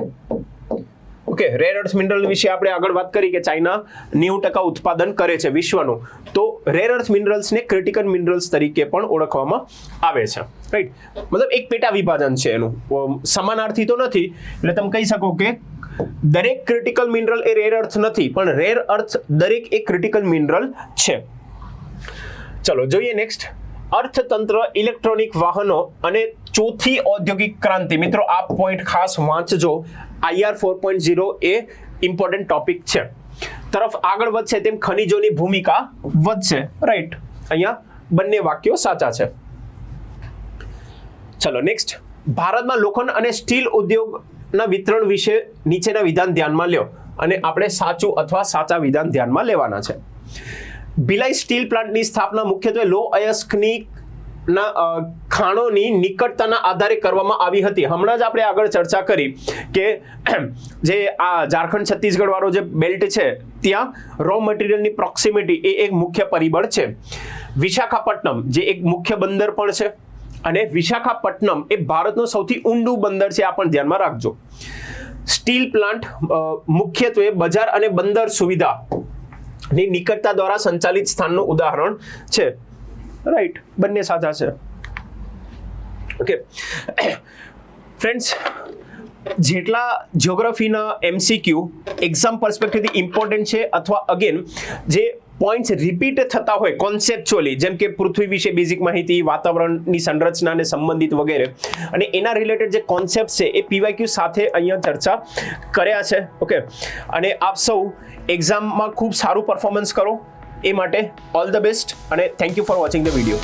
ઓકે, રેર અર્થ મિનરલ વિશે આપણે આગળ વાત કરી કે ચાઇના 90% ઉત્પાદન કરે છે વિશ્વનું. તો રેર અર્થ મિનરલ્સને ક્રિટિકલ મિનરલ્સ તરીકે પણ ઓળખવામાં આવે છે. રાઈટ, મતલબ એક પેટા વિભાજન છે એનું, સમાનાર્થી તો નથી. એટલે તમે કહી શકો કે દરેક ક્રિટિકલ મિનરલ એ રેર અર્થ નથી, પણ રેર અર્થ દરેક એક ક્રિટિકલ મિનરલ છે. ચલો જોઈએ નેક્સ્ટ, અર્થતંત્ર, ઇલેક્ટ્રોનિક વાહનો અને ચોથી ઔદ્યોગિક ક્રાંતિ. મિત્રો આ પોઈન્ટ ખાસ વાંચજો, IR 4.0 એ ઇમ્પોર્ટન્ટ ટોપિક છે. તરફ આગળ વધશે તેમ ખનિજોની ભૂમિકા વધશે. રાઈટ, અહીંયા બંને વાક્યો સાચા છે. ચલો નેક્સ્ટ, ભારતમાં લોખંડ અને સ્ટીલ ઉદ્યોગના વિતરણ વિશે નીચેના વિધાન ધ્યાનમાં લ્યો અને આપણે સાચું અથવા સાચા વિધાન ધ્યાનમાં લેવાના છે. ભિલાઈ સ્ટીલ પ્લાન્ટની સ્થાપના મુખ્યત્વે લોહ અયસ્કની ખાણોની નિકટતાના આધારે કરવામાં આવી હતી. હમણાં જ આપણે આગળ ચર્ચા કરી કે જે આ ઝારખંડ છત્તીસગઢ વાળો જે બેલ્ટ છે ત્યાં રો મટીરિયલની પ્રોક્સિમિટી એ એક મુખ્ય પરિબળ છે. વિશાખાપટ્ટનમ જે એક મુખ્ય બંદર પણ છે, અને વિશાખાપટ્ટનમ એ ભારતનું સૌથી ઊંડું બંદર છે, આ પણ ધ્યાનમાં રાખજો. સ્ટીલ પ્લાન્ટ મુખ્યત્વે બજાર અને બંદર સુવિધા ની નિકટતા દ્વારા સંચાલિત સ્થાનનું ઉદાહરણ છે. રાઈટ, બંને સાચા છે. ઓકે ફ્રેન્ડ્સ, જેટલા જ્યોગ્રાફીના MCQ એક્ઝામ પર્સપેક્ટિવથી ઇમ્પોર્ટન્ટ છે અથવા અગેન જે પોઈન્ટ્સ રિપીટ થતા હોય કોન્સેપ્ચ્યુઅલી, જેમ કે પૃથ્વી વિશે બેઝિક માહિતી, વાતાવરણની સંરચનાને સંબંધિત વગેરે, અને એના રિલેટેડ જે કોન્સેપ્ટ છે એ PYQ સાથે અહીંયા ચર્ચા કર્યા છે. ઓકે, અને આપ સૌ એક્ઝામમાં ખૂબ સારું પરફોર્મન્સ કરો એ માટે ઓલ ધ બેસ્ટ અને thank you for watching the video.